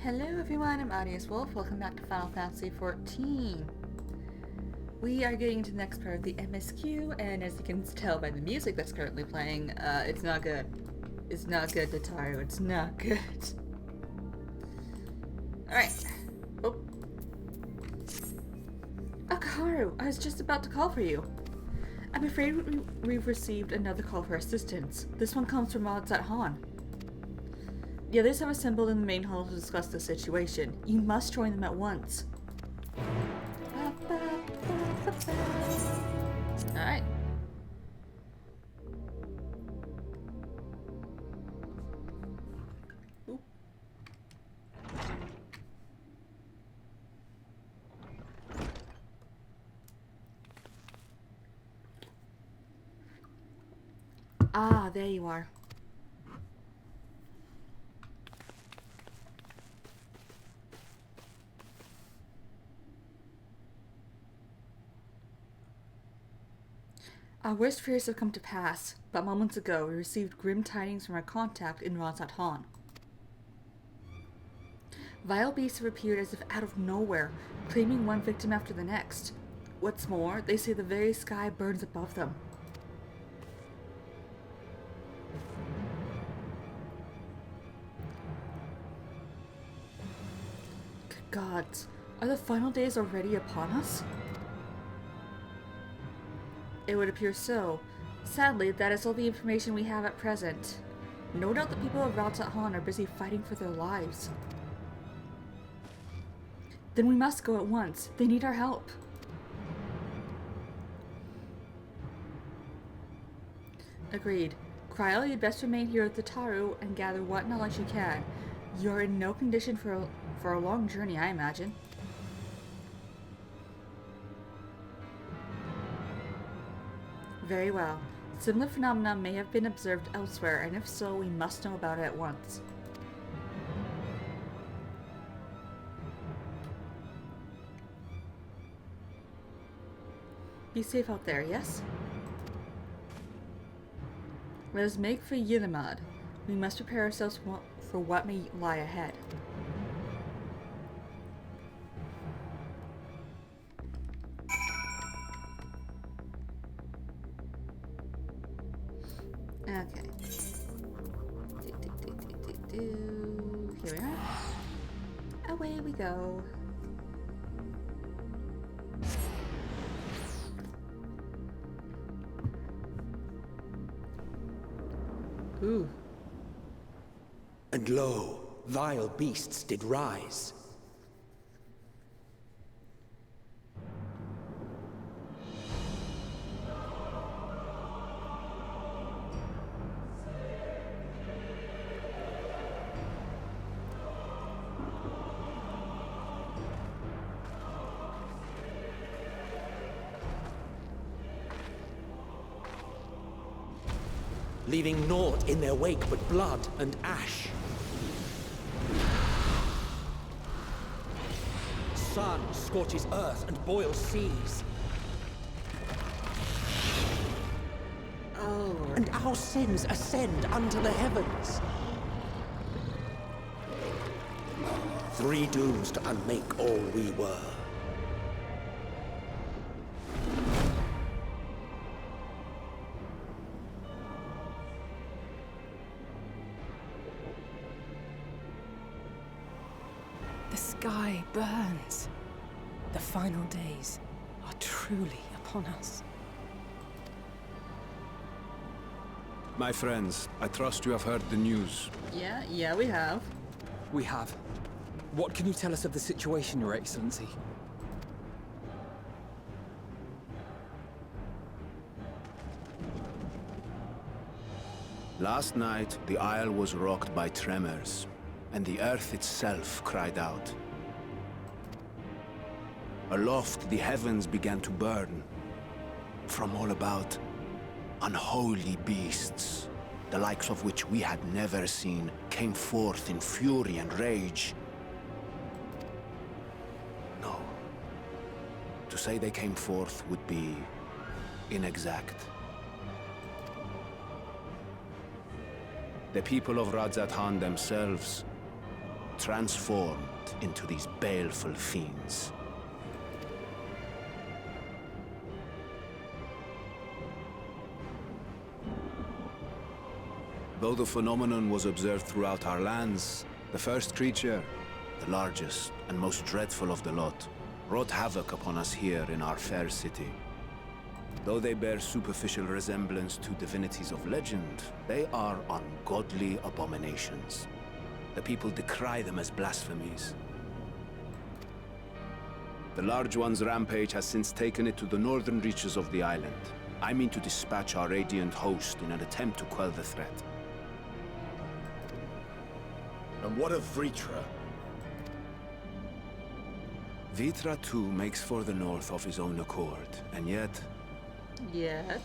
Hello everyone, I'm Audius Wolf. Welcome back to Final Fantasy XIV. We are getting into the next part of the MSQ, and as you can tell by the music that's currently playing, it's not good. It's not good, Tataru. It's not good. Alright. Oh. Akaharu, I was just about to call for you. I'm afraid we've received another call for assistance. This one comes from Radzat Han. The others have assembled in the main hall to discuss the situation. You must join them at once. Alright. Ah, there you are. Our worst fears have come to pass, but moments ago we received grim tidings from our contact in Radzat Han. Vile beasts have appeared as if out of nowhere, claiming one victim after the next. What's more, they say the very sky burns above them. Good gods, are the final days already upon us? It would appear so. Sadly, that is all the information we have at present. No doubt the people of Radzat Han are busy fighting for their lives. Then we must go at once. They need our help. Agreed. Kryl, you'd best remain here with the Taru and gather what knowledge you can. You're in no condition for a long journey, I imagine. Very well. Similar phenomena may have been observed elsewhere, and if so, we must know about it at once. Be safe out there, yes? Let us make for Yillimad. We must prepare ourselves for what may lie ahead. Okay. Here we are. Away we go. Ooh. And lo, vile beasts did rise. Leaving naught in their wake but blood and ash. Sun scorches earth and boils seas. Oh, Lord. And our sins ascend unto the heavens. Three dooms to unmake all we were. The sky burns. The final days are truly upon us. My friends, I trust you have heard the news. Yeah, we have. We have. What can you tell us of the situation, Your Excellency? Last night, the isle was rocked by tremors, and the earth itself cried out. Aloft, the heavens began to burn. From all about, unholy beasts, the likes of which we had never seen, came forth in fury and rage. No. To say they came forth would be inexact. The people of Radzat Han themselves transformed into these baleful fiends. Though the phenomenon was observed throughout our lands, the first creature, the largest and most dreadful of the lot, wrought havoc upon us here in our fair city. Though they bear superficial resemblance to divinities of legend, they are ungodly abominations. The people decry them as blasphemies. The large one's rampage has since taken it to the northern reaches of the island. I mean to dispatch our radiant host in an attempt to quell the threat. And what of Vritra? Vitra too makes for the north of his own accord, and yet Yet.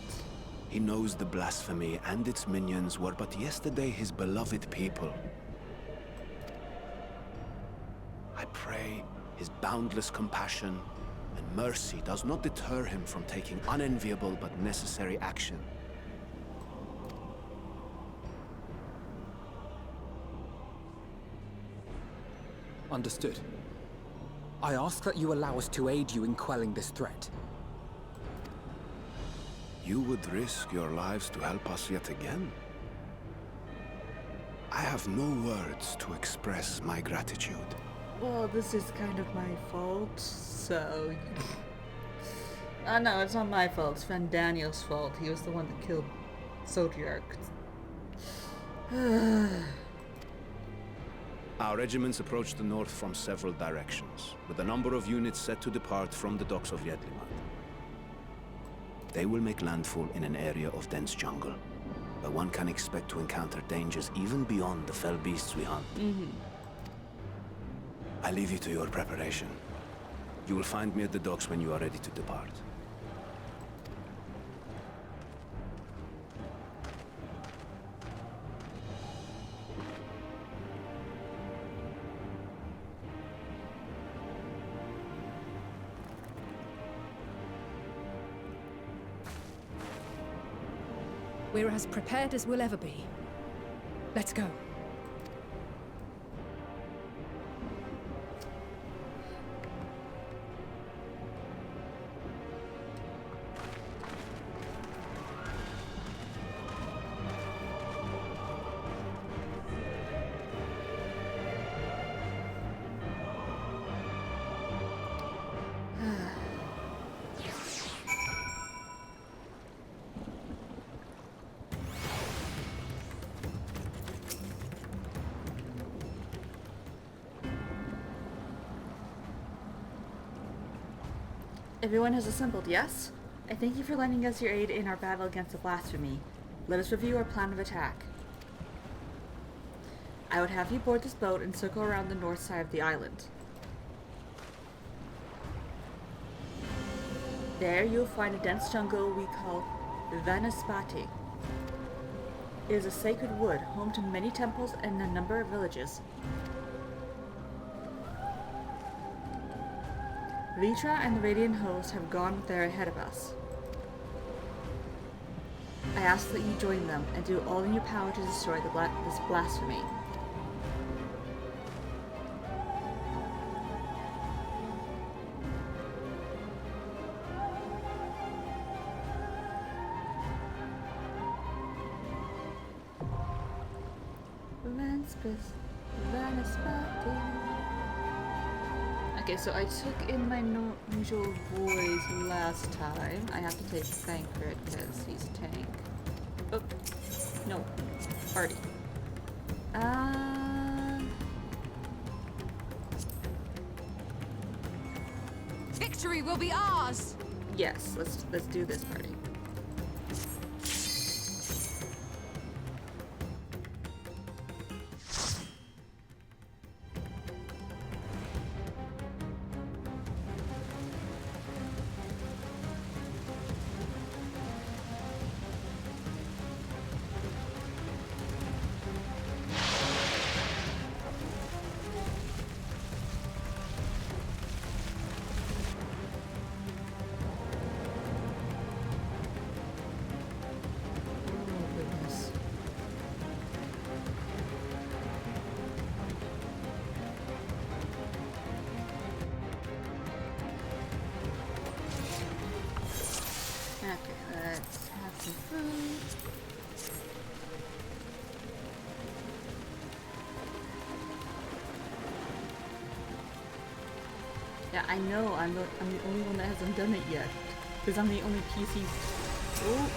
he knows the blasphemy and its minions were but yesterday his beloved people. I pray his boundless compassion and mercy does not deter him from taking unenviable but necessary action. Understood. I ask that you allow us to aid you in quelling this threat. You would risk your lives to help us yet again? I have no words to express my gratitude. Well, this is kind of my fault, so... no, it's not my fault. It's Van Daniel's fault. He was the one that killed Zodiark. Our regiments approach the north from several directions, with a number of units set to depart from the docks of Yedlimat. They will make landfall in an area of dense jungle, where one can expect to encounter dangers even beyond the fell beasts we hunt. I leave you to your preparation. You will find me at the docks when you are ready to depart. We're as prepared as we'll ever be. Let's go. Everyone has assembled, yes? I thank you for lending us your aid in our battle against the blasphemy. Let us review our plan of attack. I would have you board this boat and circle around the north side of the island. There you will find a dense jungle we call Vanaspati. It is a sacred wood, home to many temples and a number of villages. Vitra and the Radiant Host have gone there ahead of us. I ask that you join them and do all in your power to destroy this blasphemy. Okay, so I took in my usual voice last time. I have to take Frank for it because he's a tank. Oh, no, party. Victory will be ours! Yes, let's do this party. Yeah, I know. I'm the only one that hasn't done it yet. Because I'm the only PC. Oh.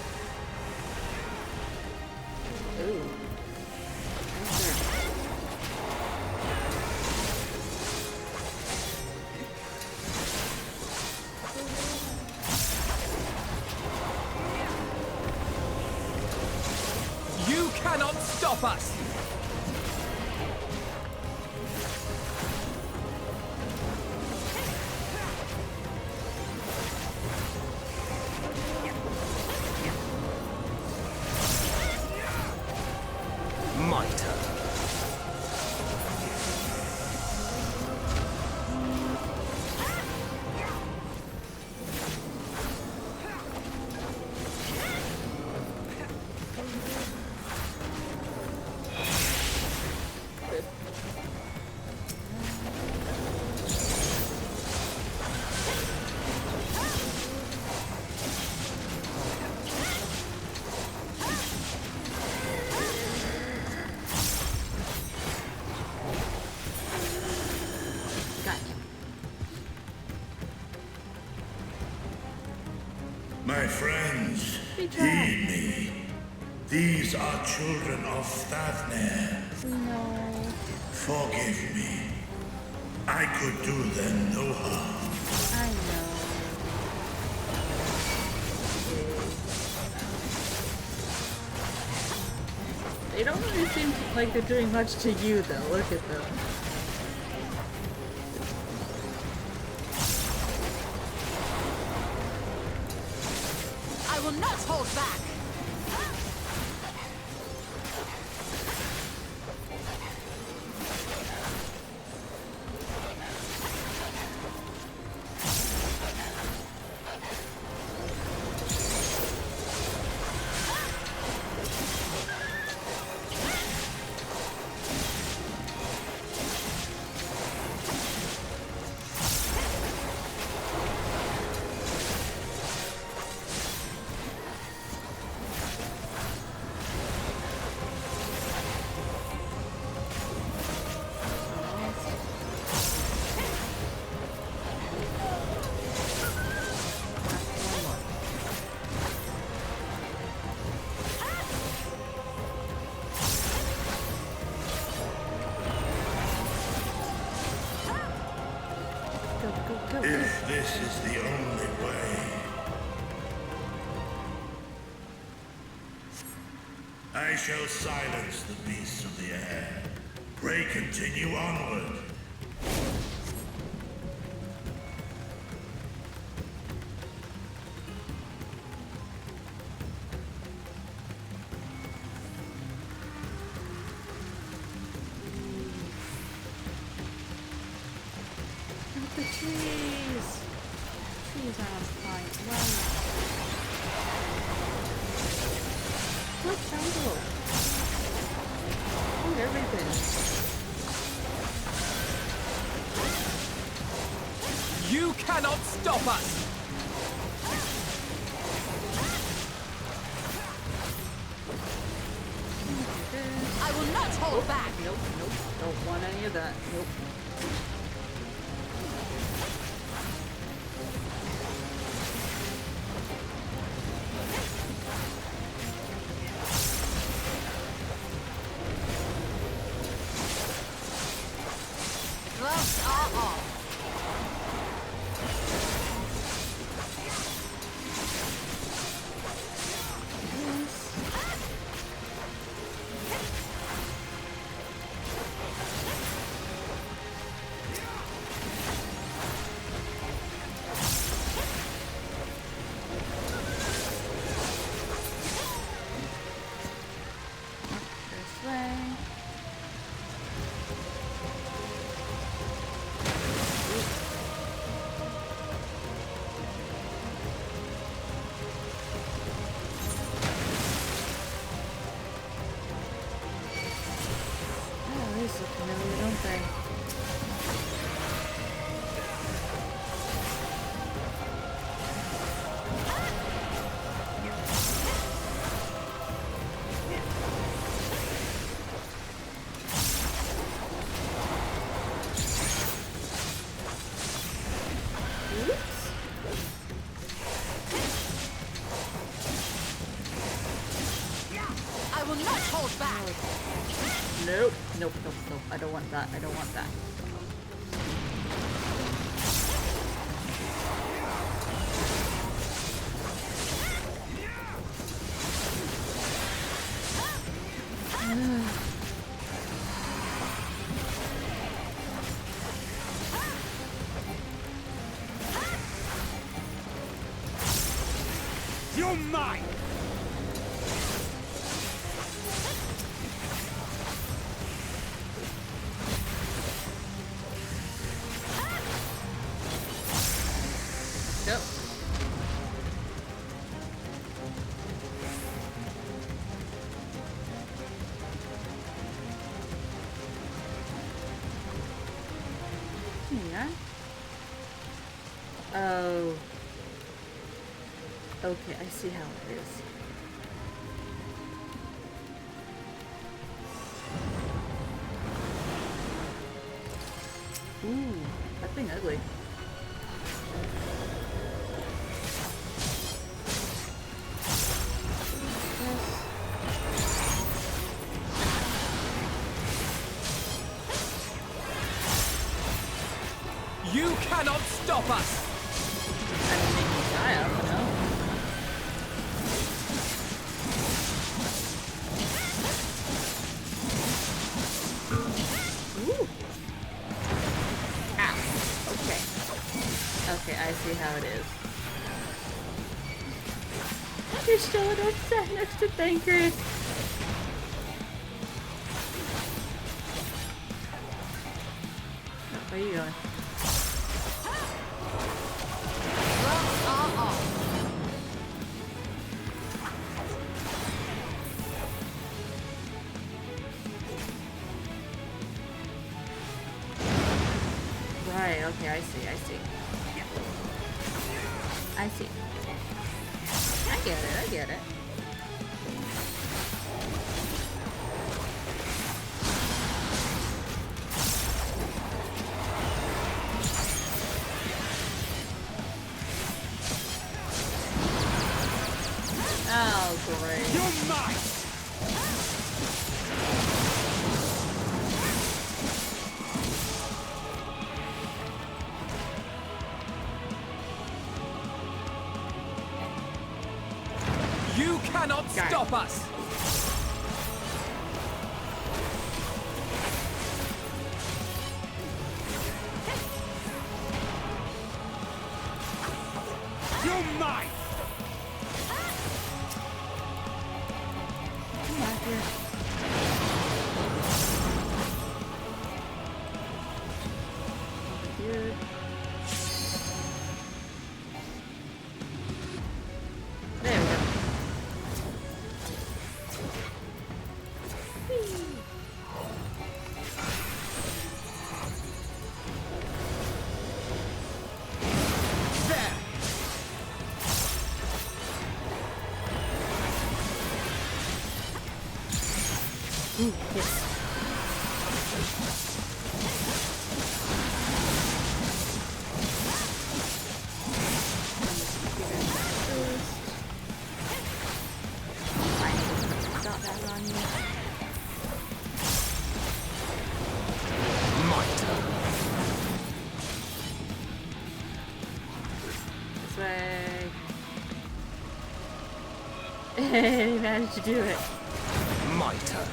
Oh. You cannot stop us! My turn. My friends, Good job. heed me. These are children of Thavner. No. Forgive me. I could do them no harm. I know. They don't really seem like they're doing much to you, though. Look at them. I will not hold back! Go. If this is the only way, I shall silence the beasts of the air. Pray continue onward. The trees! Trees are on fire. Run! Look, jungle! Oh, everything. You cannot stop us! I will not hold back! Nope. Don't want any of that. Nope. Gloves are off! Nope, nope, nope. I don't want that. I don't want that. You're mine! Go. Yeah. Oh. Okay, I see how it is. Ooh, that thing ugly. You cannot stop us! I didn't make me die up, you know? Ooh. Ow. Okay. Okay, I see how it is. You're still next to Thancred. Oh, where are you going? Right, okay, I see, I see. I see. I get it, I get it. Oh, great. You're mine! You cannot Got it. stop us! You're mine! Come back here. Over here. There we go. There! Ooh, yes. Got that on you. My turn. This way. Hey, managed to do it. My turn.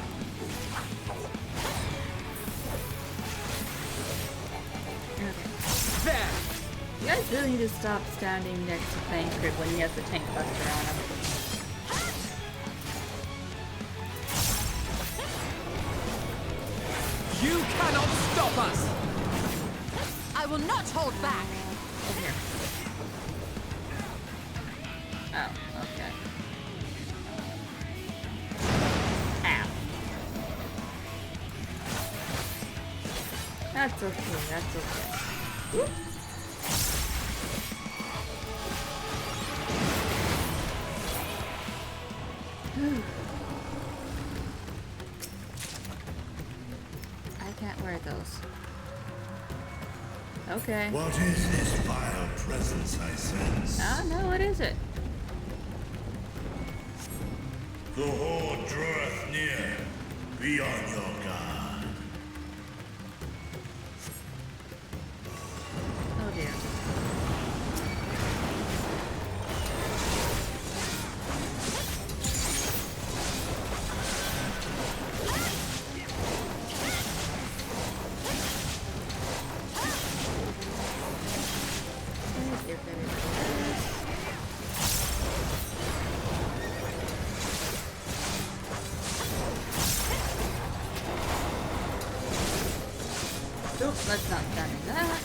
Okay. There! You guys really need to stop standing next to Thancred when he has the tank buster on him. You cannot stop us! I will not hold back. Over here. Oh, okay. Ow. That's okay, that's okay. Whoop. I can't wear those. Okay. What is this vile presence I sense? Ah, no, what is it? The horde draweth near. Be on your guard. here, finish. Nope, let's not damage that.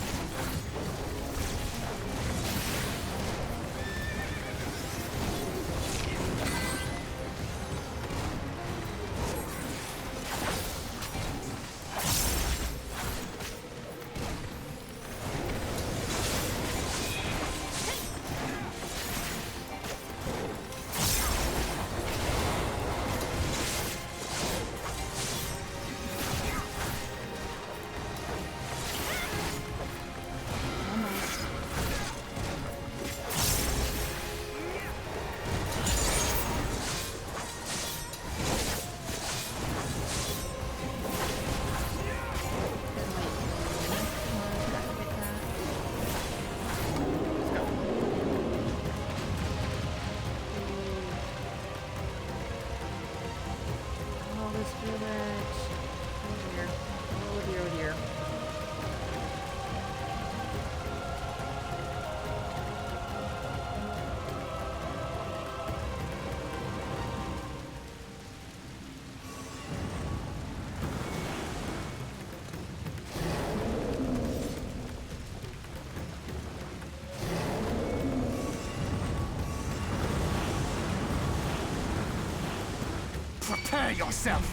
Prepare yourself!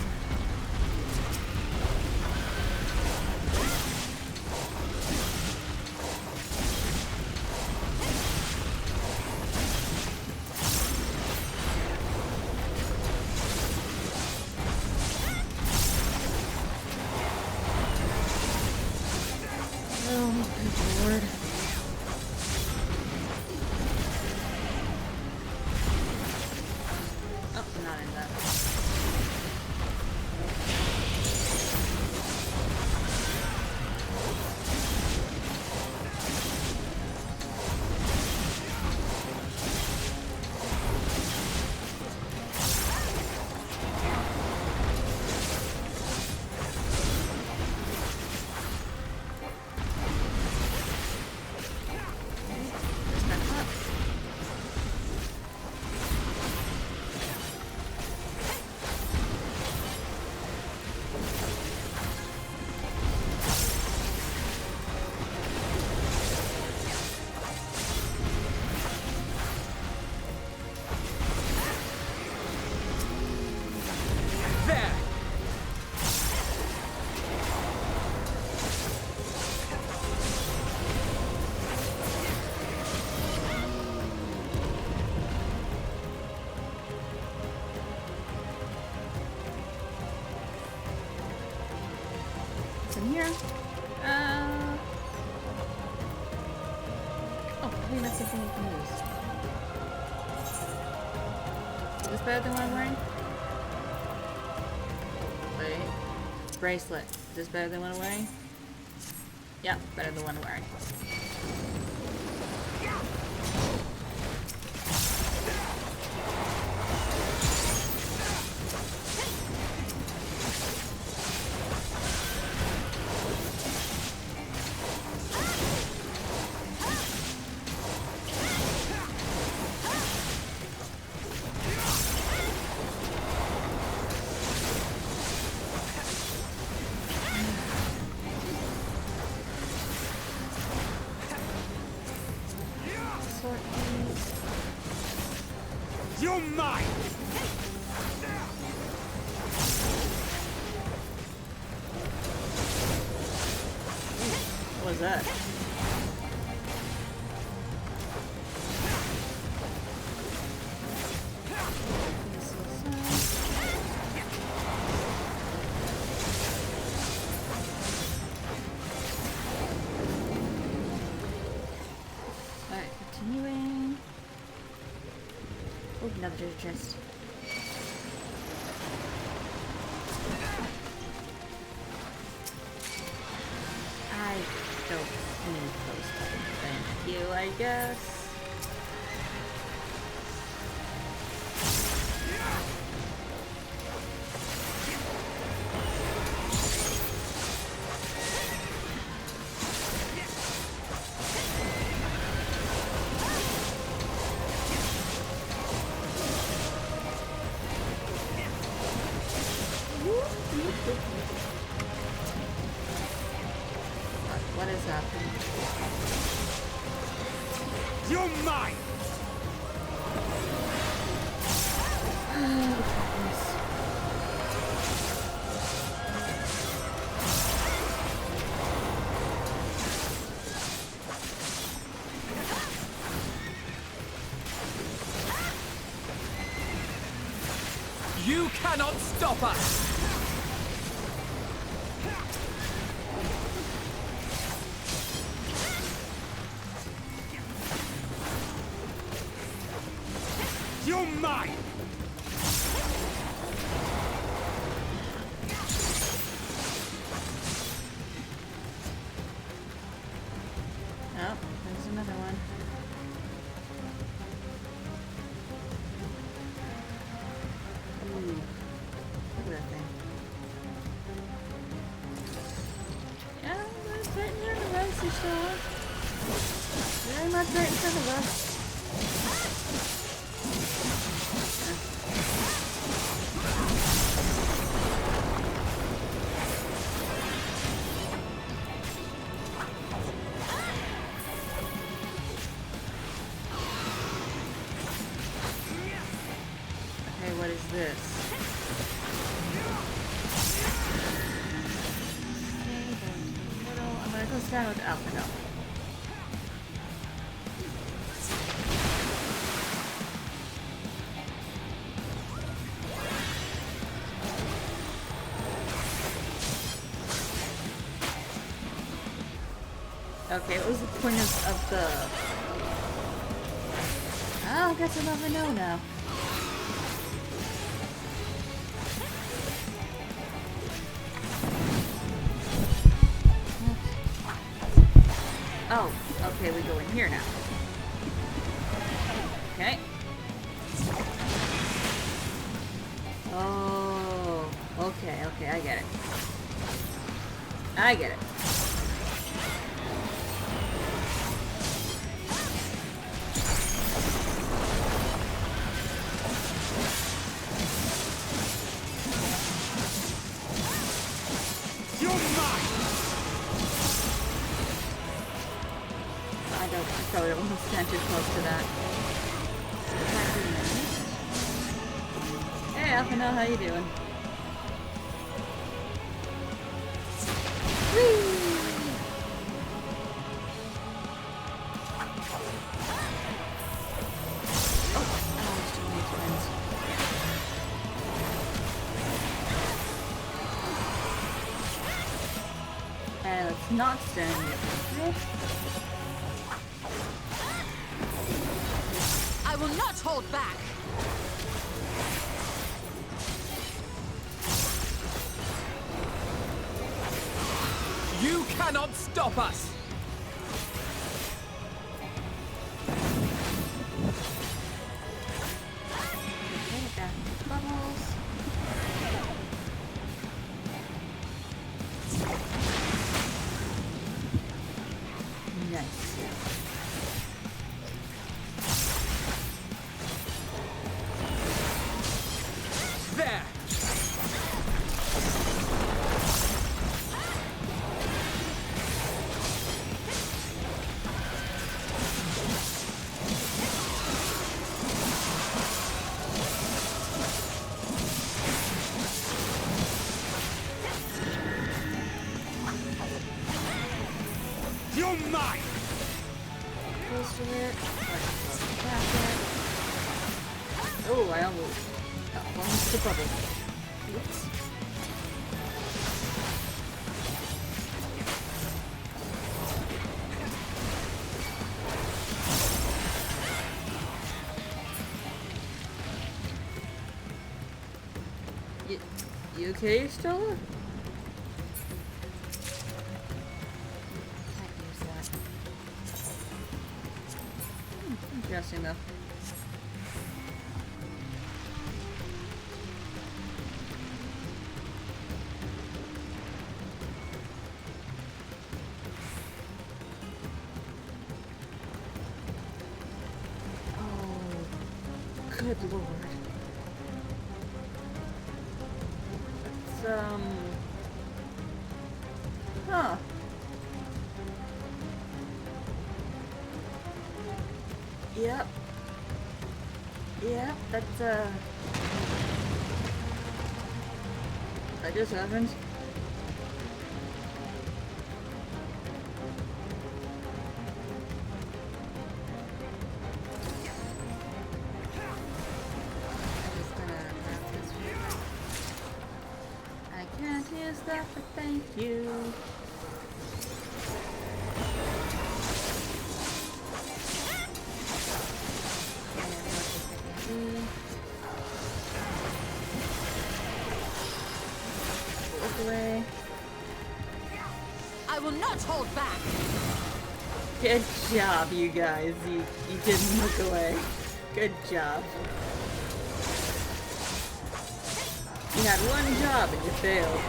Oh, good lord. Oh, not in that. Just back up. There! What's in here? Oh, I think that's something you can use. Is this better than what I'm wearing? Wait. Bracelet. Is this better than what I'm wearing? Yep, better than what I'm wearing. Sort these. You're mine! What was that? Alright, continuing. Oh, another treasure chest. I don't need those. Thank you, I guess. What is happening? You're mine! You cannot stop us! You're mine! Oh, there's another one. Ooh, look at that thing. Yeah, that's right in front of us, Ishtar. Very much right in front of us. Okay, what is this? Okay, going to the middle. I'm gonna go stand with Alpha now. Okay, what was the point of the... Oh, I guess I'll never know now. Oh, okay, we go in here now. Okay. Oh, okay, okay, I get it. I get it. You're mine! I probably don't want to stand too close to that. Hey, Alphino, how you doing? And let's not stand here. I will not hold back. You cannot stop us! Okay, back to bubbles. Nice. There! You're mine! Close to it. Oh, I almost got one with the bubble. Oops. You okay, Stella? Can't use that. Interesting though. Oh, good lord. Let's Huh. Yep. Yep, that's that just happened. I'm just gonna grab this one. I can't use that, but thank you. Look away. I will not hold back. Good job, you guys. You didn't look away. Good job. You had one job and you failed.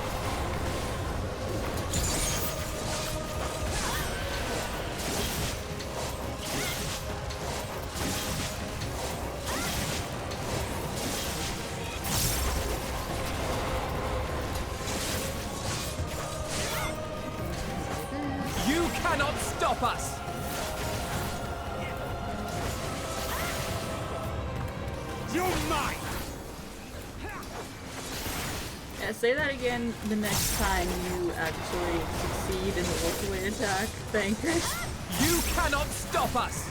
You cannot stop us! You're mine! Yeah, say that again the next time you actually succeed in the walkaway attack. Thank you. You cannot stop us!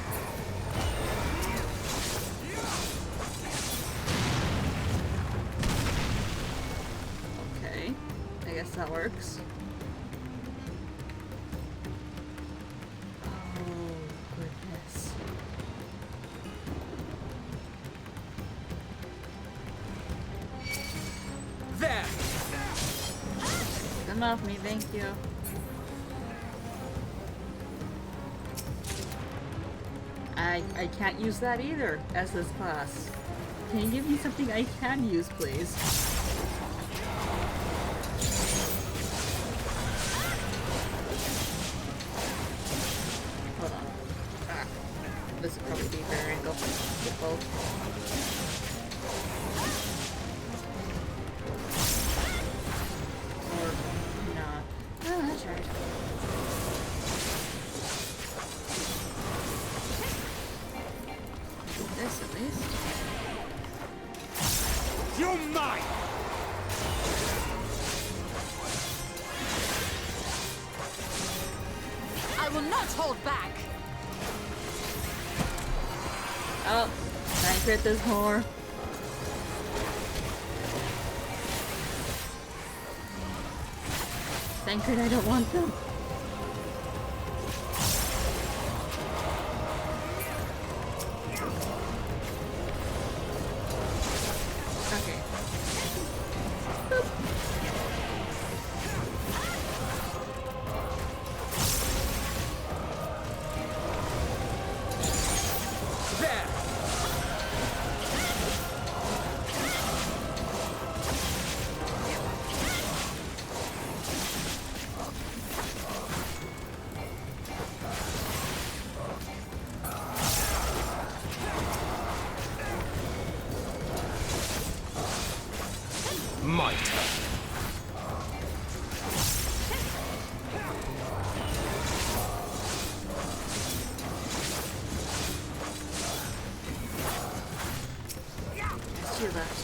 Okay. I guess that works. Oh, goodness. There! Come off me, thank you. I can't use that either as this class. Can you give me something I can use, please? Hold on. Ah, this would probably be a better angle. Get both. Or not. Oh, that's right. Do this at least. You're mine! I will not hold back. Oh, can I crit this more? Thank God I don't want them. Okay. Boop. There! Might. It's two left.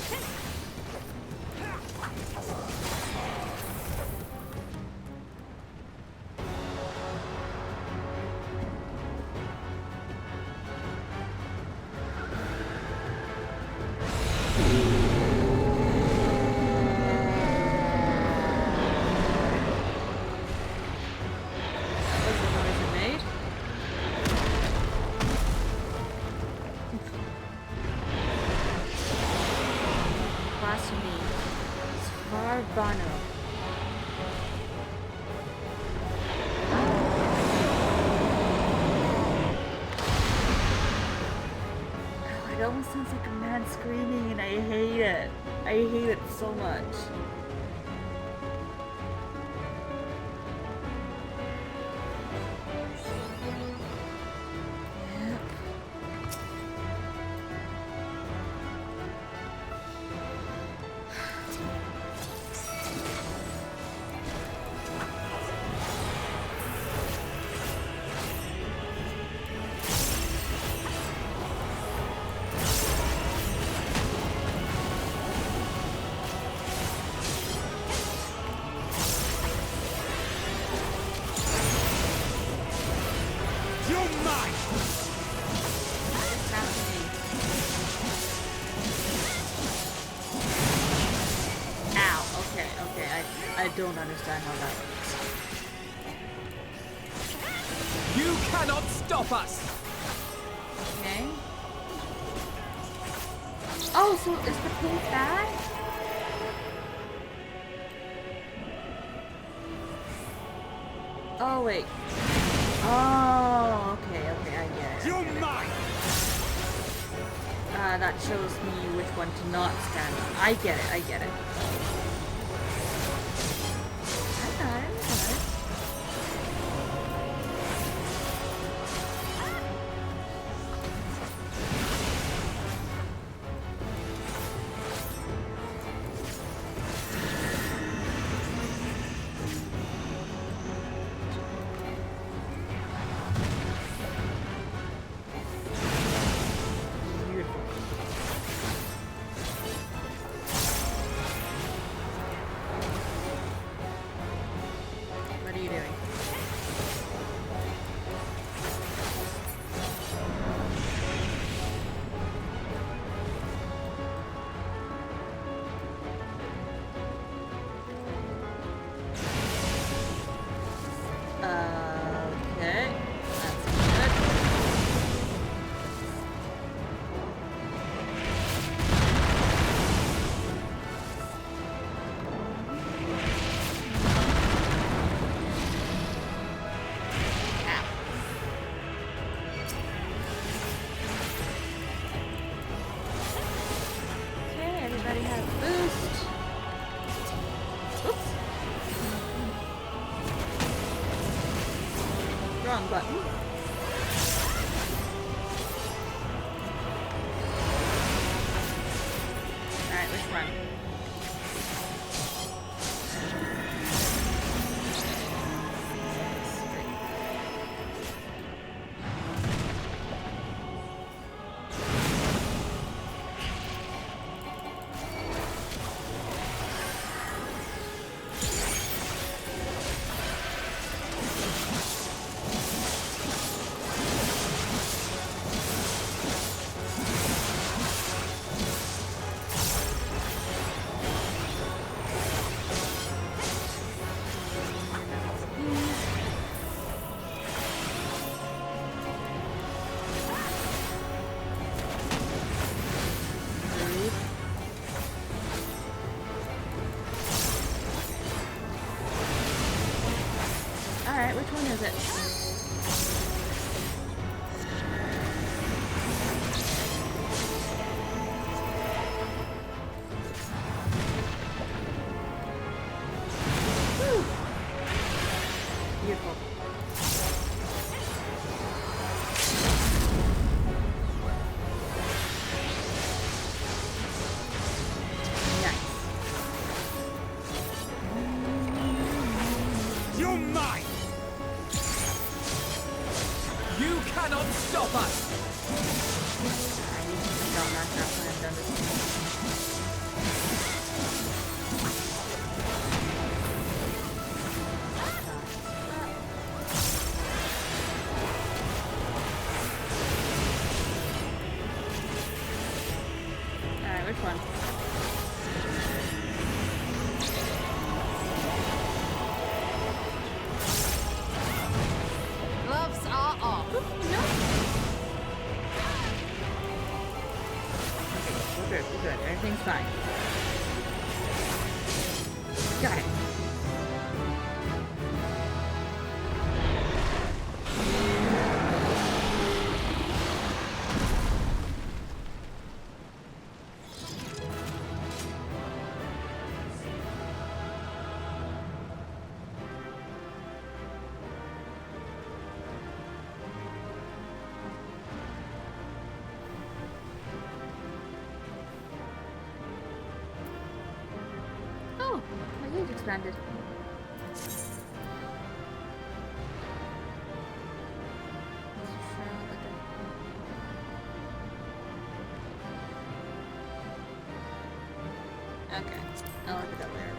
That was the noise it made. Blasphemy. Svarvano. Oh, it almost sounds like a man screaming and I hate it. I hate it so much. Yep. don't understand how that works. You cannot stop us! Okay. Oh, so is the pink bad? Oh, wait. Oh, okay, I get it. You're mine! That shows me which one to not stand on. I get it, I get it. I got it, I got it. What are you doing? Okay. That's good. Ow. Okay, everybody have a boost. Oops. Wrong button. Alright, which one? Alright, which one is it? Whew. Beautiful. Nice. You're mine! You cannot stop us! I usually don't knock out when I've done this. Alright, which one? Gloves are off. No. Okay, we're good. Everything's fine. Got it. Oh, my gauge expanded. Okay, I'll look it up later.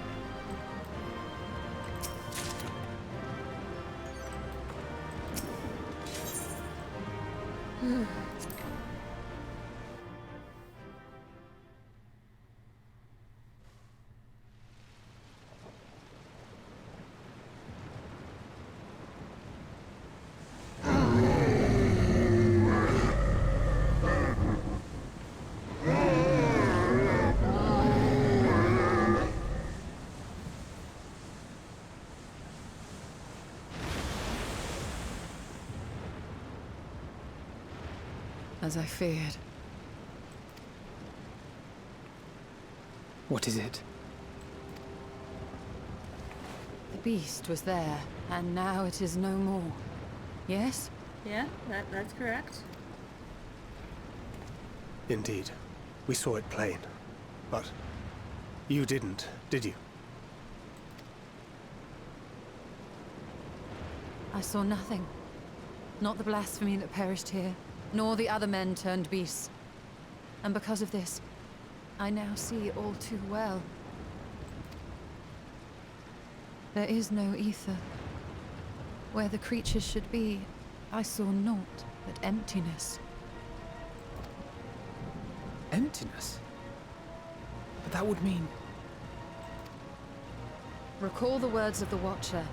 As I feared. What is it? The beast was there, and now it is no more. Yes? Yeah, that's correct. Indeed. We saw it plain. But you didn't, did you? I saw nothing. Not the blasphemy that perished here, nor the other men turned beasts. And because of this, I now see all too well. There is no ether. Where the creatures should be, I saw naught but emptiness. Emptiness? But that would mean... Recall the words of the Watcher.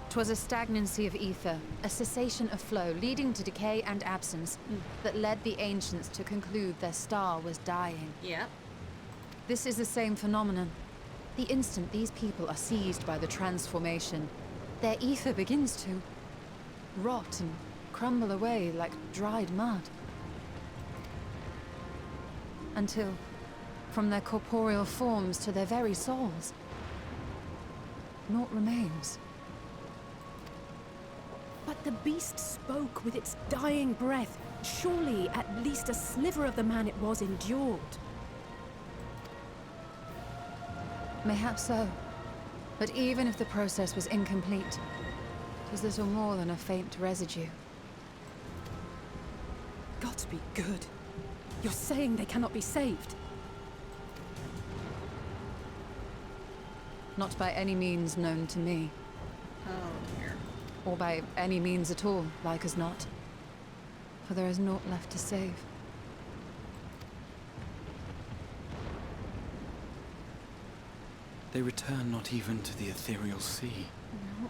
'Twas a stagnancy of ether, a cessation of flow, leading to decay and absence, that led the ancients to conclude their star was dying. Yeah. This is the same phenomenon. The instant these people are seized by the transformation, their ether begins to rot and crumble away like dried mud. Until, from their corporeal forms to their very souls, naught remains. But the beast spoke with its dying breath. Surely at least a sliver of the man it was endured. Mayhaps so. But even if the process was incomplete, it was little more than a faint residue. Gods be good. You're saying they cannot be saved? Not by any means known to me. Oh dear. Or by any means at all, like as not. For there is naught left to save. They return not even to the ethereal sea. No.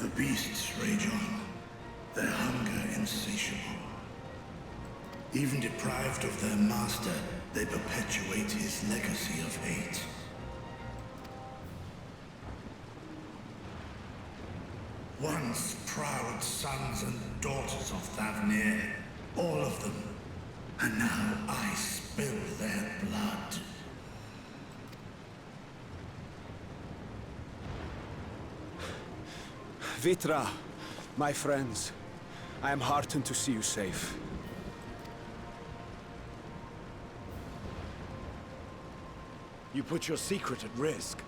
The beasts rage on, their hunger insatiable. Even deprived of their master, they perpetuate his legacy of hate. Once proud sons and daughters of Thavnir, all of them, and now I spill their blood. Vitra, my friends, I am heartened to see you safe. You put your secret at risk.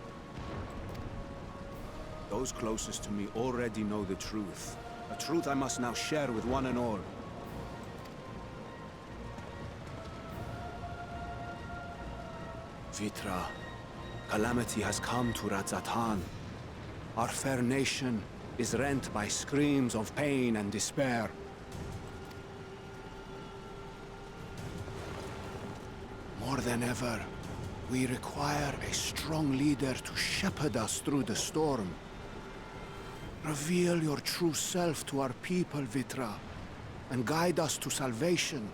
Those closest to me already know the truth. A truth I must now share with one and all. Vitra, calamity has come to Radzatan. Our fair nation is rent by screams of pain and despair. More than ever, we require a strong leader to shepherd us through the storm. Reveal your true self to our people, Vitra, and guide us to salvation.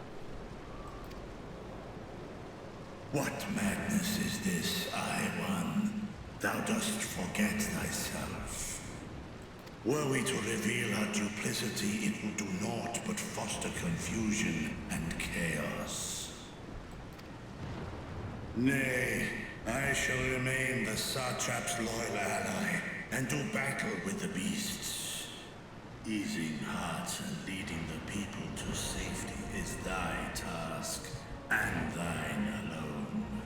What madness is this, I-One? Thou dost forget thyself. Were we to reveal our duplicity, it will do naught but foster confusion and chaos. Nay, I shall remain the Satrap's loyal ally, and do battle with the beasts. Easing hearts and leading the people to safety is thy task, and thine alone.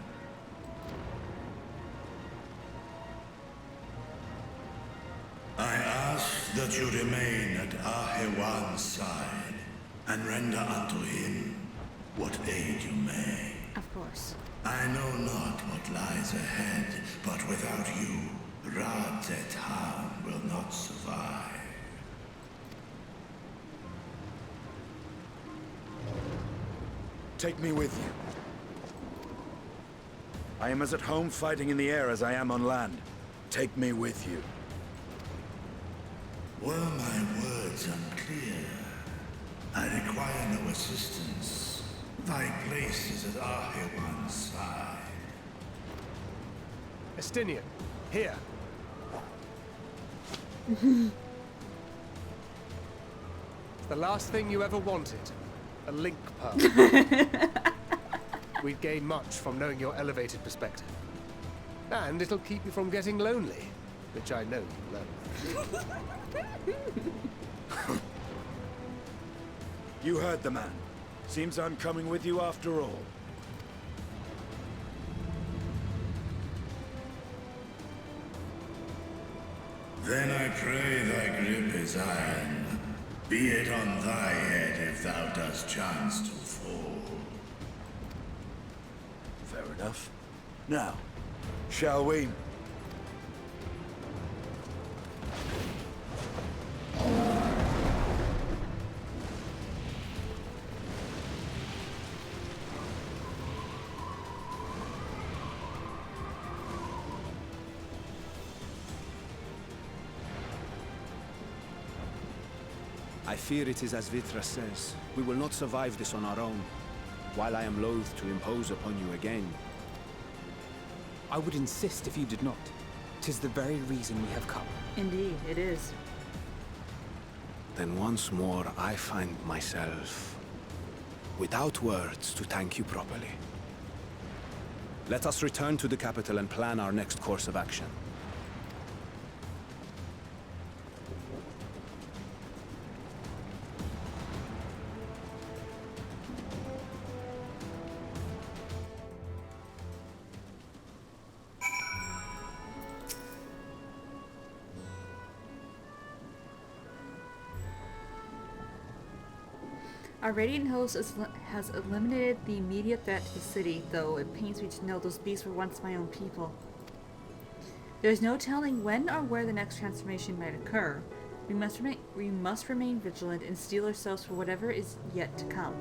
I ask that you remain at Ahewan's side, and render unto him what aid you may. Of course. I know not what lies ahead, but without you, Radzatan will not survive. Take me with you. I am as at home fighting in the air as I am on land. Take me with you. Were my words unclear? I require no assistance. Thy place is at Arhewan's side. Estinian, here. It's the last thing you ever wanted. A link pearl. We'd gain much from knowing your elevated perspective. And it'll keep you from getting lonely, which I know you love. You heard the man. Seems I'm coming with you after all. Then I pray thy grip is iron. Be it on thy head if thou dost chance to fall. Fair enough. Now, shall we? I fear it is as Vitra says. We will not survive this on our own. While I am loath to impose upon you again. I would insist if you did not. 'Tis the very reason we have come. Indeed, it is. Then once more I find myself without words to thank you properly. Let us return to the capital and plan our next course of action. Our Radiant host has eliminated the immediate threat to the city, though it pains me to know those beasts were once my own people. There is no telling when or where the next transformation might occur. We must remain vigilant and steel ourselves for whatever is yet to come.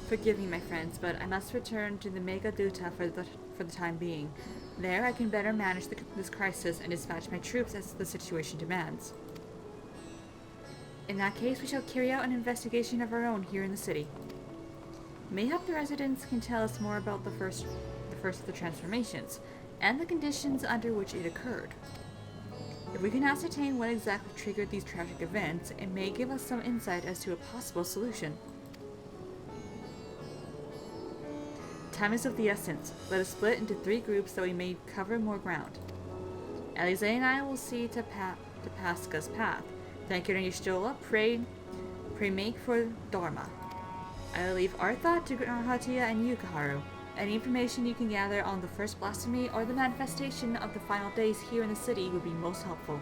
Forgive me, my friends, but I must return to the Mega Duta for the time being. There, I can better manage this crisis and dispatch my troops as the situation demands. In that case, we shall carry out an investigation of our own here in the city. Mayhap the residents can tell us more about the first of the transformations, and the conditions under which it occurred. If we can ascertain what exactly triggered these tragic events, it may give us some insight as to a possible solution. Time is of the essence. Let us split into 3 groups that we may cover more ground. Alize and I will see to Paska's path. Thank you, Yishtola. Pray make for Dharma. I will leave Artha to Hatia and Yukaharu. Any information you can gather on the first blasphemy or the manifestation of the final days here in the city would be most helpful.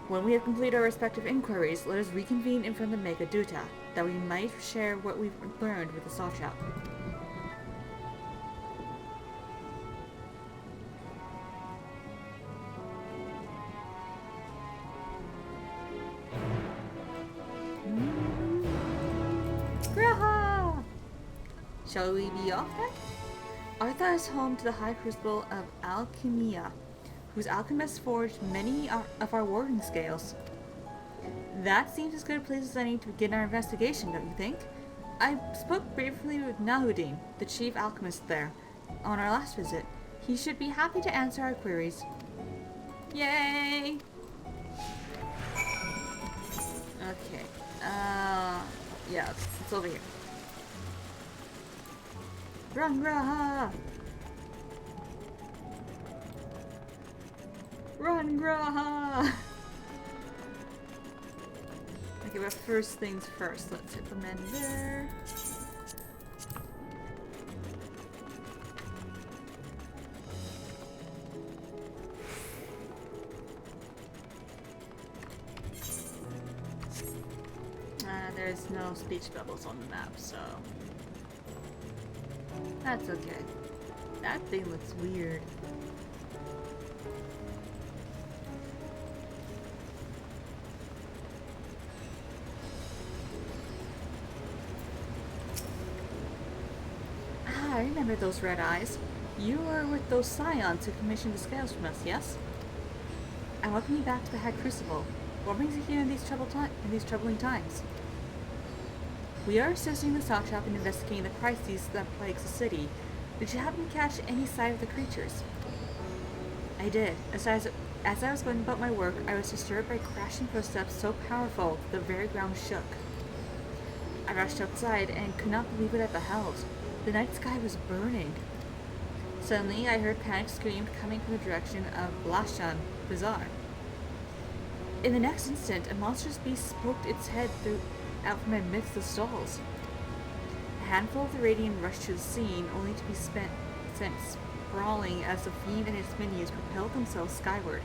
When we have completed our respective inquiries, let us reconvene in front of the Mega Duta, that we might share what we've learned with the Satrap. Graha! Shall we be off then? Artha is home to the High Crucible of Alchemia, whose alchemists forged many of our warden scales. That seems as good a place as any to begin our investigation, don't you think? I spoke briefly with Nahudin, the chief alchemist there, on our last visit. He should be happy to answer our queries. Yay! Okay. Yeah, it's over here. Run, Graha! Run, Graha! Okay, but first things first. Let's hit the men there. There's no speech bubbles on the map, so that's okay. That thing looks weird. I remember those red eyes. You were with those scions who commissioned the scales from us, yes? I welcome you back to the High Crucible. What brings you here in these troubling times? We are assisting the Satrap in investigating the crises that plagues the city. Did you happen to catch any sight of the creatures? I did. As I was going about my work, I was disturbed by crashing footsteps so powerful the very ground shook. I rushed outside and could not believe what I beheld. The night sky was burning. Suddenly, I heard panicked screams coming from the direction of Blashan Bazaar. In the next instant, a monstrous beast poked its head out from amidst the stalls. A handful of the Radiant rushed to the scene, only to be sent sprawling as the fiend and its minions propelled themselves skyward.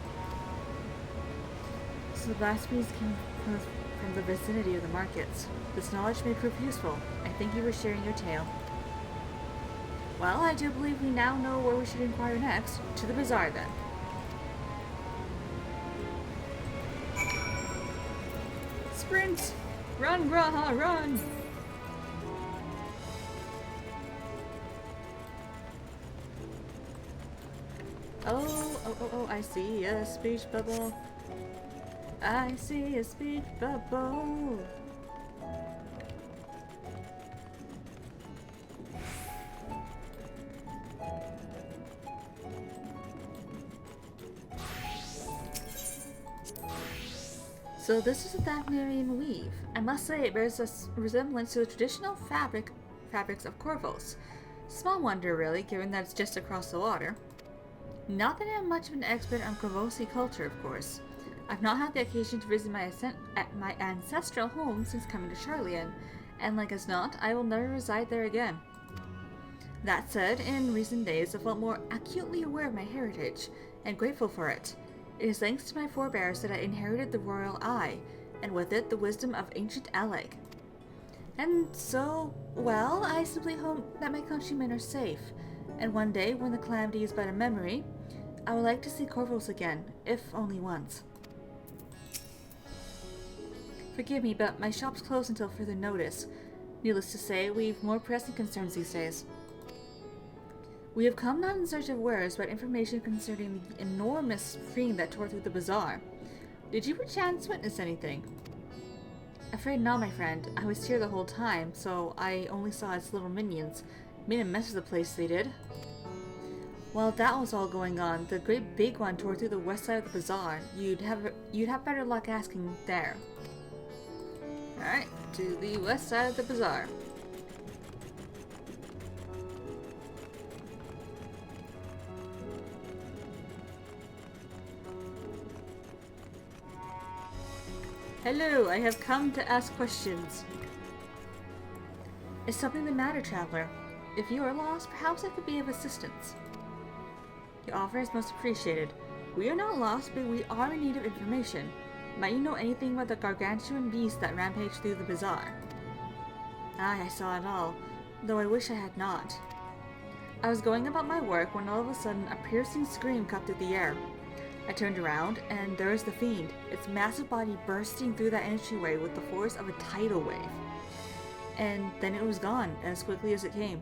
So the blast beast came from the vicinity of the markets. This knowledge may prove useful. I thank you for sharing your tale. Well, I do believe we now know where we should inquire next. To the bazaar, then. Sprint! Run, Graha, run! Oh, I see a speech bubble. I see a speech bubble. So this is a Thagnarian weave. I must say it bears a resemblance to the traditional fabrics of Corvos. Small wonder really, given that it's just across the water. Not that I'm much of an expert on Corvosi culture, of course. I've not had the occasion to visit my ancestral home since coming to Charlian, and like as not, I will never reside there again. That said, in recent days I've felt more acutely aware of my heritage, and grateful for it. It is thanks to my forebears that I inherited the royal eye, and with it the wisdom of ancient Aleg. And so, well, I simply hope that my countrymen are safe, and one day, when the calamity is but a memory, I would like to see Corvos again, if only once. Forgive me, but my shop's closed until further notice. Needless to say, we've more pressing concerns these days. We have come not in search of wares, but information concerning the enormous fiend that tore through the bazaar. Did you perchance witness anything? Afraid not, my friend. I was here the whole time, so I only saw its little minions. Made a mess of the place, they did. While that was all going on, the great big one tore through the west side of the bazaar. You'd have better luck asking there. Alright, to the west side of the bazaar. Hello, I have come to ask questions. Is something the matter, traveler? If you are lost, perhaps I could be of assistance. Your offer is most appreciated. We are not lost, but we are in need of information. Might you know anything about the gargantuan beast that rampaged through the bazaar? Aye, I saw it all, though I wish I had not. I was going about my work when all of a sudden a piercing scream cut through the air. I turned around, and there was the fiend, its massive body bursting through that entryway with the force of a tidal wave. And then it was gone, as quickly as it came.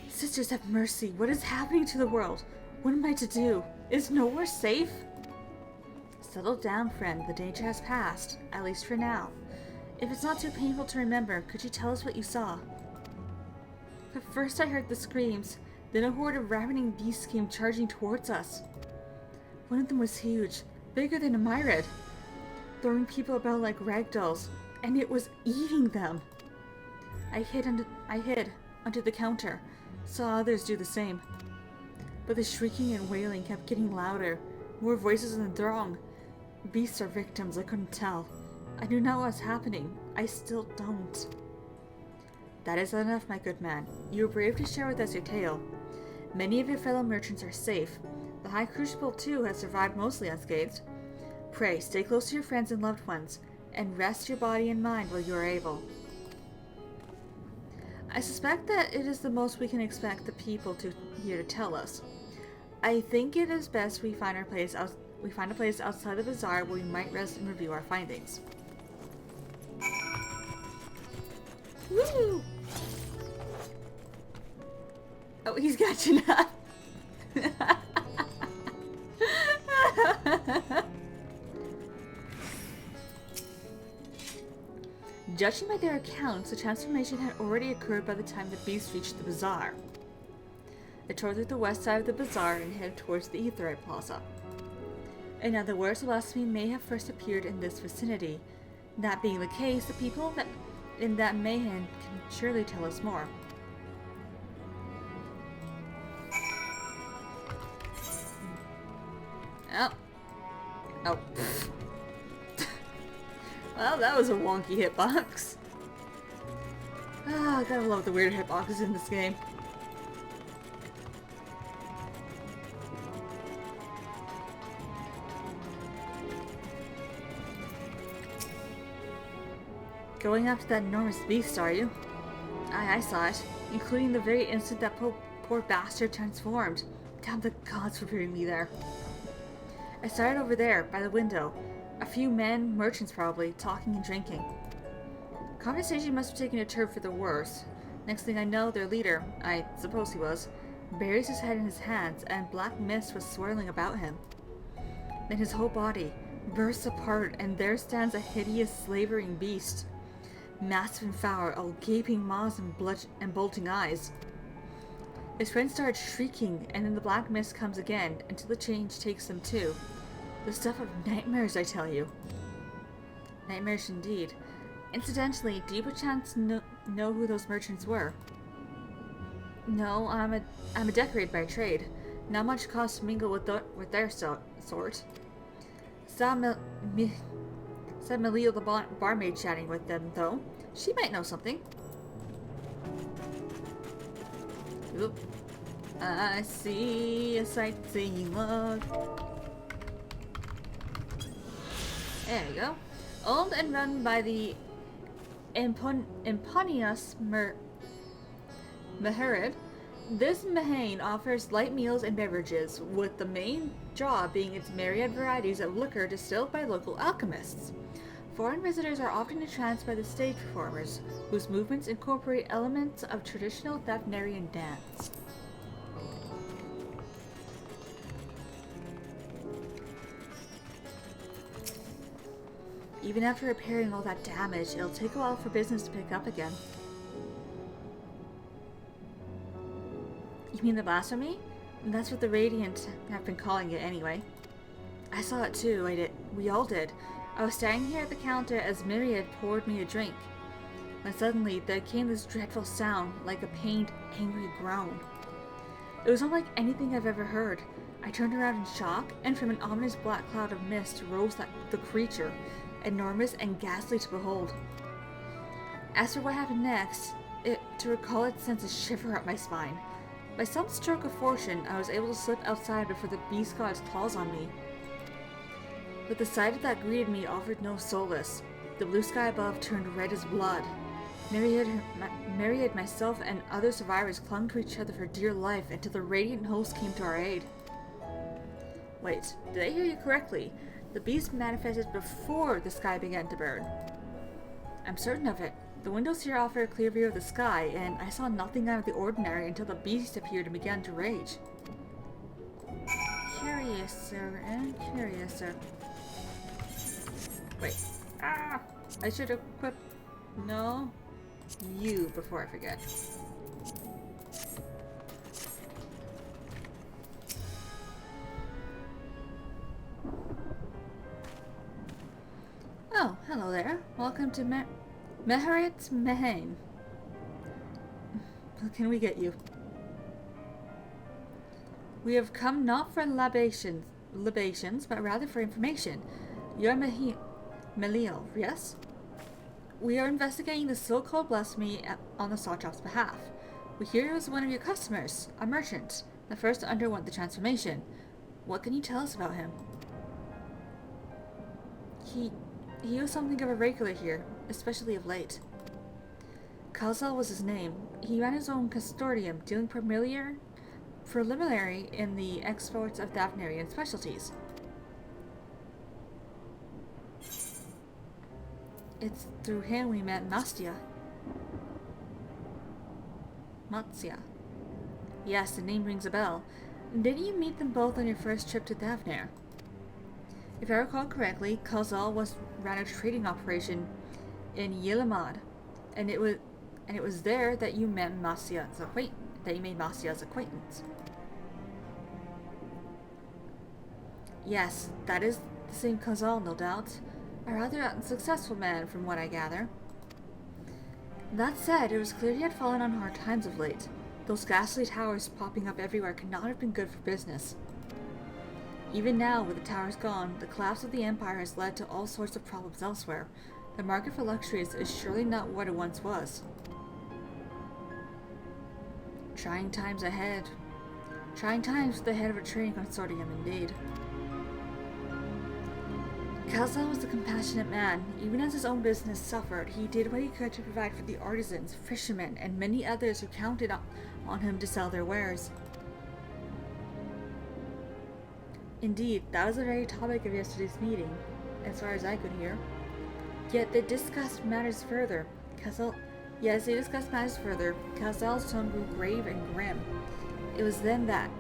Sisters, have mercy. What is happening to the world? What am I to do? Is nowhere safe? Settle down, friend. The danger has passed, at least for now. If it's not too painful to remember, could you tell us what you saw? But first I heard the screams, then a horde of ravening beasts came charging towards us. One of them was huge, bigger than a myrid, throwing people about like ragdolls, and it was eating them. I hid under the counter, saw others do the same. But the shrieking and wailing kept getting louder, more voices in the throng. Beasts or victims, I couldn't tell. I knew not what was happening. I still don't. That is enough, my good man. You were brave to share with us your tale. Many of your fellow merchants are safe. The High Crucible, too, has survived mostly unscathed. Pray, stay close to your friends and loved ones, and rest your body and mind while you are able. I suspect that it is the most we can expect the people here to tell us. I think it is best we find a place outside the bazaar where we might rest and review our findings. Woo! Oh, he's catching up. Judging by their accounts, the transformation had already occurred by the time the beast reached the bazaar. They tore through the west side of the bazaar and headed towards the Aetheryte Plaza. In other words, the blasphemy may have first appeared in this vicinity. That being the case, the people in that mayhem can surely tell us more. Oh. Oh. Well, that was a wonky hitbox. Ah, I gotta love the weird hitboxes in this game. Going after that enormous beast, are you? Aye, I saw it, including the very instant that poor bastard transformed. Damn the gods for putting me there. I started over there, by the window. A few men, merchants probably, talking and drinking. Conversation must have taken a turn for the worse. Next thing I know, their leader, I suppose he was, buries his head in his hands and black mist was swirling about him. Then his whole body bursts apart and there stands a hideous, slavering beast. Massive and foul, all gaping maws and bulging eyes. His friends start shrieking, and then the black mist comes again, until the change takes them too. The stuff of nightmares, I tell you. Nightmares indeed. Incidentally, do you perchance know who those merchants were? No, I'm a decorator by trade. Not much cause to mingle with their sort. Saw Melio the barmaid chatting with them, though. She might know something. Oop. I see a sightseeing log. There you go. Owned and run by the Imponious Meherid, this Mahane offers light meals and beverages, with the main draw being its myriad varieties of liquor distilled by local alchemists. Foreign visitors are often entranced by the stage performers, whose movements incorporate elements of traditional Thavnarian dance. Even after repairing all that damage, it'll take a while for business to pick up again. You mean the blasphemy? That's what the Radiant have been calling it anyway. I saw it too, we all did. I was standing here at the counter as Myriad poured me a drink, when suddenly there came this dreadful sound, like a pained, angry groan. It was unlike anything I've ever heard. I turned around in shock, and from an ominous black cloud of mist rose the creature, enormous and ghastly to behold. As for what happened next, to recall it sends a shiver up my spine. By some stroke of fortune, I was able to slip outside before the beast got its claws on me. But the sight of that greeted me offered no solace. The blue sky above turned red as blood. Myriad, myself, and other survivors clung to each other for dear life until the Radiant host came to our aid. Wait, did I hear you correctly? The beast manifested before the sky began to burn. I'm certain of it. The windows here offer a clear view of the sky, and I saw nothing out of the ordinary until the beast appeared and began to rage. Curiouser and curiouser. Wait. Ah! I should equip... No. You before I forget. Oh, hello there. Welcome to Meherit Mahane. What can we get you? We have come not for libations, but rather for information. You're Melil, yes? We are investigating the so-called blasphemy on the Sawchop's behalf. We hear he was one of your customers, a merchant, the first to underwent the transformation. What can you tell us about him? He was something of a regular here, especially of late. Kalzal was his name. He ran his own custodium, dealing preliminary in the exports of Thavnarian specialties. It's through him we met Matsya. Yes, the name rings a bell. Didn't you meet them both on your first trip to Thavnar? If I recall correctly, Khazal ran a trading operation in Yilamad, and it was there that you met Matsya's acquaintance. Yes, that is the same Khazal, no doubt. A rather unsuccessful man, from what I gather. That said, it was clear he had fallen on hard times of late. Those ghastly towers popping up everywhere could not have been good for business. Even now, with the towers gone, the collapse of the Empire has led to all sorts of problems elsewhere. The market for luxuries is surely not what it once was. Trying times ahead. Trying times for the head of a trading consortium, indeed. Khazal was a compassionate man. Even as his own business suffered, he did what he could to provide for the artisans, fishermen, and many others who counted on him to sell their wares. Indeed, that was the very topic of yesterday's meeting, as far as I could hear. Yet they discussed matters further. Khazal's tone grew grave and grim. It was then that...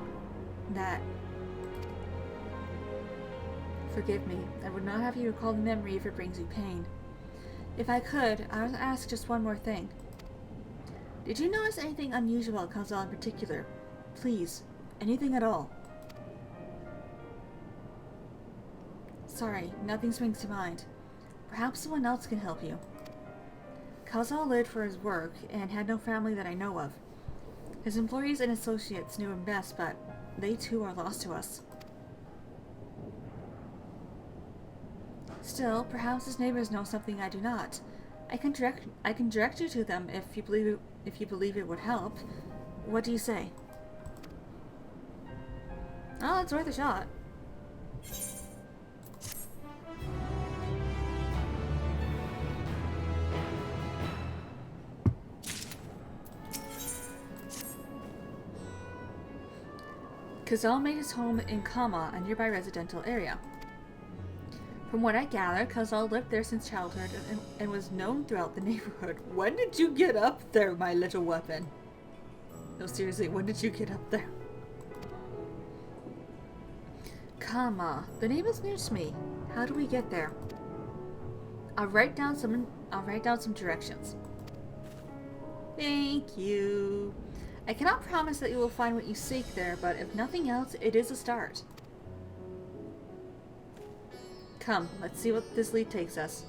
Forgive me, I would not have you recall the memory if it brings you pain. If I could, I would ask just one more thing. Did you notice anything unusual about Khazal in particular? Please, anything at all. Sorry, nothing springs to mind. Perhaps someone else can help you. Khazal lived for his work and had no family that I know of. His employees and associates knew him best, but they too are lost to us. Still, perhaps his neighbors know something I do not. I can direct you to them if you believe it would help. What do you say? Oh, it's worth a shot. Khazal made his home in Kama, a nearby residential area. From what I gather, Khazal lived there since childhood and was known throughout the neighborhood. When did you get up there, my little weapon? No, seriously, when did you get up there? Kama. The name is new to me. How do we get there? I'll write down some directions. Thank you. I cannot promise that you will find what you seek there, but if nothing else, it is a start. Come, let's see what this lead takes us.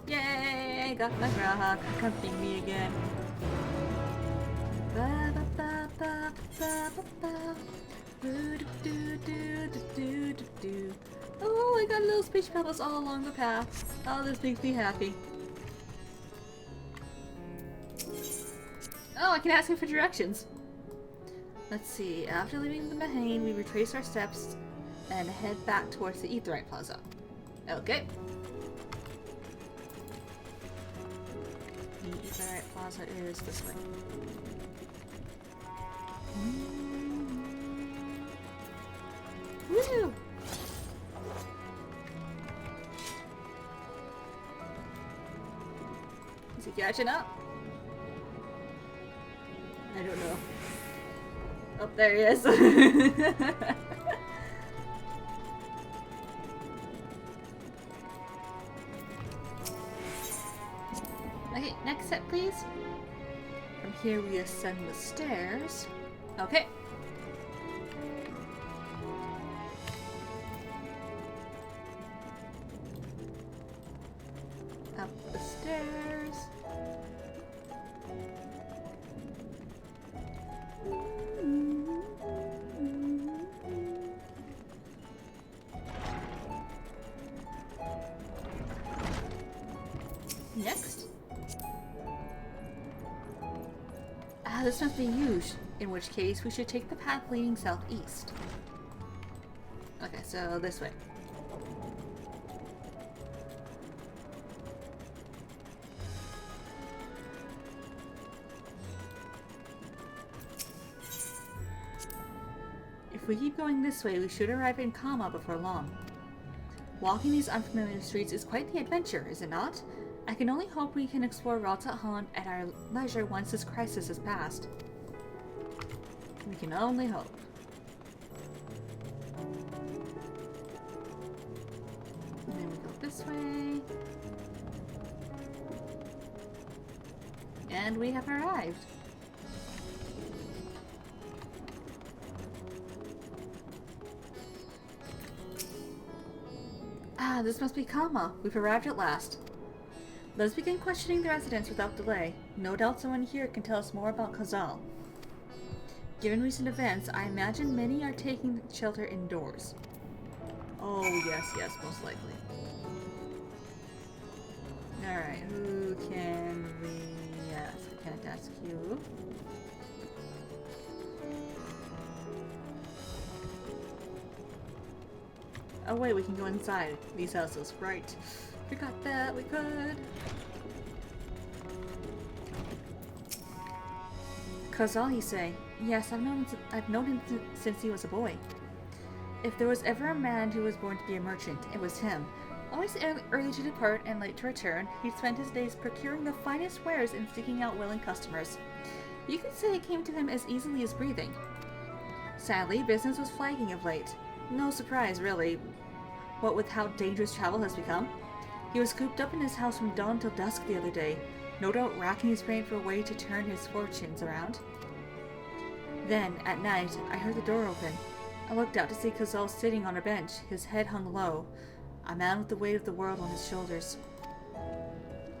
Yay! Got my Grahak accompanying me again. Oh, I got little speech bubbles all along the path. Oh, this makes me happy. Oh, I can ask him for directions. Let's see. After leaving the Mahane, we retrace our steps and head back towards the Aetheryte Plaza. Okay. The Aetheryte Plaza is this way. Woo! Is he catching up? I don't know. Oh, there he is. Okay, next step, please. From here we ascend the stairs. Okay. Up the stairs. Next. This must be used, in which case we should take the path leading southeast. Okay, so this way. If we keep going this way, we should arrive in Kama before long. Walking these unfamiliar streets is quite the adventure, is it not? I can only hope we can explore Ralta Han at our leisure once this crisis has passed. We can only hope. And then we go this way. And we have arrived. Ah, this must be Kama. We've arrived at last. Let's begin questioning the residents without delay. No doubt someone here can tell us more about Khazal. Given recent events, I imagine many are taking shelter indoors. Oh, yes, most likely. Alright, who can we... Yes, I can't ask you. Oh wait, we can go inside these houses. Right. Forgot that we could. Khazal, you say? Yes, I've known him since he was a boy. If there was ever a man who was born to be a merchant, it was him. Always early to depart and late to return, he'd spend his days procuring the finest wares and seeking out willing customers. You could say it came to him as easily as breathing. Sadly, business was flagging of late. No surprise, really, what with how dangerous travel has become. He was cooped up in his house from dawn till dusk the other day, no doubt racking his brain for a way to turn his fortunes around. Then, at night, I heard the door open. I looked out to see Khazal sitting on a bench, his head hung low, a man with the weight of the world on his shoulders.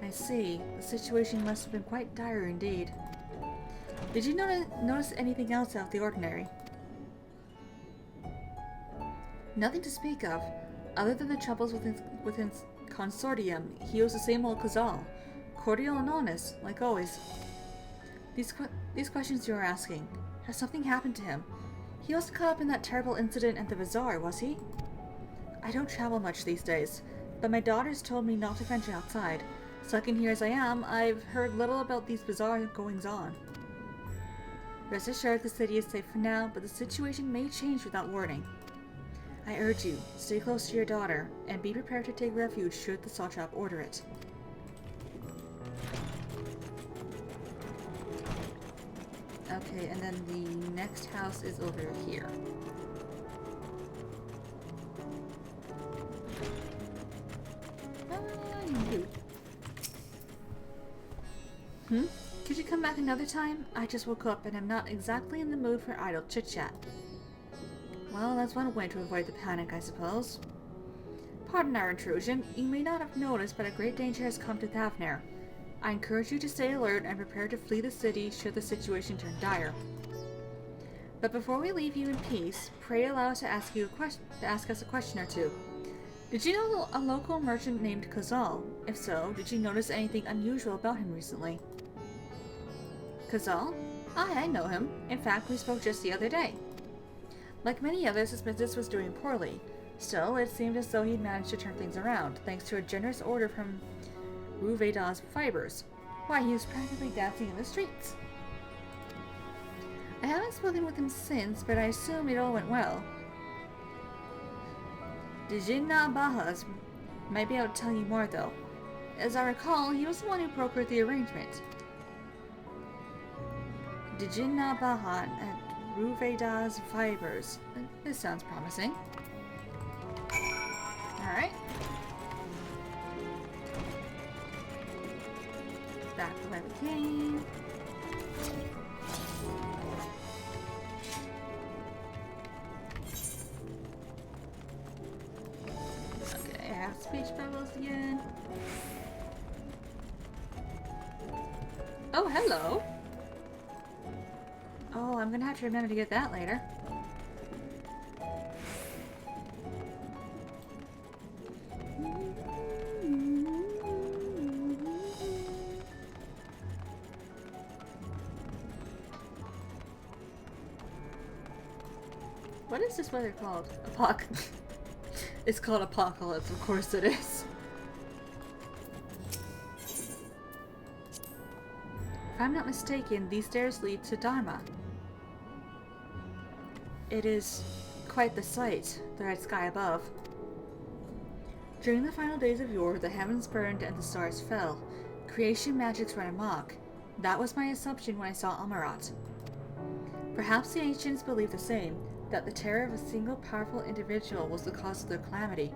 I see. The situation must have been quite dire indeed. Did you notice anything else out of the ordinary? Nothing to speak of. Other than the troubles with his consortium, he was the same old Khazal. Cordial and honest, like always. These questions you are asking. Has something happened to him? He wasn't caught up in that terrible incident at the bazaar, was he? I don't travel much these days, but my daughters told me not to venture outside. Stuck in here as I am, I've heard little about these bizarre goings-on. Rest assured the city is safe for now, but the situation may change without warning. I urge you, stay close to your daughter, and be prepared to take refuge should the satrap order it. Okay, and then the next house is over here. You. Could you come back another time? I just woke up and I'm not exactly in the mood for idle chit-chat. Well, that's one way to avoid the panic, I suppose. Pardon our intrusion. You may not have noticed, but a great danger has come to Thavner. I encourage you to stay alert and prepare to flee the city should the situation turn dire. But before we leave you in peace, pray allow us to ask us a question or two. Did you know a local merchant named Khazal? If so, did you notice anything unusual about him recently? Khazal? I know him. In fact, we spoke just the other day. Like many others, his business was doing poorly. Still, it seemed as though he'd managed to turn things around, thanks to a generous order from Ruveda's fibers. Why, he was practically dancing in the streets. I haven't spoken with him since, but I assume it all went well. Dijinna Bahas might be able to tell you more, though. As I recall, he was the one who brokered the arrangement. Dijinna Bahan at Ruveda's fibers. This sounds promising. Alright. Back to where we came. Okay, I have speech bubbles again. Oh, hello! Oh, I'm gonna have to remember to get that later. What is this weather called? It's called Apocalypse, of course it is. If I'm not mistaken, these stairs lead to Dharma. It is quite the sight, the red sky above. During the final days of yore, the heavens burned and the stars fell. Creation magics ran amok. That was my assumption when I saw Amarat. Perhaps the ancients believed the same, that the terror of a single powerful individual was the cause of their calamity.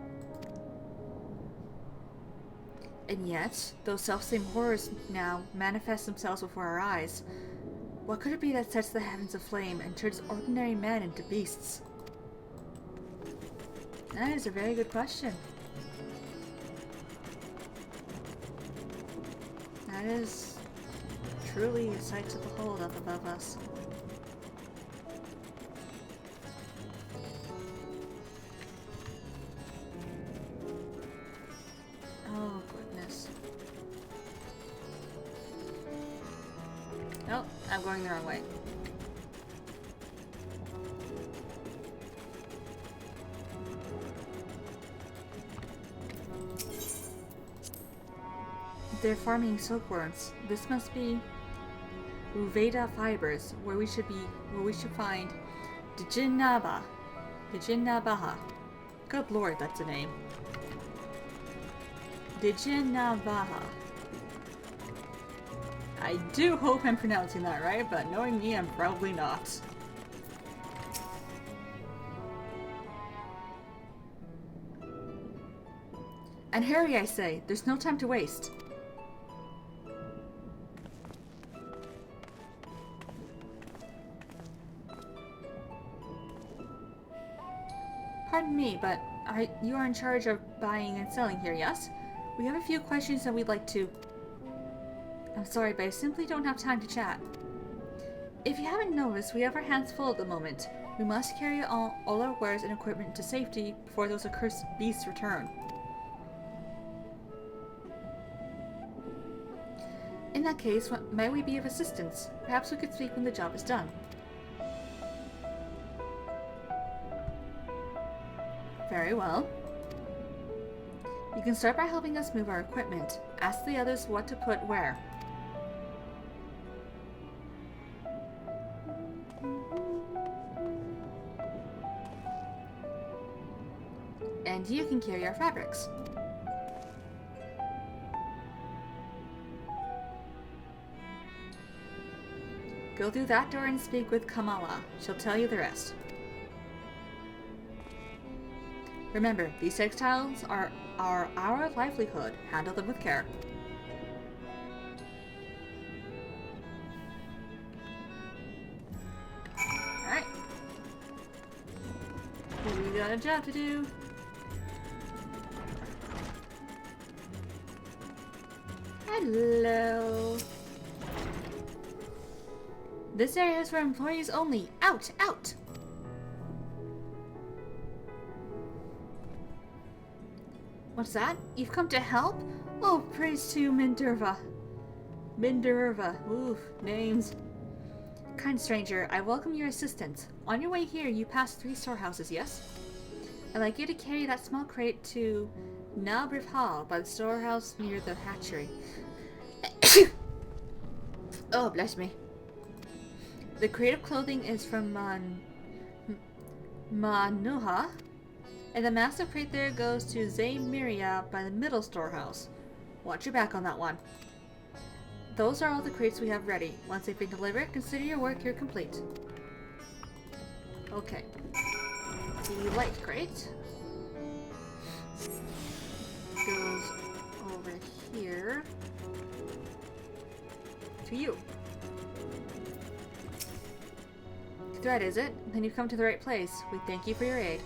And yet, those selfsame horrors now manifest themselves before our eyes. What could it be that sets the heavens aflame and turns ordinary men into beasts? That is a very good question. That is truly a sight to behold up above us. Oh, goodness. Oh, I'm going the wrong way. They're farming silkworms. This must be Uveda fibers, where we should find Dijinabaha. Good lord, that's a name. Dijinabaha. I do hope I'm pronouncing that right, but knowing me, I'm probably not. And hurry, I say. There's no time to waste. Pardon me, but you are in charge of buying and selling here, yes? We have a few questions that we'd like to... I'm sorry, but I simply don't have time to chat. If you haven't noticed, we have our hands full at the moment. We must carry all our wares and equipment to safety before those accursed beasts return. In that case, what might we be of assistance? Perhaps we could speak when the job is done. Very well. You can start by helping us move our equipment. Ask the others what to put where. And you can carry our fabrics. Go through that door and speak with Kamala. She'll tell you the rest. Remember, these textiles are our livelihood. Handle them with care. Alright. We got a job to do. Hello. This area is for employees only. Out! Out! What's that? You've come to help? Oh, praise to Minerva. Minerva. Oof, names. Kind stranger, I welcome your assistance. On your way here, you pass 3 storehouses, yes? I'd like you to carry that small crate to Nabriv Hall by the storehouse near the hatchery. Oh, bless me. The crate of clothing is from Manuha. And the massive crate there goes to Zaymiria by the middle storehouse. Watch your back on that one. Those are all the crates we have ready. Once they've been delivered, consider your work here complete. Okay. The light crate goes over here to you. Thread, is it? Then you've come to the right place. We thank you for your aid.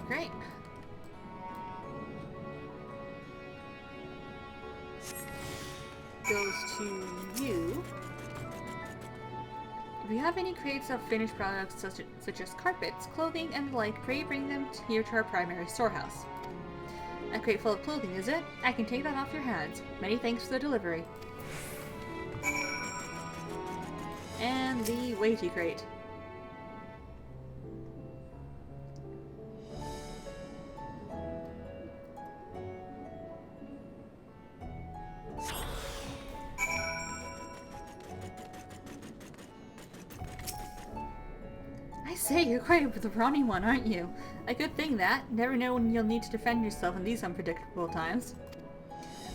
Great. Goes to you. If you have any crates of finished products such as carpets, clothing, and the like, pray bring them here to our primary storehouse. A crate full of clothing, is it? I can take that off your hands. Many thanks for the delivery. And the weighty crate. say, you're quite the brawny one, aren't you? A good thing that. Never know when you'll need to defend yourself in these unpredictable times.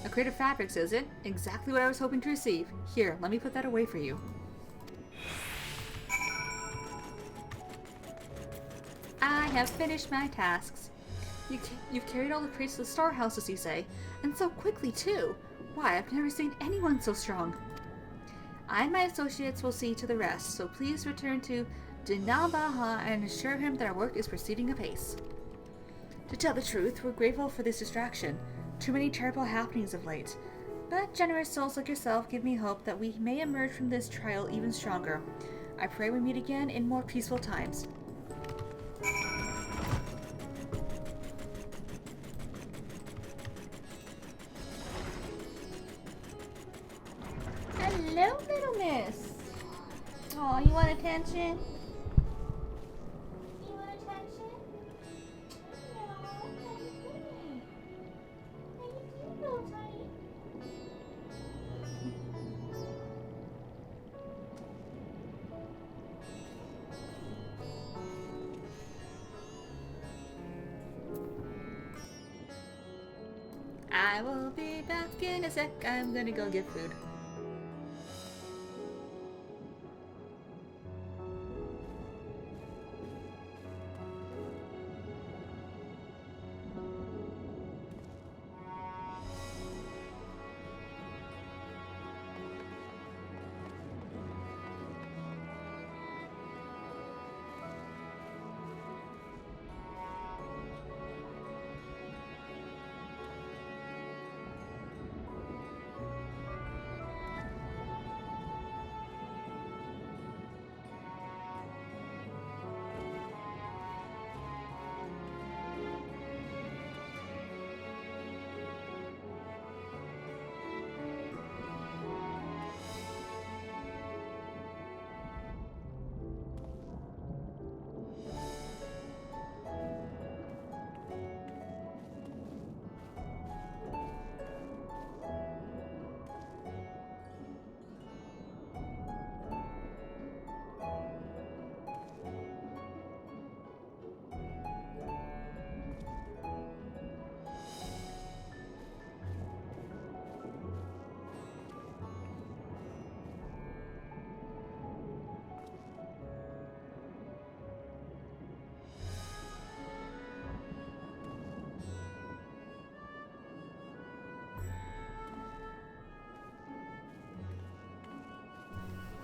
A crate of fabrics, is it? Exactly what I was hoping to receive. Here, let me put that away for you. I have finished my tasks. You've carried all the crates to the storehouses, you say? And so quickly, too. Why, I've never seen anyone so strong. I and my associates will see to the rest, so please return to Dinabaha and assure him that our work is proceeding apace. To tell the truth, we're grateful for this distraction. Too many terrible happenings of late. But generous souls like yourself give me hope that we may emerge from this trial even stronger. I pray we meet again in more peaceful times. Hello, little miss. Oh, you want attention? You want attention? No, how you doing? How you doing, little tiny? I will be back in a sec. I'm gonna go get food.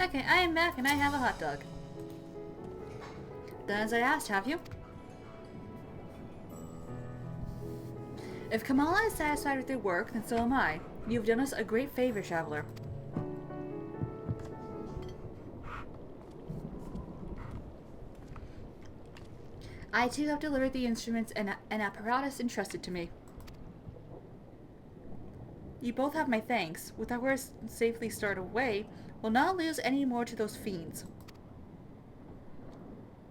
Okay, I am back and I have a hot dog. Done as I asked, have you? If Kamala is satisfied with your work, then so am I. You have done us a great favor, traveler. I too have delivered the instruments and apparatus entrusted to me. You both have my thanks. With our work safely stored away, we'll not lose any more to those fiends.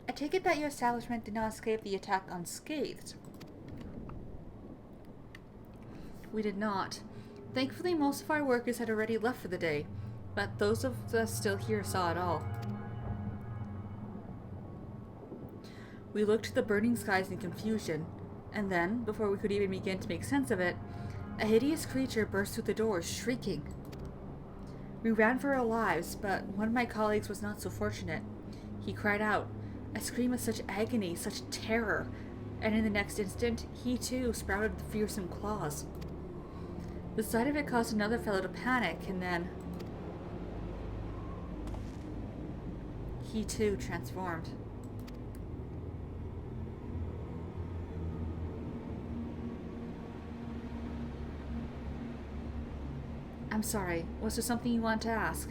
I take it that your establishment did not escape the attack unscathed. We did not. Thankfully, most of our workers had already left for the day, but those of us still here saw it all. We looked to the burning skies in confusion, and then, before we could even begin to make sense of it, a hideous creature burst through the doors, shrieking. We ran for our lives, but one of my colleagues was not so fortunate. He cried out, a scream of such agony, such terror, and in the next instant, he too sprouted fearsome claws. The sight of it caused another fellow to panic, and then he too transformed. I'm sorry, was there something you wanted to ask?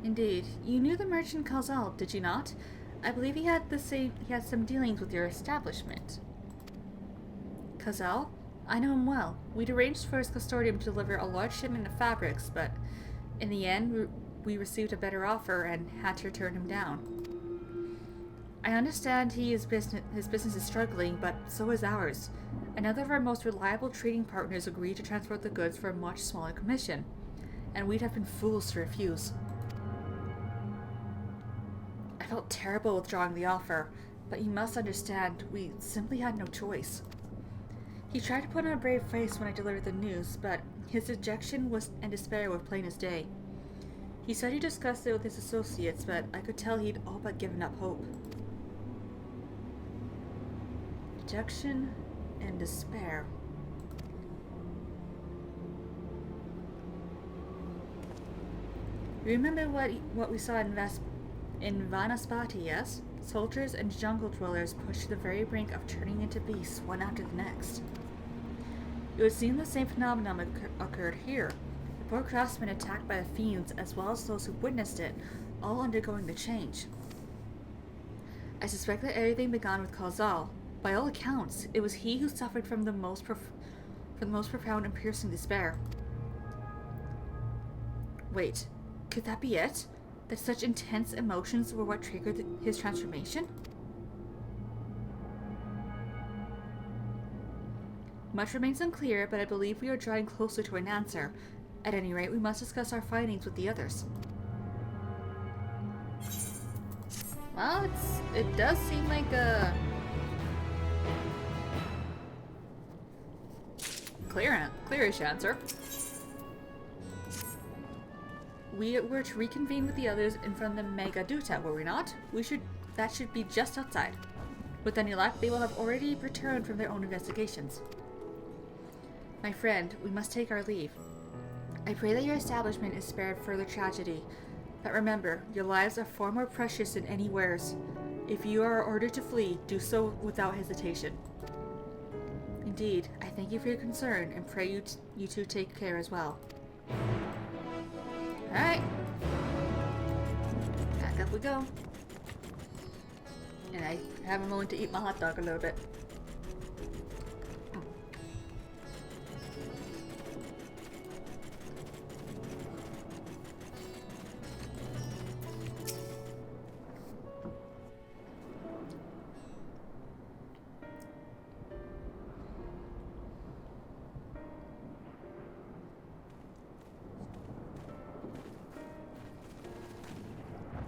Indeed. You knew the merchant Kalzal, did you not? I believe he had some dealings with your establishment. Kalzal? I know him well. We'd arranged for his custodian to deliver a large shipment of fabrics, but in the end, we received a better offer and had to turn him down. I understand his business is struggling, but so is ours. Another of our most reliable trading partners agreed to transport the goods for a much smaller commission, and we'd have been fools to refuse. A felt terrible withdrawing the offer, but you must understand, we simply had no choice. He tried to put on a brave face when I delivered the news, but his dejection and despair were plain as day. He said he discussed it with his associates, but I could tell he'd all but given up hope. Dejection and despair. You remember what we saw in Vanaspati, yes? Soldiers and jungle dwellers pushed to the very brink of turning into beasts one after the next. It would seem the same phenomenon occurred here. The poor craftsmen attacked by the fiends as well as those who witnessed it, all undergoing the change. I suspect that everything began with Khazal. By all accounts, it was he who suffered from the most profound and piercing despair. Wait, could that be it? That such intense emotions were what triggered his transformation? Much remains unclear, but I believe we are drawing closer to an answer. At any rate, we must discuss our findings with the others. Well, it does seem like a clearish answer. We were to reconvene with the others in front of the Megaduta, were we not? That should be just outside. With any luck, they will have already returned from their own investigations. My friend, we must take our leave. I pray that your establishment is spared further tragedy. But remember, your lives are far more precious than any wares. If you are ordered to flee, do so without hesitation. Indeed, I thank you for your concern and pray you two take care as well. Alright. Back up we go. And I have a moment to eat my hot dog a little bit.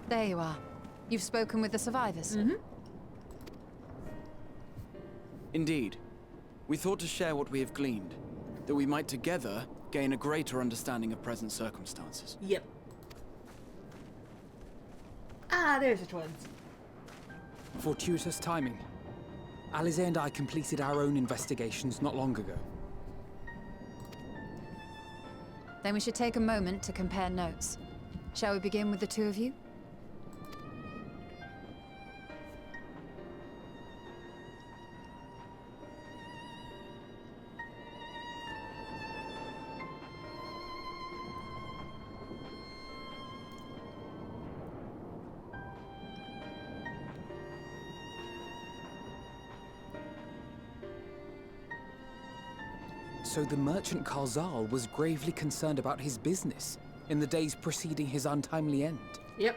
There you are. You've spoken with the survivors? Mm-hmm. Indeed. We thought to share what we have gleaned, that we might together gain a greater understanding of present circumstances. Yep. Ah, there's the twins. Fortuitous timing. Alize and I completed our own investigations not long ago. Then we should take a moment to compare notes. Shall we begin with the two of you? So the merchant Khazal was gravely concerned about his business in the days preceding his untimely end. Yep.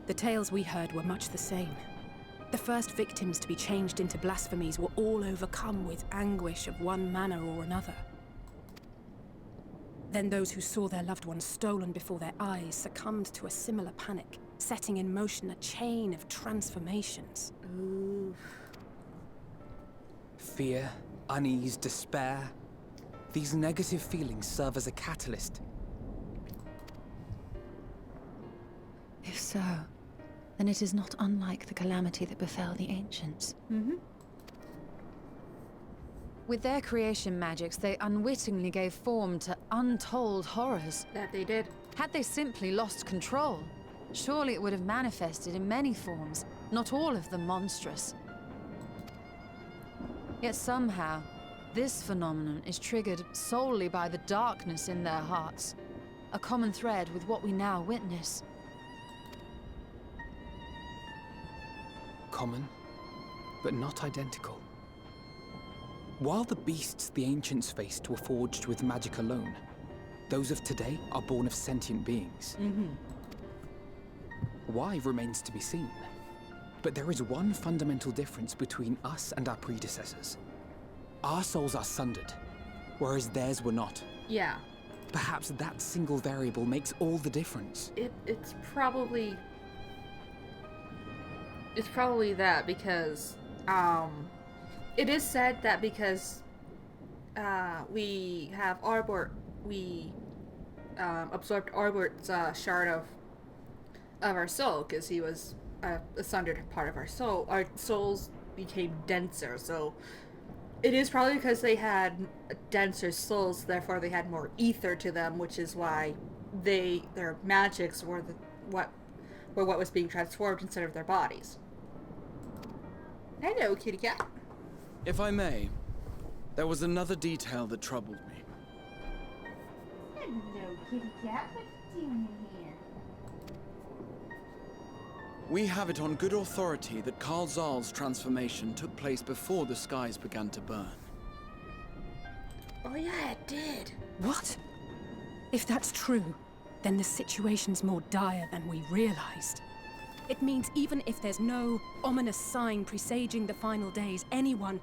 The tales we heard were much the same. The first victims to be changed into blasphemies were all overcome with anguish of one manner or another. Then those who saw their loved ones stolen before their eyes succumbed to a similar panic, setting in motion a chain of transformations. Ooh. Fear, unease, despair. These negative feelings serve as a catalyst. If so, then it is not unlike the calamity that befell the ancients. Mm-hmm. With their creation magics, they unwittingly gave form to untold horrors. That they did. Had they simply lost control, surely it would have manifested in many forms, not all of them monstrous. Yet somehow, this phenomenon is triggered solely by the darkness in their hearts, a common thread with what we now witness. Common, but not identical. While the beasts the ancients faced were forged with magic alone, those of today are born of sentient beings. Mm-hmm. Why remains to be seen. But there is one fundamental difference between us and our predecessors. Our souls are sundered, whereas theirs were not. Yeah. Perhaps that single variable makes all the difference. It's probably that because it is said that because we have we absorbed Arbort's shard of our soul because he was a sundered part of our soul. Our souls became denser, so it is probably because they had denser souls, therefore they had more ether to them, which is why their magics were what was being transformed instead of their bodies. Hello, kitty cat. If I may, there was another detail that troubled me. Hello, kitty cat. What you doing here? We have it on good authority that Karl Zahl's transformation took place before the skies began to burn. Oh yeah, it did. What? If that's true, then the situation's more dire than we realized. It means even if there's no ominous sign presaging the final days, anyone,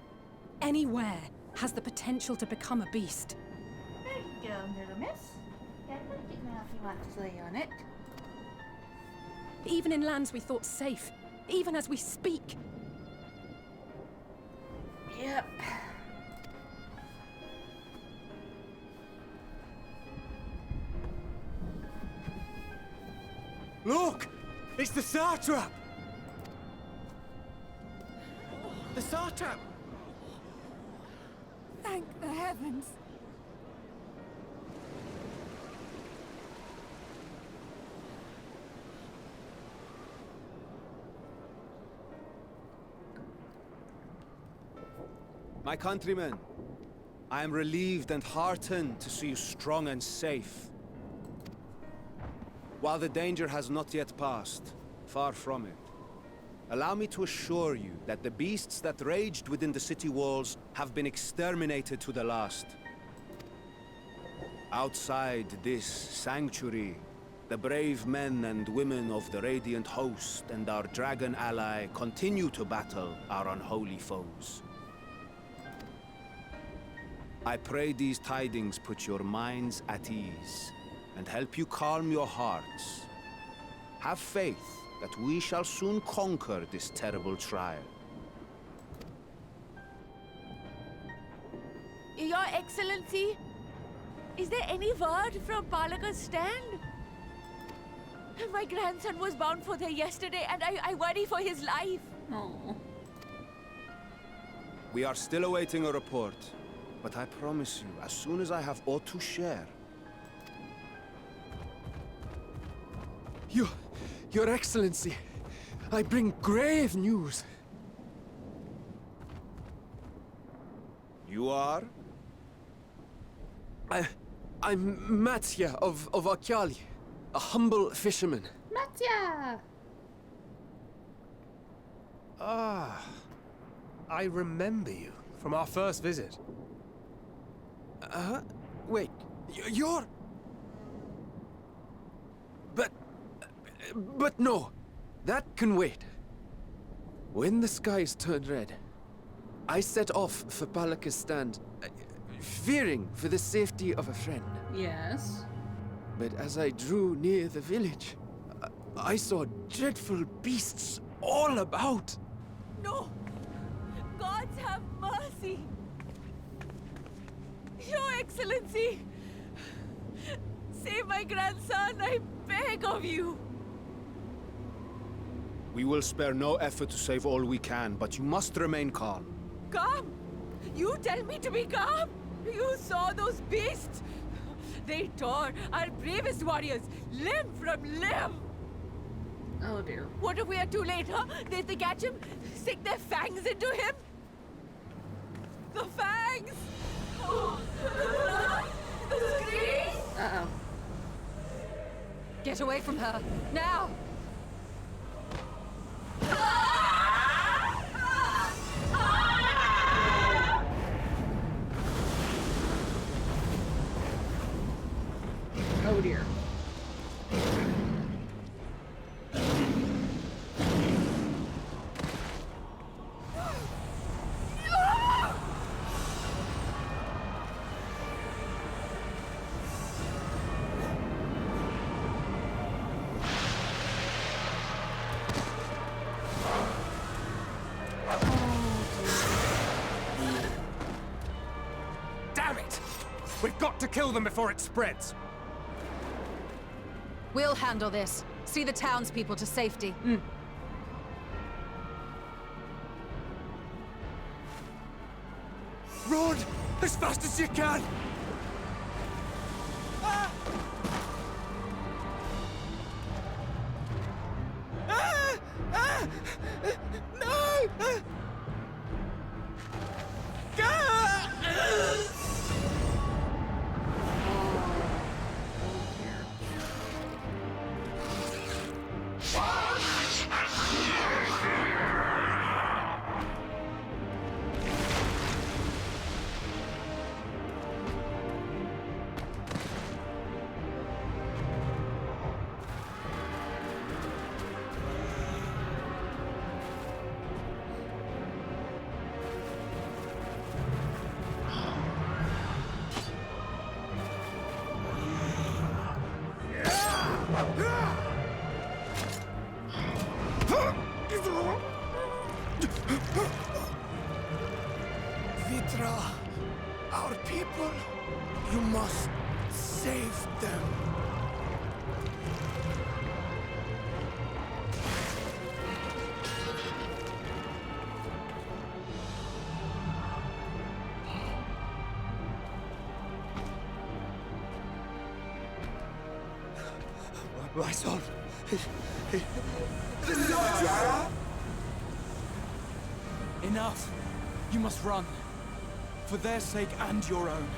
anywhere, has the potential to become a beast. There you go, little miss. Yeah, look it now if you want to lay on it. Even in lands we thought safe, even as we speak. Yep. Look! It's the satrap! The satrap! Thank the heavens. My countrymen, I am relieved and heartened to see you strong and safe. While the danger has not yet passed, far from it, allow me to assure you that the beasts that raged within the city walls have been exterminated to the last. Outside this sanctuary, the brave men and women of the Radiant Host and our dragon ally continue to battle our unholy foes. I pray these tidings put your minds at ease and help you calm your hearts. Have faith that we shall soon conquer this terrible trial. Your Excellency, is there any word from Palaka's stand? My grandson was bound for there yesterday, and I worry for his life. Oh. We are still awaiting a report, but I promise you, as soon as I have aught to share. Your Excellency, I bring grave news. You are? I'm Matya of Akyali, a humble fisherman. Matya! Ah, I remember you from our first visit. Wait, you're... But no, that can wait. When the skies turned red, I set off for Palaka's stand, fearing for the safety of a friend. Yes. But as I drew near the village, I saw dreadful beasts all about. No! Gods have mercy! Your Excellency! Save my grandson, I beg of you! We will spare no effort to save all we can, but you must remain calm. Calm? You tell me to be calm? You saw those beasts? They tore our bravest warriors limb from limb! Oh dear. What if we are too late, huh? They catch him, sink their fangs into him? The fangs! The screams! Uh-oh. Get away from her, now! Oh dear. We've got to kill them before it spreads. We'll handle this. See the townspeople to safety. Run! As fast as you can! No! Vitra, our people, you must save them. My son. Enough! You must run. For their sake and your own.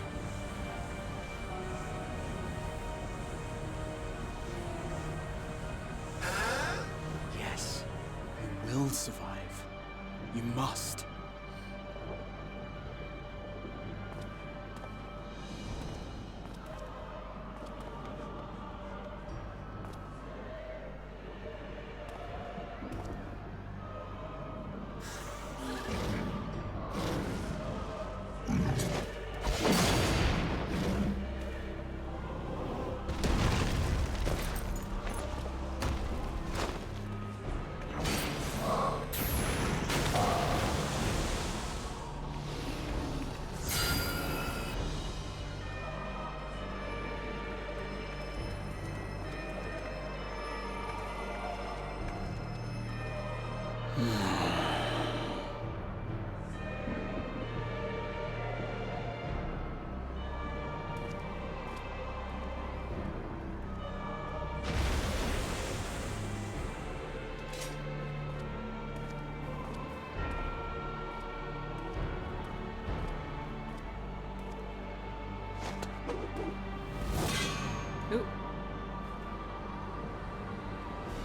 Yes, you will survive. You must.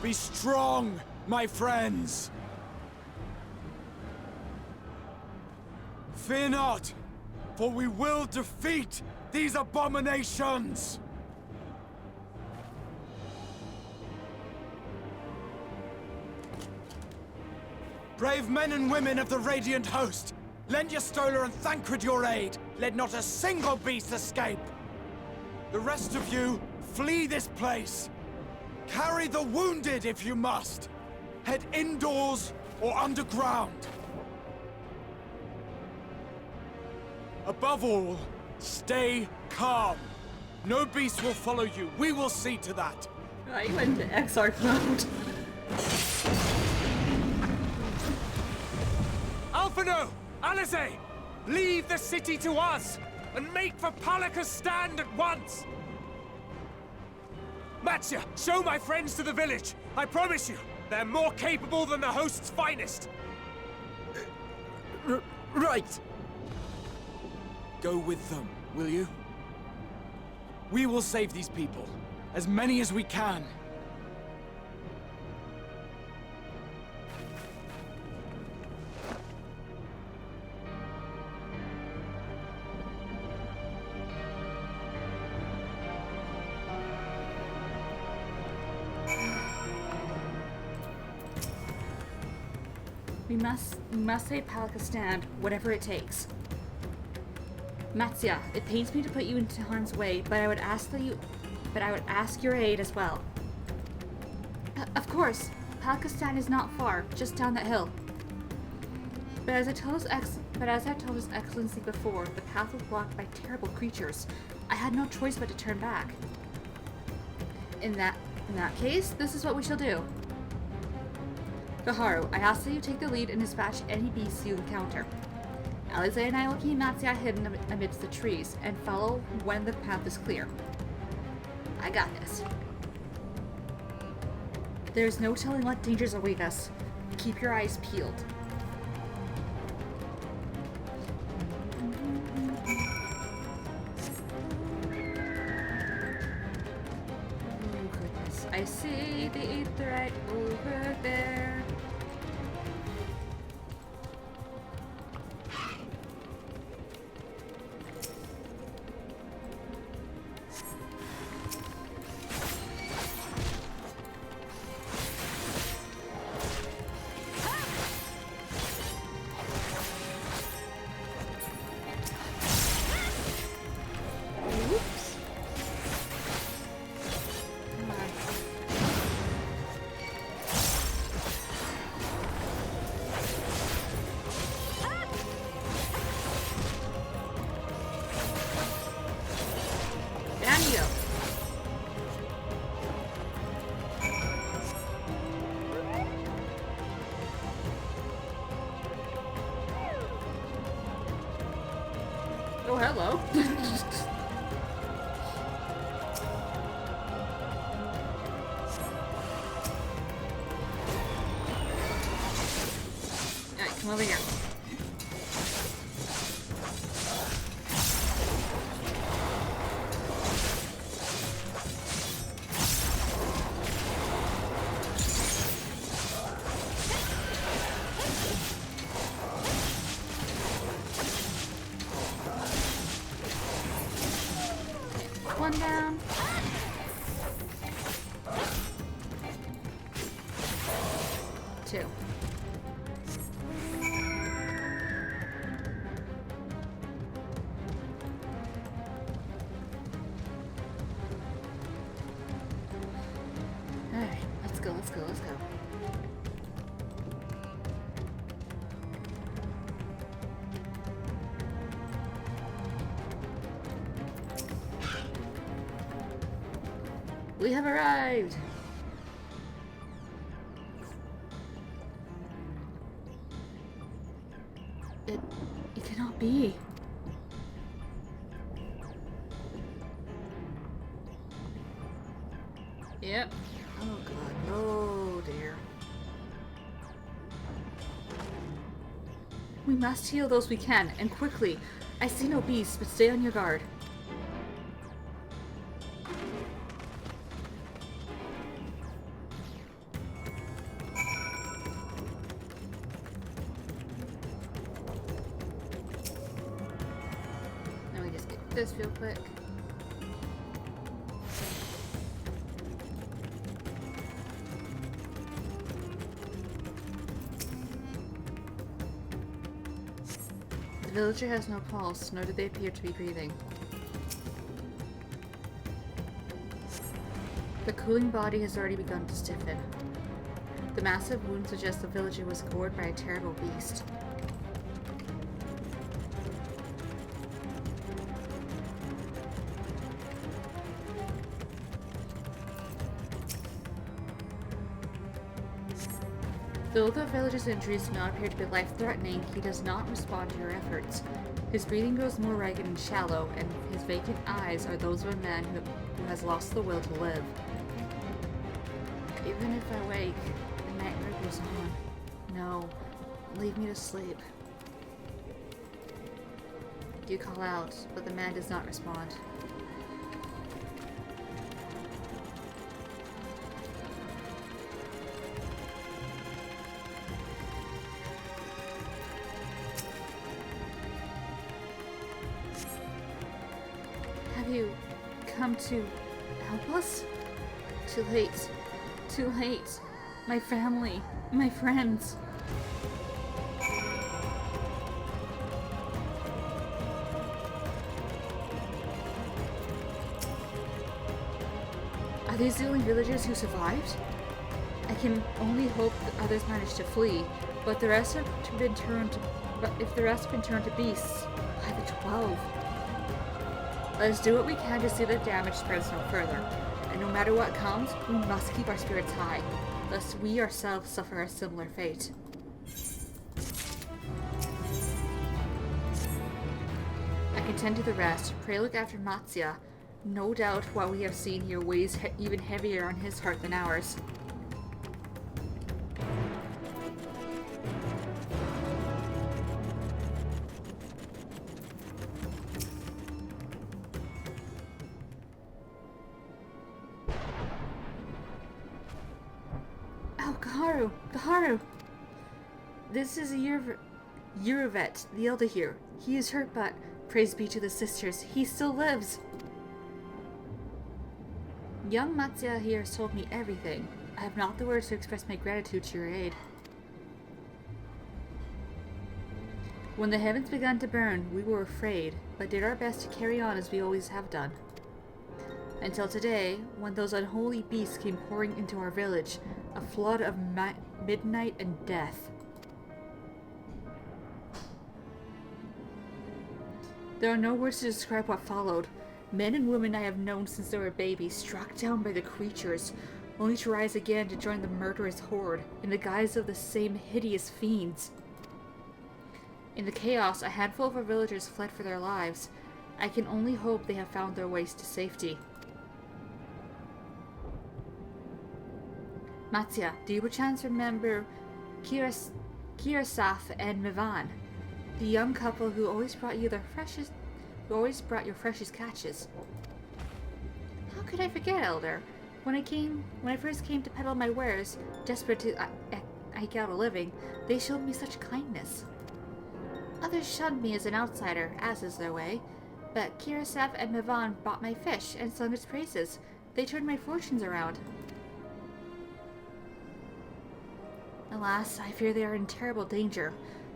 Be strong, my friends! Fear not, for we will defeat these abominations! Brave men and women of the Radiant Host, lend your Stola and Thancred your aid. Let not a single beast escape. The rest of you, flee this place. Carry the wounded if you must. Head indoors or underground. Above all, stay calm. No beast will follow you. We will see to that. I went to Exarch mode. Alphino! Alize! Leave the city to us, and make for Palaka's stand at once! Matsya, show my friends to the village. I promise you, they're more capable than the host's finest. Right! Go with them, will you? We will save these people. As many as we can. We must save Palaka's stand, whatever it takes. Matsya, it pains me to put you into harm's way, but I would ask your aid as well. Of course, Palaka's stand is not far, just down that hill. But as I told His Excellency before, the path was blocked by terrible creatures. I had no choice but to turn back. In that case, this is what we shall do. Gaharu, I ask that you take the lead and dispatch any beasts you encounter. Alize and I will keep Matsuya hidden amidst the trees and follow when the path is clear. I got this. There is no telling what dangers await us. Keep your eyes peeled. Oh goodness, I see the aetheryte over there. Oh, hello. Alright, come over here. One down. Two. Alright, let's go, let's go, let's go. We have arrived! It cannot be. Yep. Oh god. Oh dear. We must heal those we can, and quickly. I see no beasts, but stay on your guard. Now we just get this real quick. The villager has no pulse, nor do they appear to be breathing. The cooling body has already begun to stiffen. The massive wound suggests the villager was gored by a terrible beast. Though the villager's injuries do not appear to be life-threatening, he does not respond to your efforts. His breathing grows more ragged and shallow, and his vacant eyes are those of a man who has lost the will to live. Even if I wake, the nightmare goes on. No, leave me to sleep. You call out, but the man does not respond. Have you come to help us? Too late. Too late. My family. My friends. Are these the only villagers who survived? I can only hope that others managed to flee, but the rest have been turned. But if the rest have been turned to beasts by the 12, let's do what we can to see the damage spreads no further. And no matter what comes, we must keep our spirits high, lest we ourselves suffer a similar fate. I can tend to the rest. Pray look after Matsya. No doubt what we have seen here weighs even heavier on his heart than ours. Oh, Gaharu! This is Yuravet, the elder here. He is hurt, but praise be to the sisters, he still lives. Young Matsya here has told me everything. I have not the words to express my gratitude to your aid. When the heavens began to burn, we were afraid, but did our best to carry on as we always have done. Until today, when those unholy beasts came pouring into our village, a flood of midnight and death. There are no words to describe what followed. Men and women I have known since they were babies, struck down by the creatures, only to rise again to join the murderous horde, in the guise of the same hideous fiends. In the chaos, a handful of our villagers fled for their lives. I can only hope they have found their ways to safety. Matsya, do you perchance remember Kirasaf and Mivan, the young couple who always brought you your freshest catches? How could I forget, Elder? When I first came to peddle my wares, desperate to eke out a living, they showed me such kindness. Others shunned me as an outsider, as is their way, but Kirasaf and Mivan bought my fish and sung its praises. They turned my fortunes around. Alas, I fear they are in terrible danger.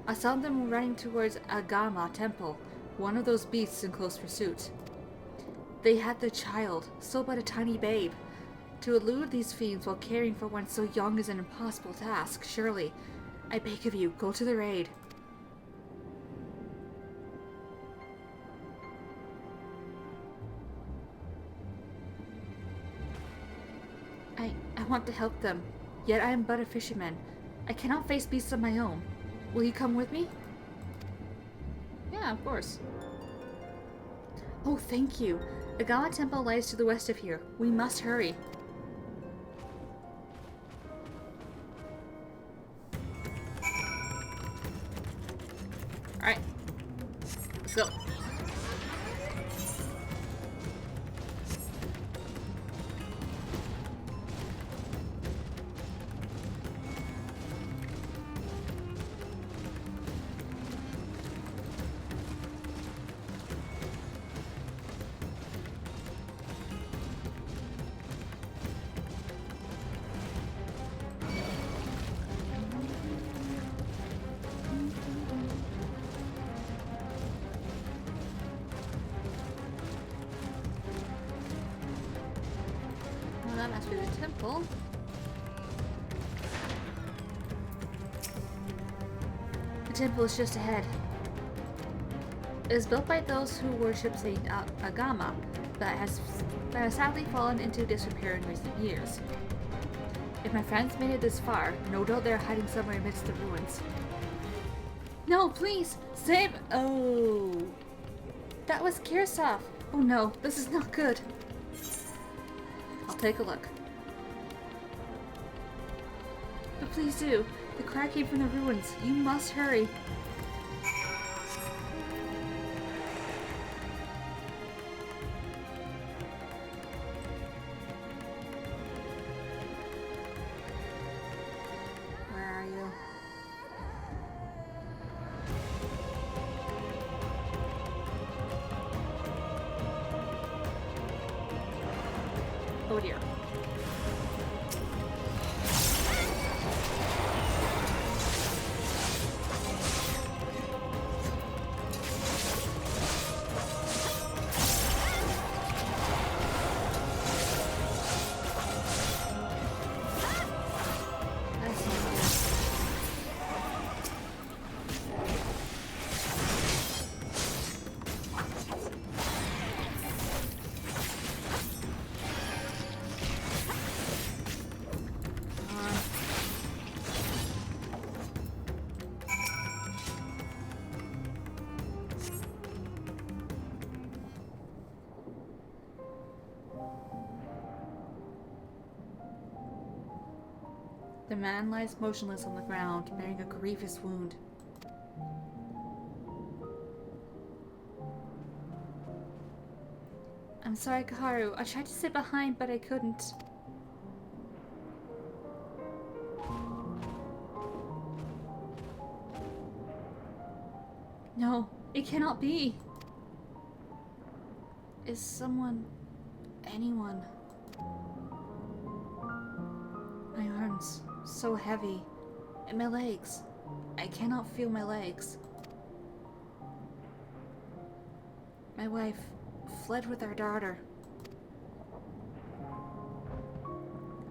I saw them running towards Agama Temple, one of those beasts in close pursuit. They had the child, still but a tiny babe. To elude these fiends while caring for one so young is an impossible task, surely. I beg of you, go to their aid. I want to help them, yet I am but a fisherman. I cannot face beasts of my own. Will you come with me? Yeah, of course. Oh, thank you. The Agama Temple lies to the west of here. We must hurry. Alright. Let's go. That must be the temple. The temple is just ahead. It is built by those who worship Saint Agama, but has sadly fallen into disrepair in recent years. If my friends made it this far, no doubt they are hiding somewhere amidst the ruins. No, please! Save— Oh! That was Kirsov! Oh no, this is not good. I'll take a look. But please do. The cry came from the ruins. You must hurry. Where are you? Oh dear. That's not good. The man lies motionless on the ground, bearing a grievous wound. I'm sorry, Kaharu. I tried to sit behind, but I couldn't. No, it cannot be. Is someone... anyone... My arms, so heavy. And my legs. I cannot feel my legs. My wife fled with our daughter.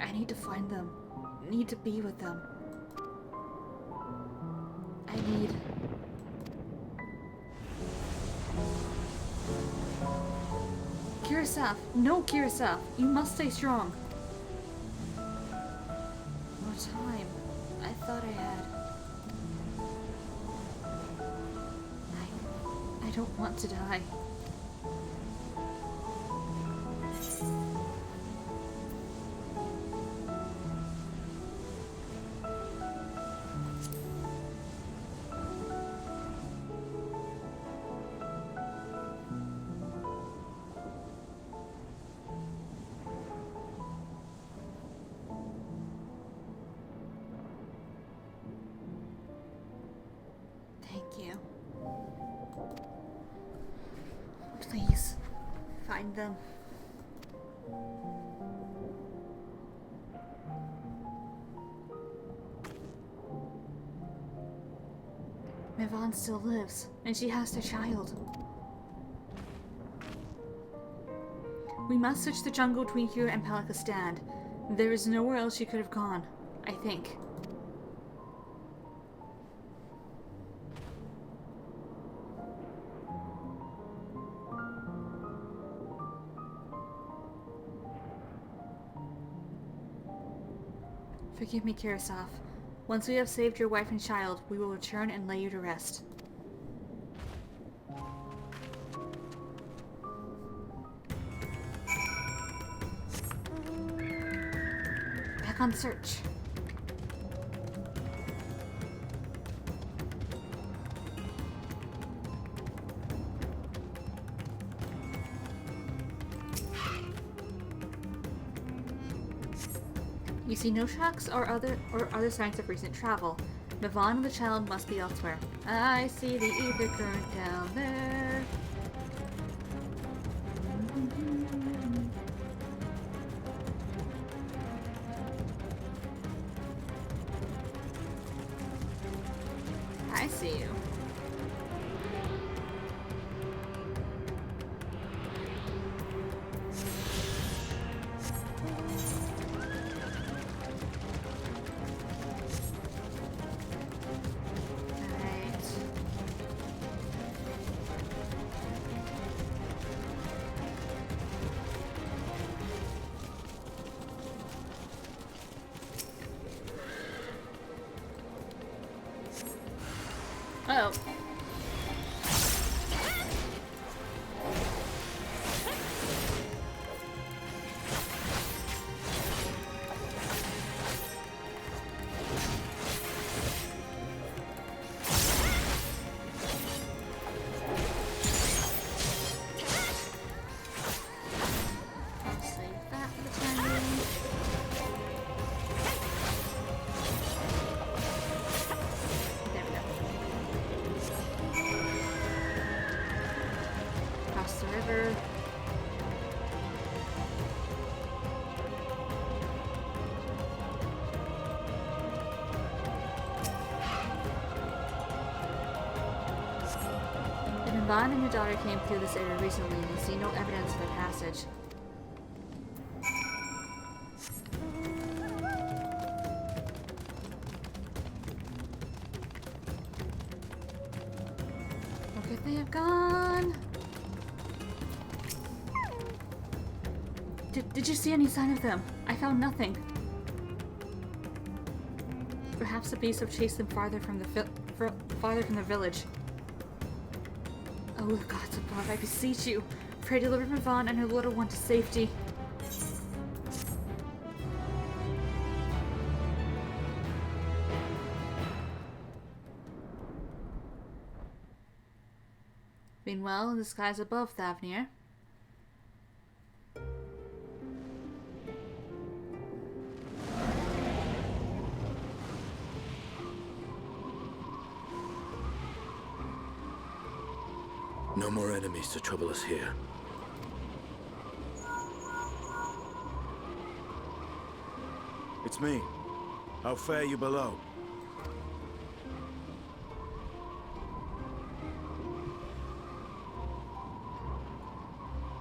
I need to find them. Need to be with them. I need... Kirasaf! No, Kirasaf! You must stay strong! More time. I thought I had. I don't want to die. Thank you. Please, find them. Mivan still lives, and she has their child. We must search the jungle between here and Palika Stand. There is nowhere else she could have gone, I think. Forgive me, Kirasaf. Once we have saved your wife and child, we will return and lay you to rest. Back on search. You see no tracks or other signs of recent travel. Mivan and the child must be elsewhere. I see the ether current down there. I see you. Oh. Mivan and your daughter came through this area recently and see no evidence of their passage. Where could they have gone? Did you see any sign of them? I found nothing. Perhaps the beasts have chased them farther from the village. Oh, the gods above, I beseech you. Pray deliver Mivan and her little one to safety. Meanwhile, in the skies above Thavnir, No more enemies to trouble us here. It's me. How fare you below?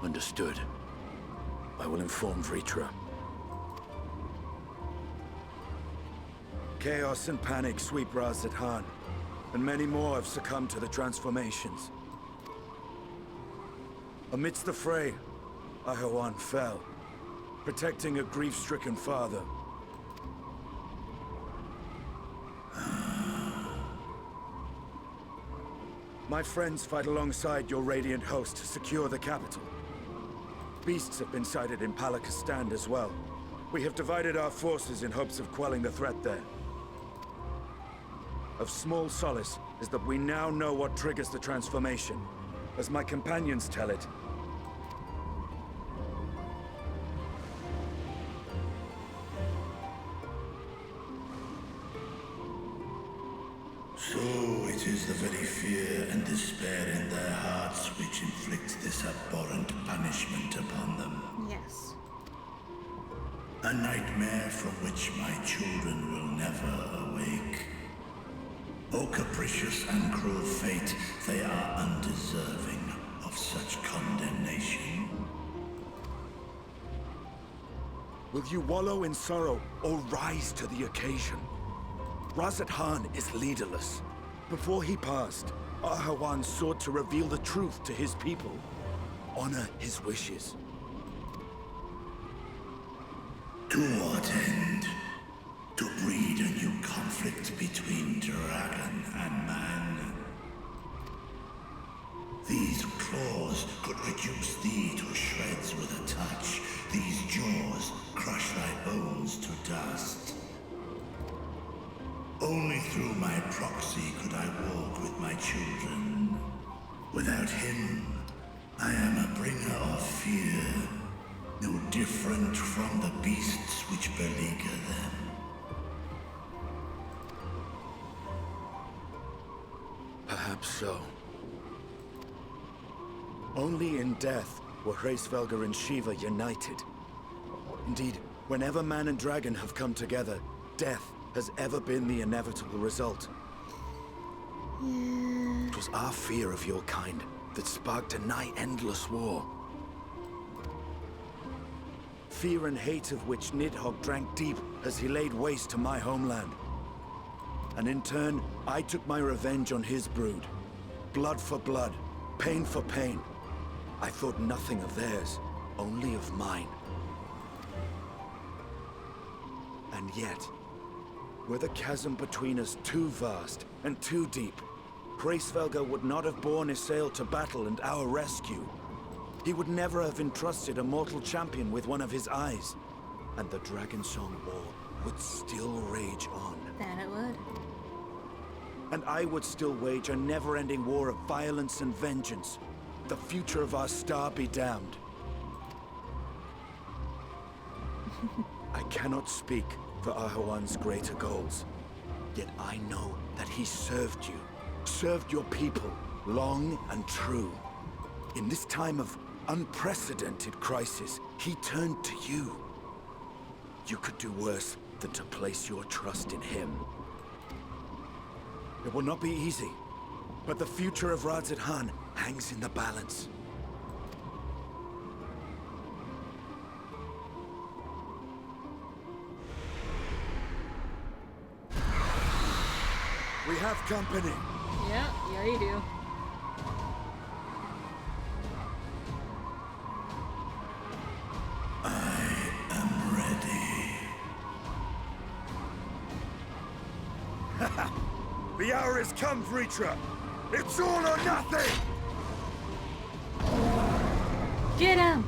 Understood. I will inform Vritra. Chaos and panic sweep Raz-at-Han, and many more have succumbed to the transformations. Amidst the fray, Ahawan fell, protecting a grief-stricken father. My friends fight alongside your Radiant host to secure the capital. Beasts have been sighted in Palakistan as well. We have divided our forces in hopes of quelling the threat there. Of small solace is that we now know what triggers the transformation. As my companions tell it, So it is the very fear and despair in their hearts which inflict this abhorrent punishment upon them. yes. A nightmare from which my children will never awake. O capricious and cruel fate, they are undeserving of such condemnation. will you wallow in sorrow or rise to the occasion? Raz-at-Han is leaderless. Before he passed, Ahawan sought to reveal the truth to his people. Honor his wishes. To what end? To breed a new conflict between dragon and man. These claws could reduce thee to shreds with a touch. These jaws crush thy bones to dust. Only through my proxy could I walk with my children. Without him, I am a bringer of fear, no different from the beasts which beleaguer them. Perhaps so. Only in death were Hraesvelgr and Shiva united. Indeed, whenever man and dragon have come together, death has ever been the inevitable result. It was our fear of your kind that sparked a nigh-endless war. Fear and hate of which Nidhogg drank deep as he laid waste to my homeland. And in turn, I took my revenge on his brood. Blood for blood, pain for pain. I thought nothing of theirs, only of mine. And yet, were the chasm between us too vast and too deep, Hraesvelgr would not have borne Isael to battle and our rescue. He would never have entrusted a mortal champion with one of his eyes. And the Dragonsong War would still rage on. That it would. And I would still wage a never-ending war of violence and vengeance. The future of our star be damned. I cannot speak for Ahawan's greater goals. Yet I know that he served you, served your people, long and true. In this time of unprecedented crisis, he turned to you. You could do worse than to place your trust in him. It will not be easy, but the future of Raz-at-Han hangs in the balance. We have company. Yeah, you do. The hour has come, Vritra! It's all or nothing! Get him!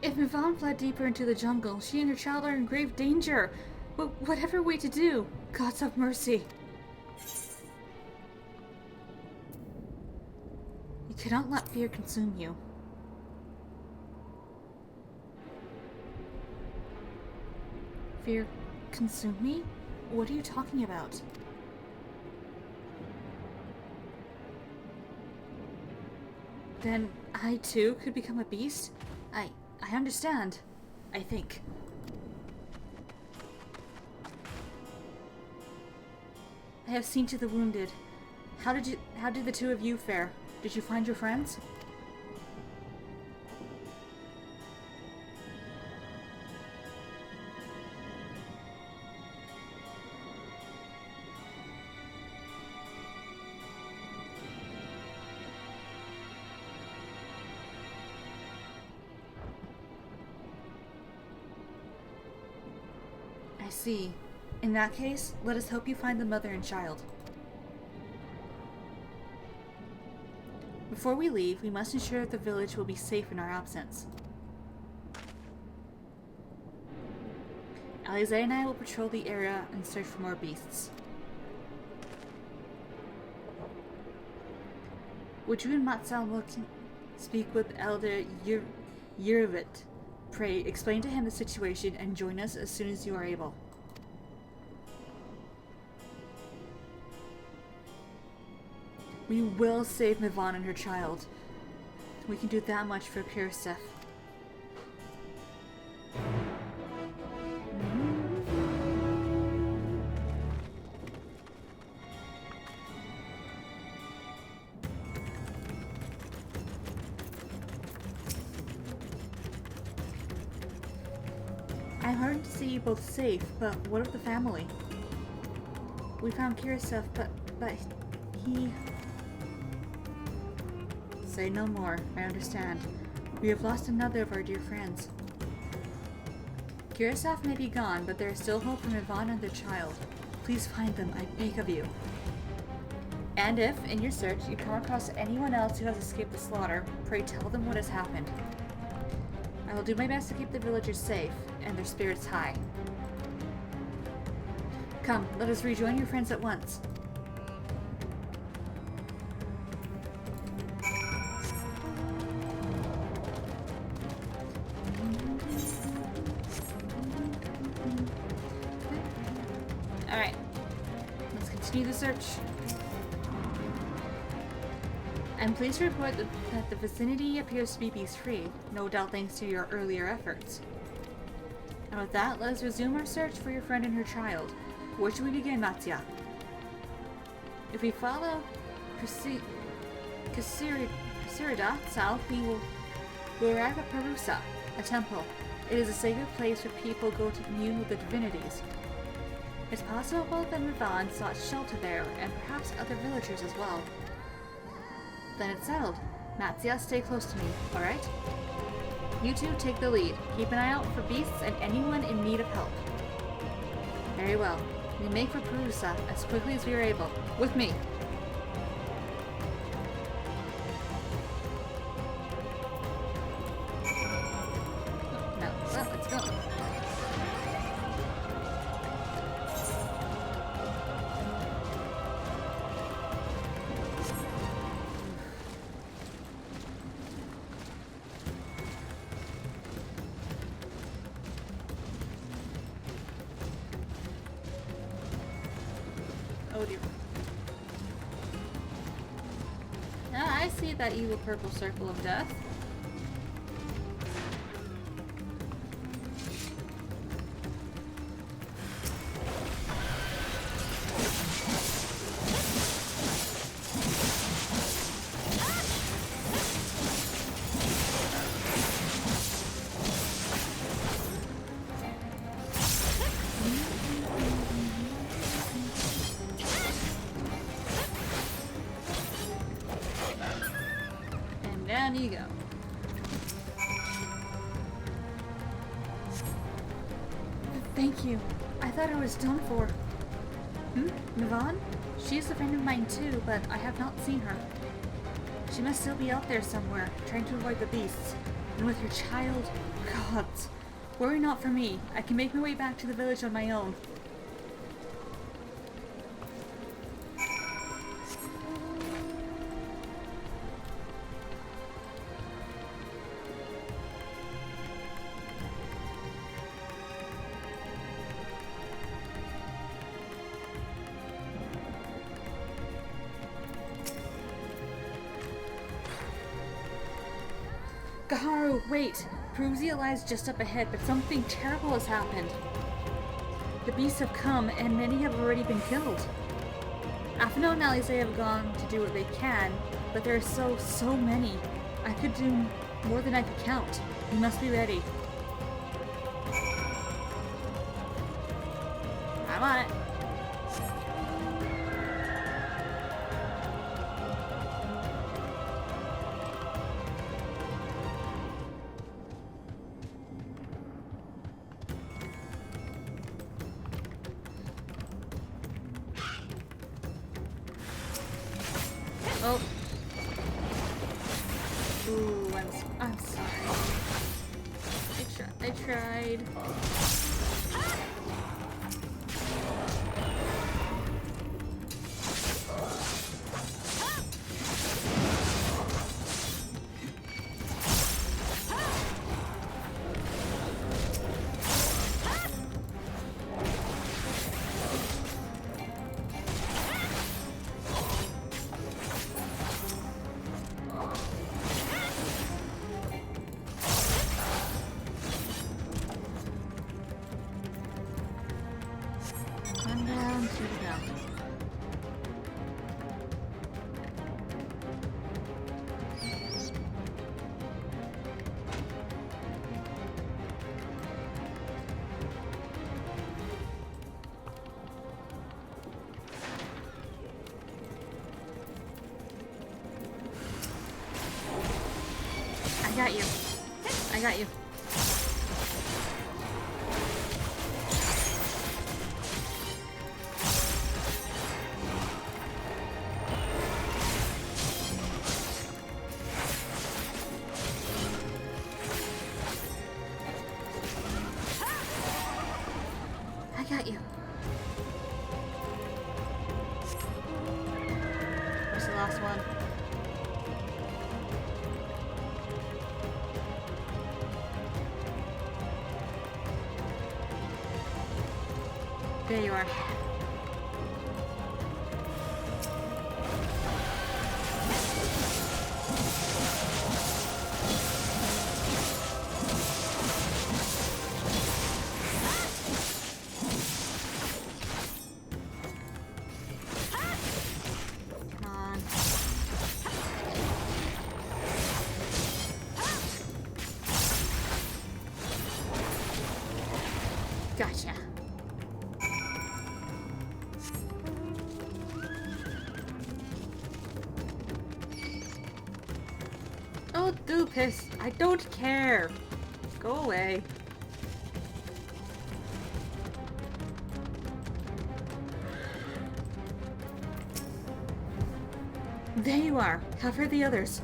If Yvonne fled deeper into the jungle, she and her child are in grave danger. Whatever way to do, gods have mercy. You cannot let fear consume you. Fear consume me? What are you talking about? Then I too could become a beast? I understand. I think. I have seen to the wounded. How did the two of you fare? Did you find your friends? I see. In that case, let us help you find the mother and child. Before we leave, we must ensure that the village will be safe in our absence. Alize and I will patrol the area and search for more beasts. Would you and Matsal speak with Elder Yurvit? Pray, explain to him the situation and join us as soon as you are able. We will save Mivan and her child. We can do that much for pure Seth. I'm heartened to see you both safe, but what of the family? We found Kirisov, but he... Say no more, I understand. We have lost another of our dear friends. Kirisov may be gone, but there is still hope for Ivan and their child. Please find them, I beg of you. And if, in your search, you come across anyone else who has escaped the slaughter, pray tell them what has happened. I will do my best to keep the villagers safe, and their spirits high. Come, let us rejoin your friends at once. Alright, let's continue the search. I'm pleased to report that the vicinity appears to be beast-free, no doubt thanks to your earlier efforts. And with that, let us resume our search for your friend and her child. Where should we begin, Mattia? If we follow Kasirida south, we'll arrive at Perusa, a temple. It is a sacred place where people go to commune with the divinities. It's possible that Mivan sought shelter there, and perhaps other villagers as well. Then it's settled. Mattia, stay close to me, alright? You two take the lead. Keep an eye out for beasts and anyone in need of help. Very well. We make for Perusa as quickly as we are able. With me. No, well, let's go. Oh dear. Ah, I see that evil purple circle of death. Down you go. Thank you. I thought I was done for. Mivan? She is a friend of mine too, but I have not seen her. She must still be out there somewhere, trying to avoid the beasts. And with your child? Gods. Worry not for me. I can make my way back to the village on my own. Gaharu, wait! Peruzia lies just up ahead, but something terrible has happened. The beasts have come, and many have already been killed. Afino and Alize have gone to do what they can, but there are so many. I could do more than I could count. You must be ready. I'm on it. Oh. Ooh, I'm sorry. I tried. I got you. I got you. I got you. Where's the last one? There you are. Come on. Gotcha. Oh, Dupis, I don't care. Go away. There you are. Cover the others.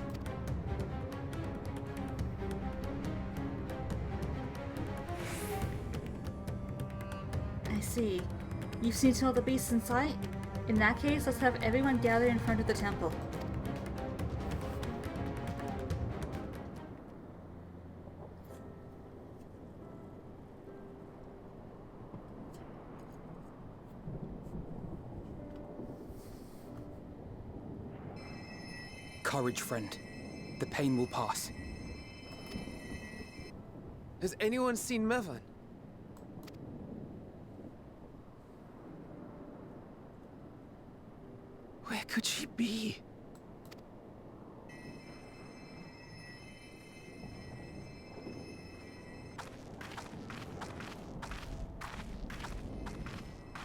I see. You've seen all the beasts in sight? In that case, let's have everyone gather in front of the temple. Courage, friend. The pain will pass. Has anyone seen Mevan? Where could she be?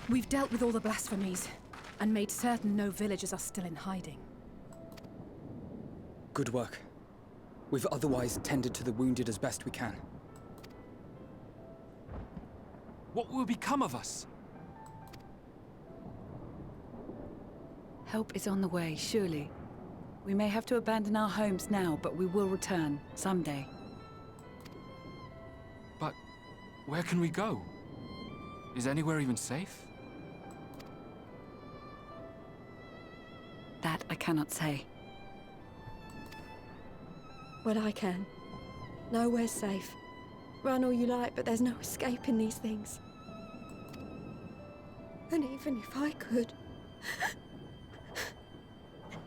We've dealt with all the blasphemies, and made certain no villagers are still in hiding. Good work. We've otherwise tended to the wounded as best we can. What will become of us? Help is on the way, surely. We may have to abandon our homes now, but we will return, someday. Where can we go? Is anywhere even safe? That I cannot say. Well, I can. Nowhere's safe. Run all you like, but there's no escaping these things. And even if I could,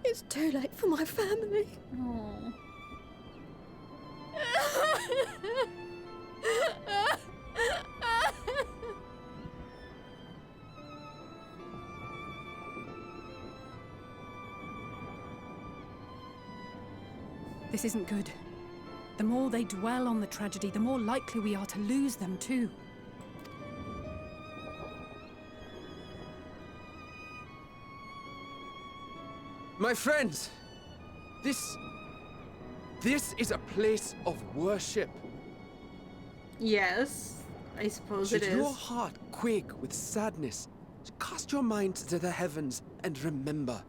it's too late for my family. Oh. This isn't good. The more they dwell on the tragedy, the more likely we are to lose them too. My friends, this is a place of worship. Yes, I suppose it Should is. your heart quake with sadness, cast your mind to the heavens and remember.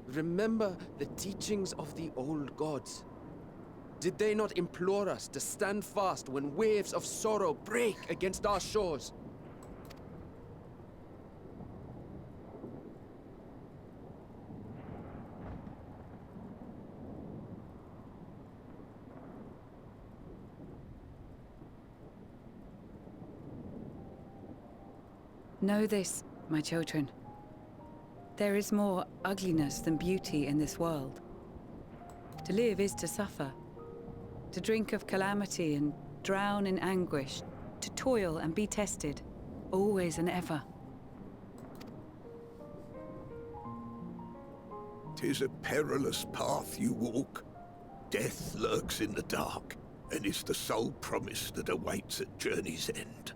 Remember the teachings of the old gods. Did they not implore us to stand fast when waves of sorrow break against our shores? Know this, my children. There is more ugliness than beauty in this world. To live is to suffer. To drink of calamity and drown in anguish. To toil and be tested, always and ever. 'Tis a perilous path you walk. Death lurks in the dark, and is the sole promise that awaits at journey's end.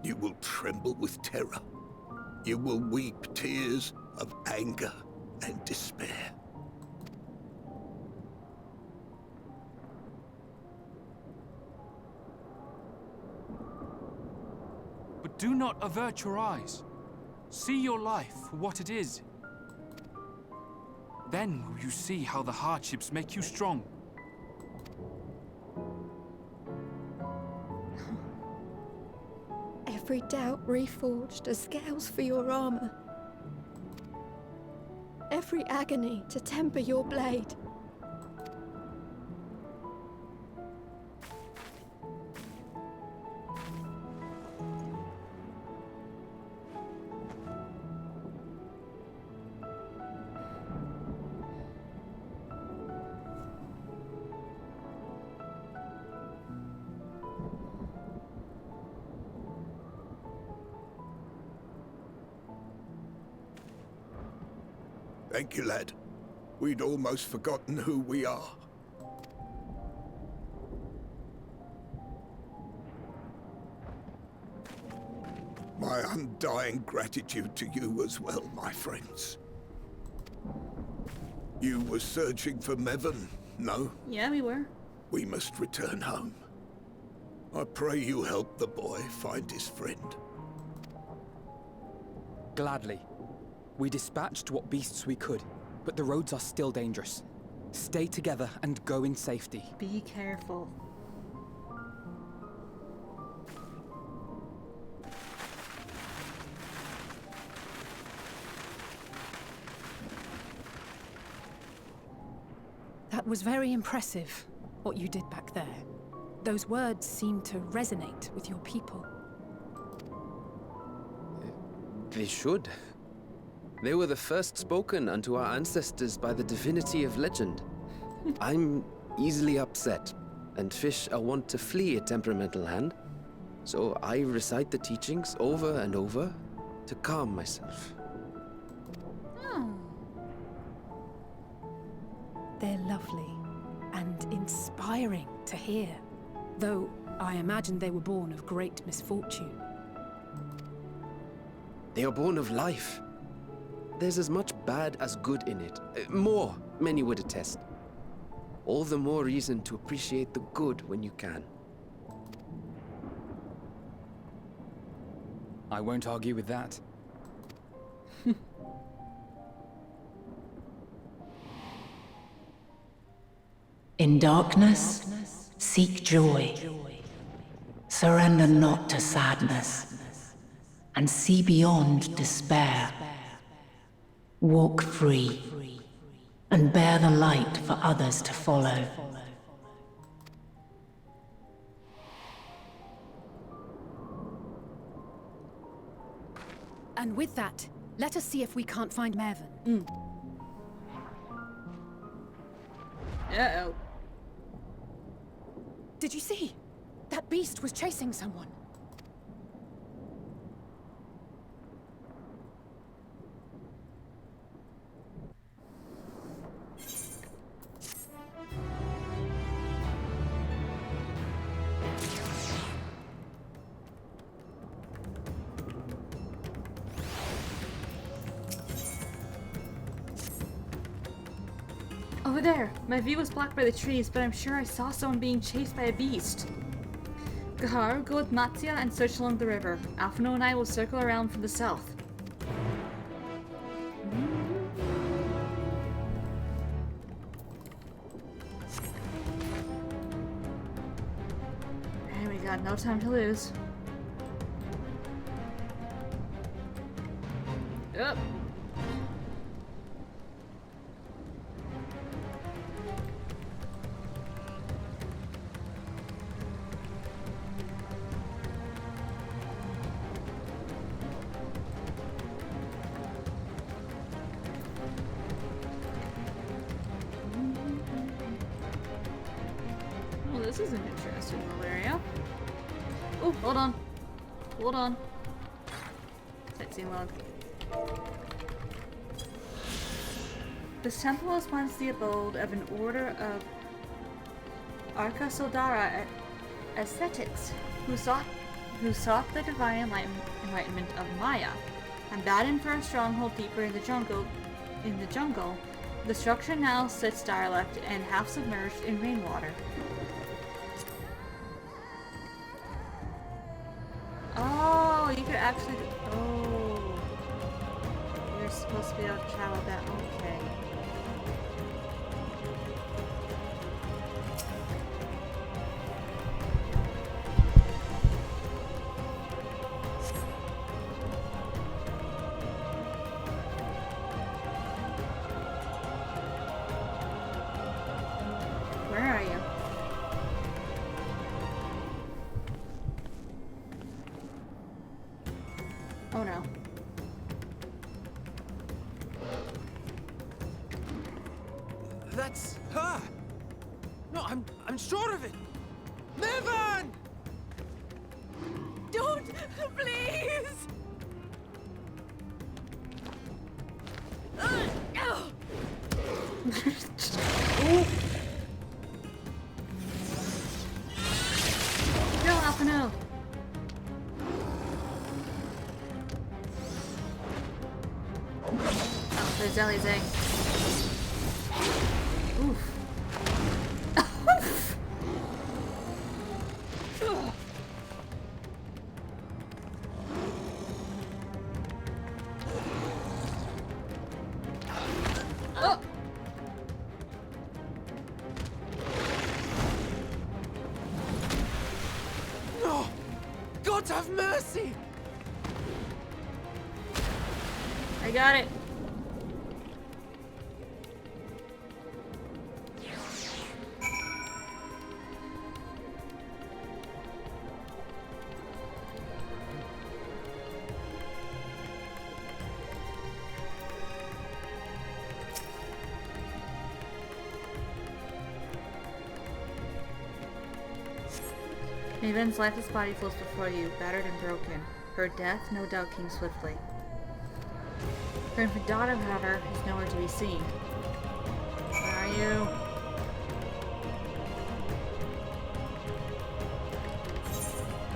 You will tremble with terror. You will weep tears of anger and despair. But do not avert your eyes. See your life for what it is. Then will you see how the hardships make you strong. Every doubt reforged as scales for your armor. Every agony to temper your blade. Thank you, lad. We'd almost forgotten who we are. My undying gratitude to you as well, my friends. You were searching for Mevon, no? Yeah, we were. We must return home. I pray you help the boy find his friend. Gladly. We dispatched what beasts we could, but the roads are still dangerous. Stay together and go in safety. Be careful. That was very impressive, what you did back there. Those words seem to resonate with your people. They should. They were the first spoken unto our ancestors by the divinity of legend. I'm easily upset, and fish are wont to flee a temperamental hand, so I recite the teachings over and over to calm myself. Oh. They're lovely and inspiring to hear, though I imagine they were born of great misfortune. They are born of life. There's as much bad as good in it. More, many would attest. All the more reason to appreciate the good when you can. I won't argue with that. In darkness, seek joy. Surrender not to sadness, and see beyond despair. Walk free, and bear the light for others to follow. And with that, let us see if we can't find Mervyn. Uh-oh. Did you see? That beast was chasing someone. Over there. My view was blocked by the trees, but I'm sure I saw someone being chased by a beast. Gahar, go with Matsia and search along the river. Alphino and I will circle around from the south. And we got no time to lose. Up. This is an interesting little area. Oh, hold on. Hold on. Sightseeing log. This temple was once the abode of an order of Arca Soldara ascetics who sought the divine enlightenment of Maya. Abandoned for a stronghold deeper in the jungle, the structure now sits derelict and half submerged in rainwater. Oh, you could actually. Oh, you're supposed to be able to travel that. Okay. Where are you? Oh no. That's her! No, I'm sure of it! Mervyn! Don't! Please! Go, Alphino! Oh, there's Ellie's egg. Oof. Oh. No! God have mercy! I got it. Maven's lifeless body floats before you, battered and broken. Her death, no doubt, came swiftly. Her infant daughter, however, is nowhere to be seen. Where are you?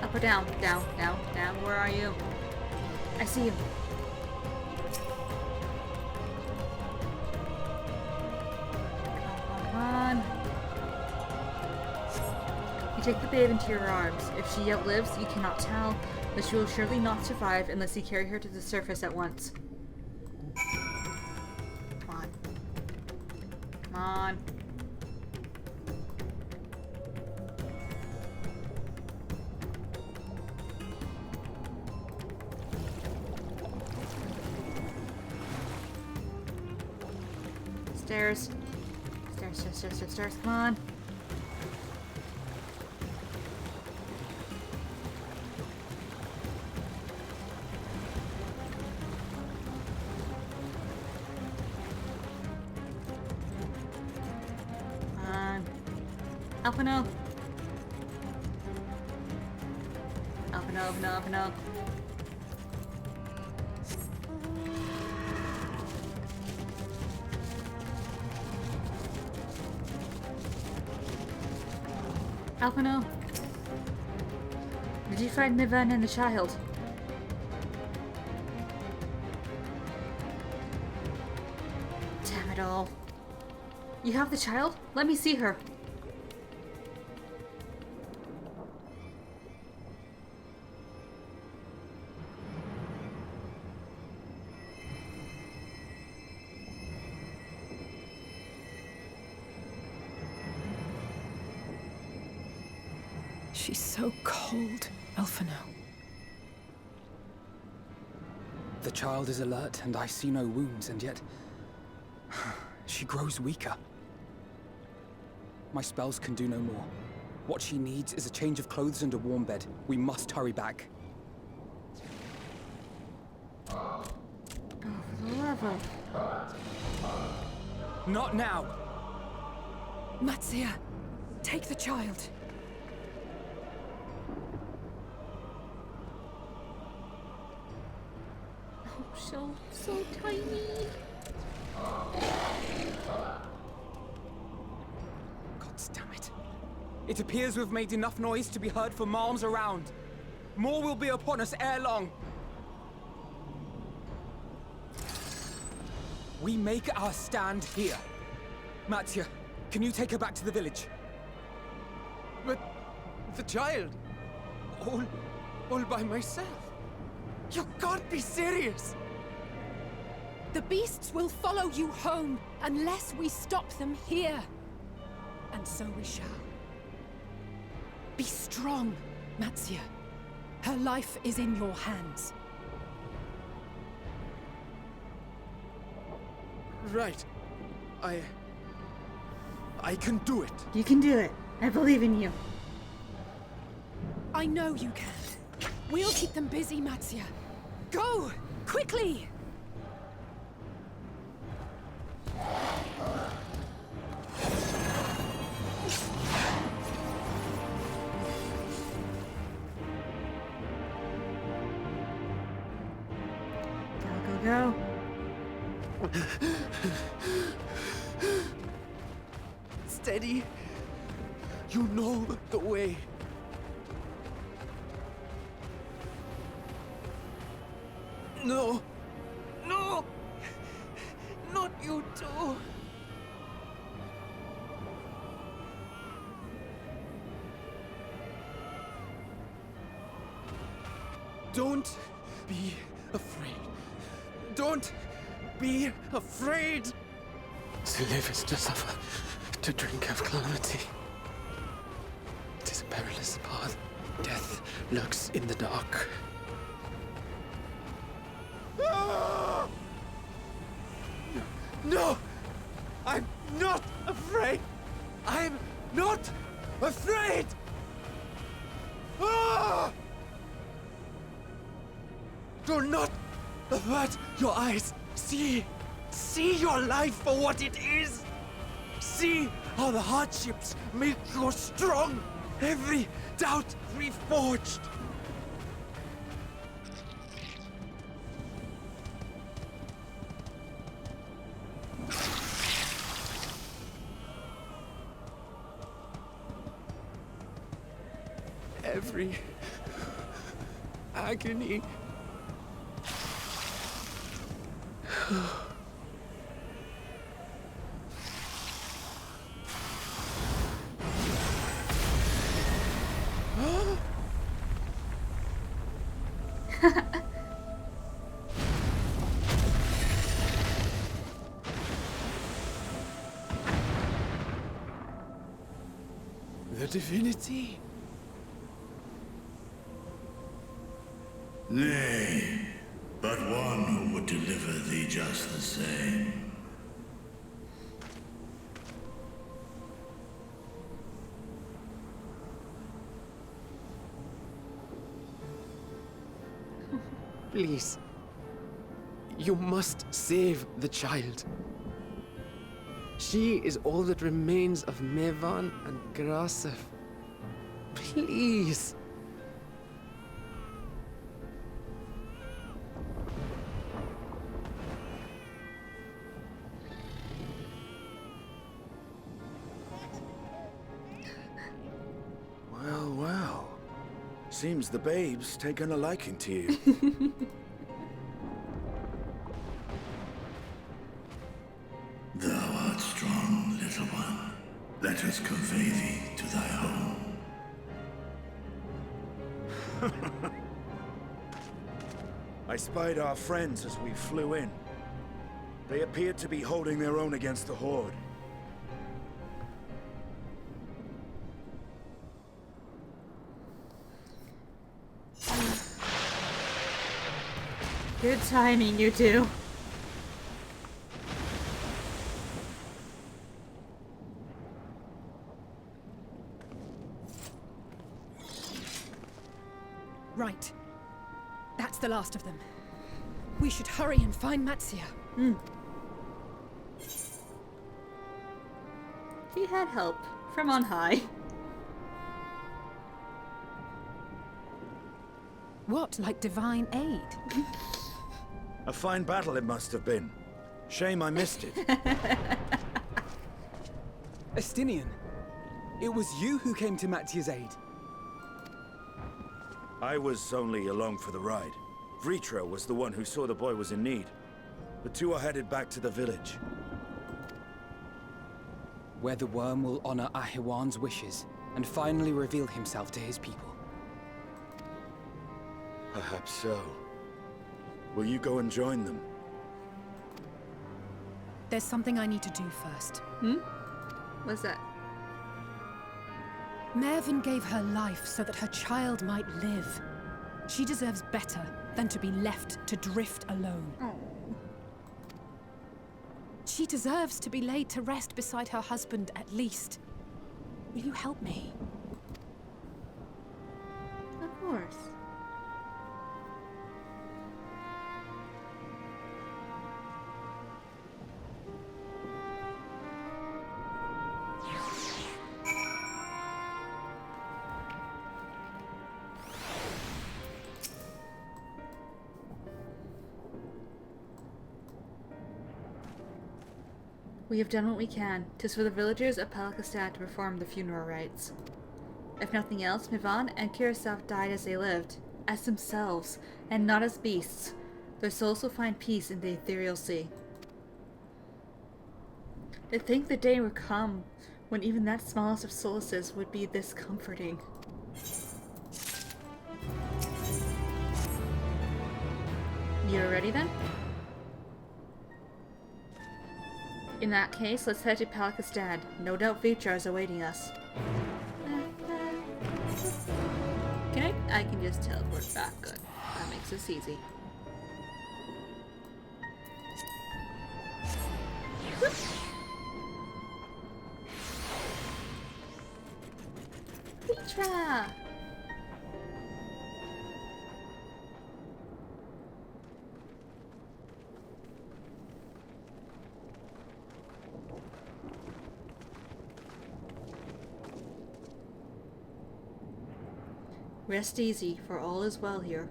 Up or down? Down, down, down. Where are you? I see you. Come on. You take the babe into your arms. If she outlives, you cannot tell, but she will surely not survive unless you carry her to the surface at once. Come on. Come on. Stairs. Stairs, stairs, stairs, stairs, stairs. Come on. Up and up. Up and up and up and up. Up and up. Did you find Niven and the child? Damn it all. You have the child? Let me see her. She's so cold, Elfino. The child is alert, and I see no wounds, and yet she grows weaker. My spells can do no more. What she needs is a change of clothes and a warm bed. We must hurry back. Oh, for the love of... Not now! Matsia, take the child. Oh, so tiny. God damn it. It appears we've made enough noise to be heard for miles around. More will be upon us ere long. We make our stand here. Matsia, can you take her back to the village? But the child, all by myself. You can't be serious. The beasts will follow you home unless we stop them here. And so we shall. Be strong, Matsia. Her life is in your hands. Right. I can do it. You can do it. I believe in you. I know you can. We'll keep them busy, Matsia. Go! Quickly! Go. Steady. You know the way. No. No! Not you too. Don't be afraid. Don't be afraid. To live is to suffer, to drink of calamity. It is a perilous path. Death lurks in the dark. No! I'm not afraid! I'm not afraid! Ah! Do not avert your eyes. See your life for what it is. See how the hardships make you strong. Every doubt reforged. Every agony. The divinity? Nay, but one who would deliver thee just the same. Please. You must save the child. She is all that remains of Mevan and Grasef. Please. Well, well. Seems the babe's taken a liking to you. Thou art strong, little one. Let us convey thee to thy home. I spied our friends as we flew in. They appeared to be holding their own against the Horde. Good timing, you two. Right. That's the last of them. We should hurry and find Matsia. He had help from on high. What, like divine aid? A fine battle it must have been. Shame I missed it. Estinian, it was you who came to Matsia's aid. I was only along for the ride. Vritra was the one who saw the boy was in need. The two are headed back to the village. Where the worm will honor Ahiwan's wishes and finally reveal himself to his people. Perhaps so. Will you go and join them? There's something I need to do first. What's that? Mervyn gave her life so that her child might live. She deserves better than to be left to drift alone. She deserves to be laid to rest beside her husband, at least. Will you help me? Of course. We have done what we can. 'Tis for the villagers of Palakistan to perform the funeral rites. If nothing else, Mivan and Kirasaf died as they lived, as themselves, and not as beasts. Their souls will find peace in the ethereal sea. To think the day would come when even that smallest of solaces would be this comforting. You're ready then? In that case, let's head to Palakistan. No doubt Vitra is awaiting us. Can I can just teleport back. Good. That makes this easy. Vitra! Rest easy, for all is well here.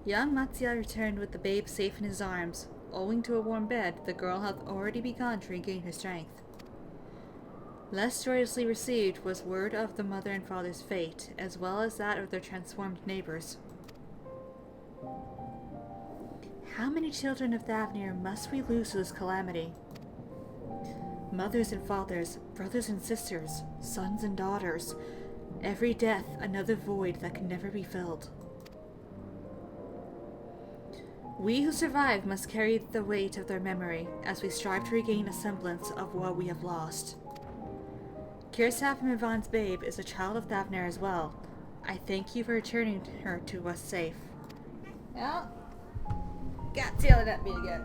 Young Matsia returned with the babe safe in his arms. Owing to a warm bed, the girl hath already begun to regain her strength. Less joyously received was word of the mother and father's fate, as well as that of their transformed neighbors. How many children of Thavnir must we lose to this calamity? Mothers and fathers, brothers and sisters, sons and daughters. Every death, another void that can never be filled. We who survive must carry the weight of their memory as we strive to regain a semblance of what we have lost. Kirsaf Mivan's babe is a child of Thavnir as well. I thank you for returning her to us safe. Yeah. Got yelling at me again.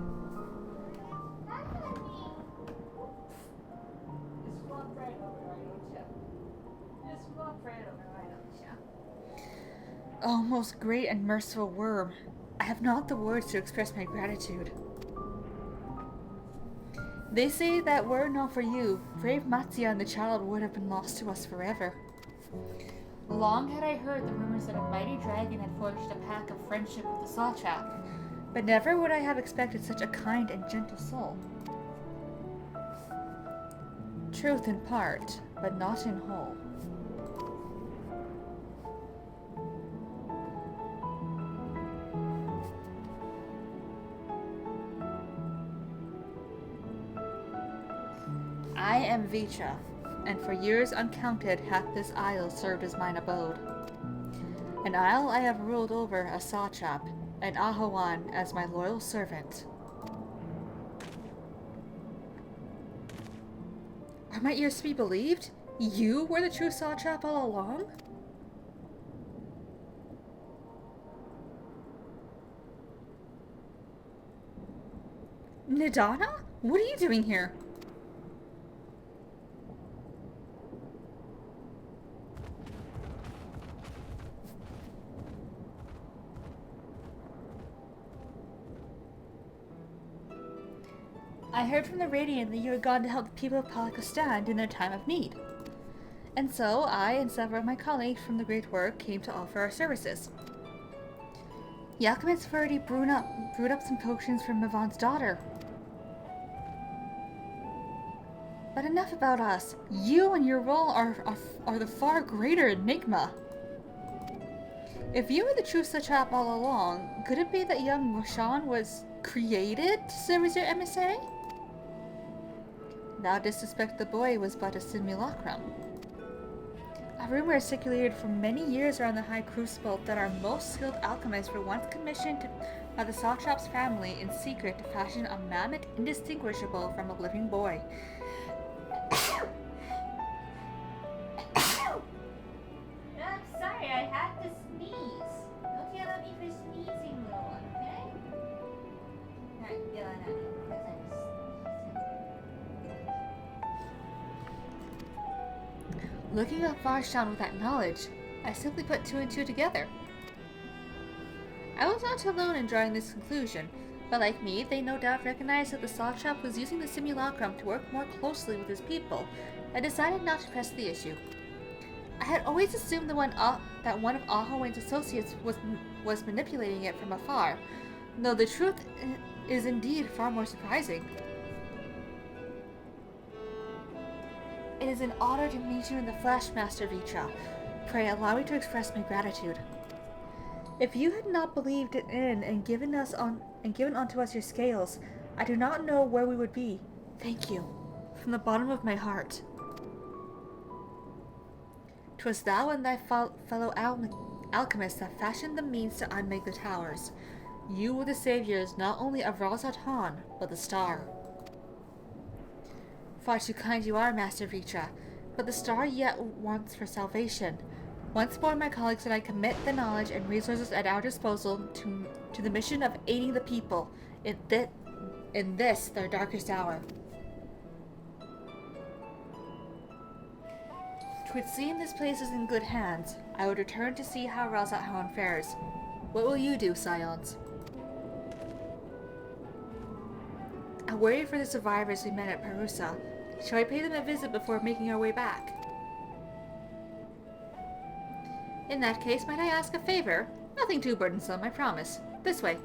Oh, most great and merciful worm, I have not the words to express my gratitude. They say that were it not for you, brave Matsuya and the child would have been lost to us forever. Long had I heard the rumors that a mighty dragon had forged a pact of friendship with the Sawtrap, but never would I have expected such a kind and gentle soul. Truth in part, but not in whole. I am Vitra, and for years uncounted hath this isle served as mine abode. An isle I have ruled over as Sawtrap, and Ahawan as my loyal servant. Are my ears to be believed? You were the true Sawtrap all along? Nidana? What are you doing here? I heard from the Radiant that you had gone to help the people of Palakistan in their time of need. And so I and several of my colleagues from the Great Work came to offer our services. The alchemists have already brewed up some potions for Mavan's daughter. But enough about us. You and your role are the far greater enigma. If you were the true Sawtrap all along, could it be that young Roshan was created to serve as your emissary? Thou didst suspect the boy was but a simulacrum. A rumor circulated for many years around the High Crucible that our most skilled alchemists were once commissioned by the Sawtrap's family in secret to fashion a mammoth indistinguishable from a living boy. I'm sorry, I had to sneeze. Don't yell at me for sneezing, little one, okay? Alright, yell at me because I just... Looking up Varshan with that knowledge, I simply put two and two together. I was not alone in drawing this conclusion, but like me, they no doubt recognized that the Sawtrap was using the simulacrum to work more closely with his people, and decided not to press the issue. I had always assumed that one of Ahawen's associates was manipulating it from afar, though the truth is indeed far more surprising. It is an honor to meet you in the flesh, Master Vitra. Pray allow me to express my gratitude. If you had not believed it in and given unto us your scales, I do not know where we would be. Thank you, from the bottom of my heart. 'Twas thou and thy fellow alchemists that fashioned the means to unmake the towers. You were the saviors not only of Razat Han, but the star. Far too kind you are, Master Vitra, but the star yet wants for salvation. Once more, my colleagues and I commit the knowledge and resources at our disposal to the mission of aiding the people in this their darkest hour. 'Twould seem this place is in good hands. I would return to see how Razat Han fares. What will you do, Scions? I worry for the survivors we met at Perusa. Shall I pay them a visit before making our way back? In that case, might I ask a favor? Nothing too burdensome, I promise. This way.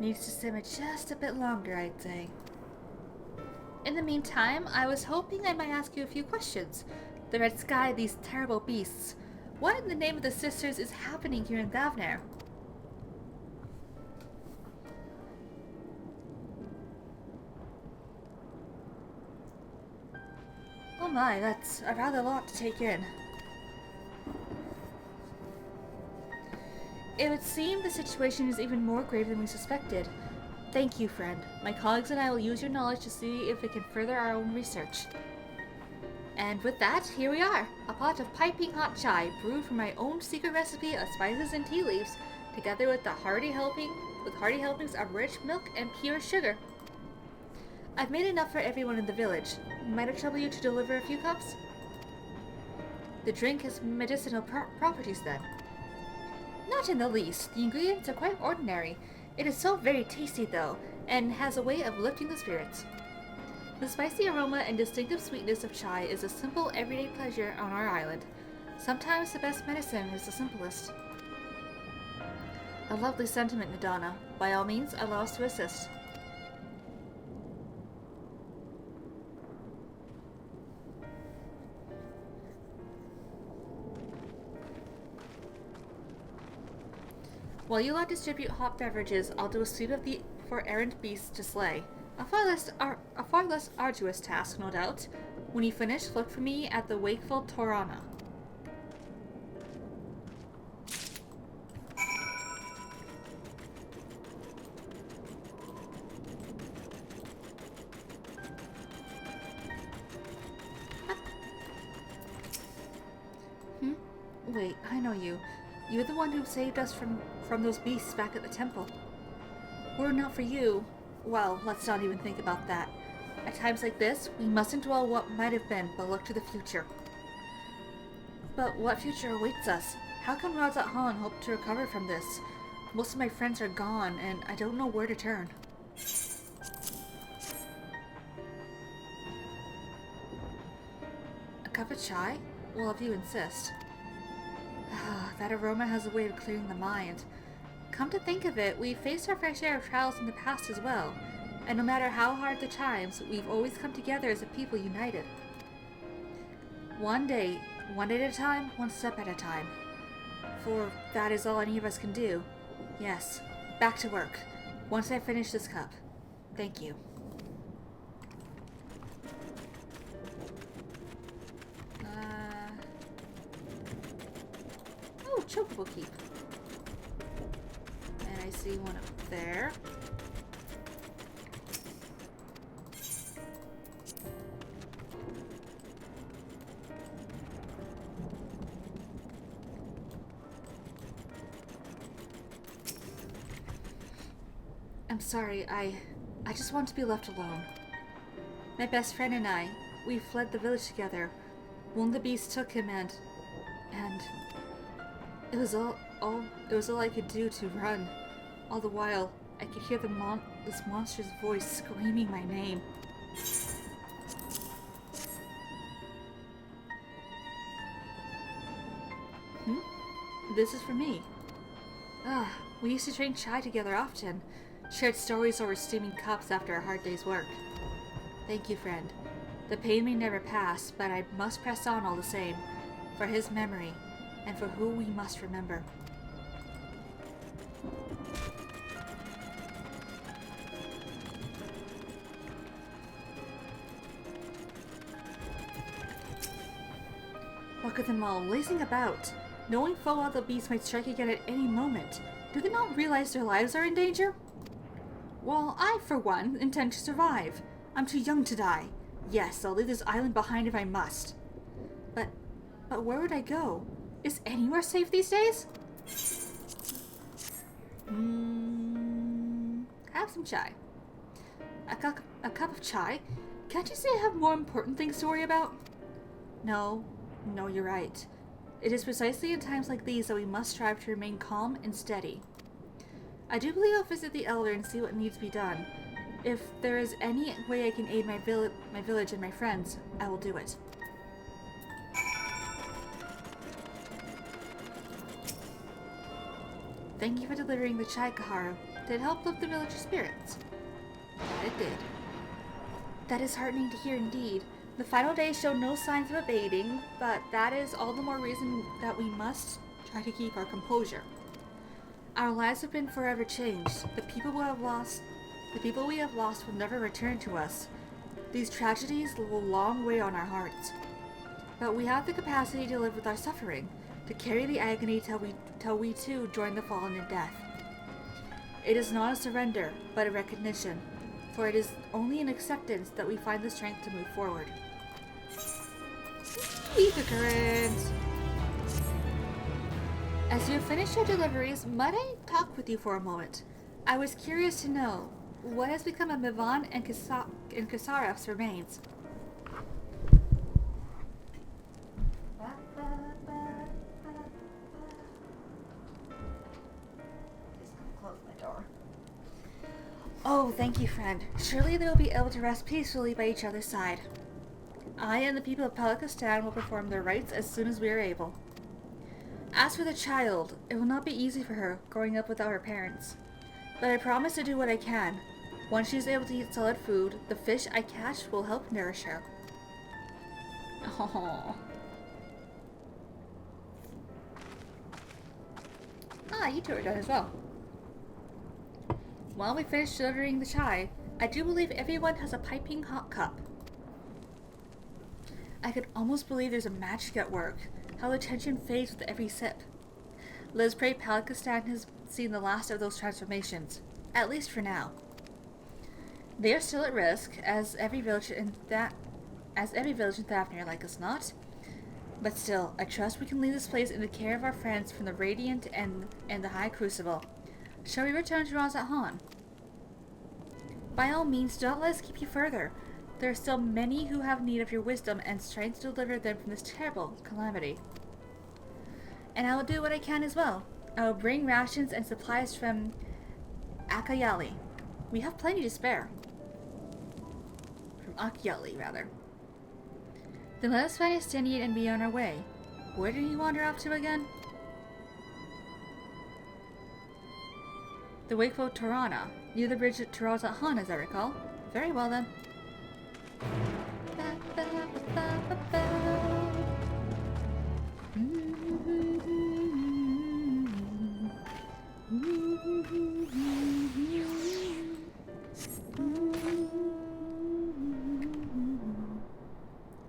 Needs to simmer just a bit longer, I'd say. In the meantime, I was hoping I might ask you a few questions. The red sky, these terrible beasts. What in the name of the sisters is happening here in Thavner? Oh my, that's a rather lot to take in. It would seem the situation is even more grave than we suspected. Thank you, friend. My colleagues and I will use your knowledge to see if it can further our own research. And with that, here we are. A pot of piping hot chai brewed from my own secret recipe of spices and tea leaves, together with hearty helpings of rich milk and pure sugar. I've made enough for everyone in the village. Might it trouble you to deliver a few cups? The drink has medicinal properties then. Not in the least. The ingredients are quite ordinary. It is so very tasty though, and has a way of lifting the spirits. The spicy aroma and distinctive sweetness of chai is a simple, everyday pleasure on our island. Sometimes the best medicine is the simplest. A lovely sentiment, Madonna. By all means, allow us to assist. While you lot distribute hot beverages, I'll do a sweep of the for errant beasts to slay. A far less arduous task, no doubt. When you finish, look for me at the wakeful Torana. Wait, I know you. You're the one who saved us from those beasts back at the temple. Were it not for you, well, let's not even think about that. At times like this, we mustn't dwell what might have been, but look to the future. But what future awaits us? How can Raza Han hope to recover from this? Most of my friends are gone, and I don't know where to turn. A cup of chai? Well, if you insist. That aroma has a way of clearing the mind. Come to think of it, we've faced our fair share of trials in the past as well. And no matter how hard the times, we've always come together as a people united. One day at a time, one step at a time. For that is all any of us can do. Yes, back to work. Once I finish this cup. Thank you. Oh, Chocobo Keep. And I see one up there. I'm sorry, I just want to be left alone. My best friend and I, we fled the village together. One of the beasts took him and it was all I could do to run. All the while, I could hear this monster's voice screaming my name. This is for me. We used to drink chai together often. Shared stories over steaming cups after a hard day's work. Thank you, friend. The pain may never pass, but I must press on all the same. For his memory, and for who we must remember. Look at them all, lazing about, knowing full well the beast might strike again at any moment. Do they not realize their lives are in danger? Well, I, for one, intend to survive. I'm too young to die. Yes, I'll leave this island behind if I must. But where would I go? Is anywhere safe these days? Have some chai. A cup of chai? Can't you say I have more important things to worry about? No, you're right. It is precisely in times like these that we must strive to remain calm and steady. I do believe I'll visit the Elder and see what needs to be done. If there is any way I can aid my village and my friends, I will do it. Thank you for delivering the chai, Kaharu. Did it help lift the village's spirits? That it did. That is heartening to hear indeed. The final day showed no signs of abating, but that is all the more reason that we must try to keep our composure. Our lives have been forever changed. The people we have lost will never return to us. These tragedies will long weigh on our hearts. But we have the capacity to live with our suffering, to carry the agony till we too join the fallen in death. It is not a surrender, but a recognition, for it is only in acceptance that we find the strength to move forward. Ether currents! As you have finished your deliveries, might I talk with you for a moment? I was curious to know what has become of Mivan and Kasaref's remains. Just gonna close my door. Oh, thank you, friend. Surely they will be able to rest peacefully by each other's side. I and the people of Palakistan will perform their rites as soon as we are able. As for the child, it will not be easy for her growing up without her parents. But I promise to do what I can. Once she is able to eat solid food, the fish I catch will help nourish her. Aww. Ah, you two are done as well. While we finish delivering the chai, I do believe everyone has a piping hot cup. I could almost believe there's a magic at work, how the tension fades with every sip. Let's pray Palakistan has seen the last of those transformations, at least for now. They are still at risk, as every village in Thavnir like us not. But still, I trust we can leave this place in the care of our friends from the Radiant and the High Crucible. Shall we return to Razat Han? By all means, do not let us keep you further. There are still many who have need of your wisdom and strength to deliver them from this terrible calamity. And I will do what I can as well. I will bring rations and supplies from Akayali. We have plenty to spare. From Akayali, rather. Then let us find Estinian and be on our way. Where did you wander off to again? The Wakeful Tirana, near the bridge at Razat Han, as I recall. Very well then.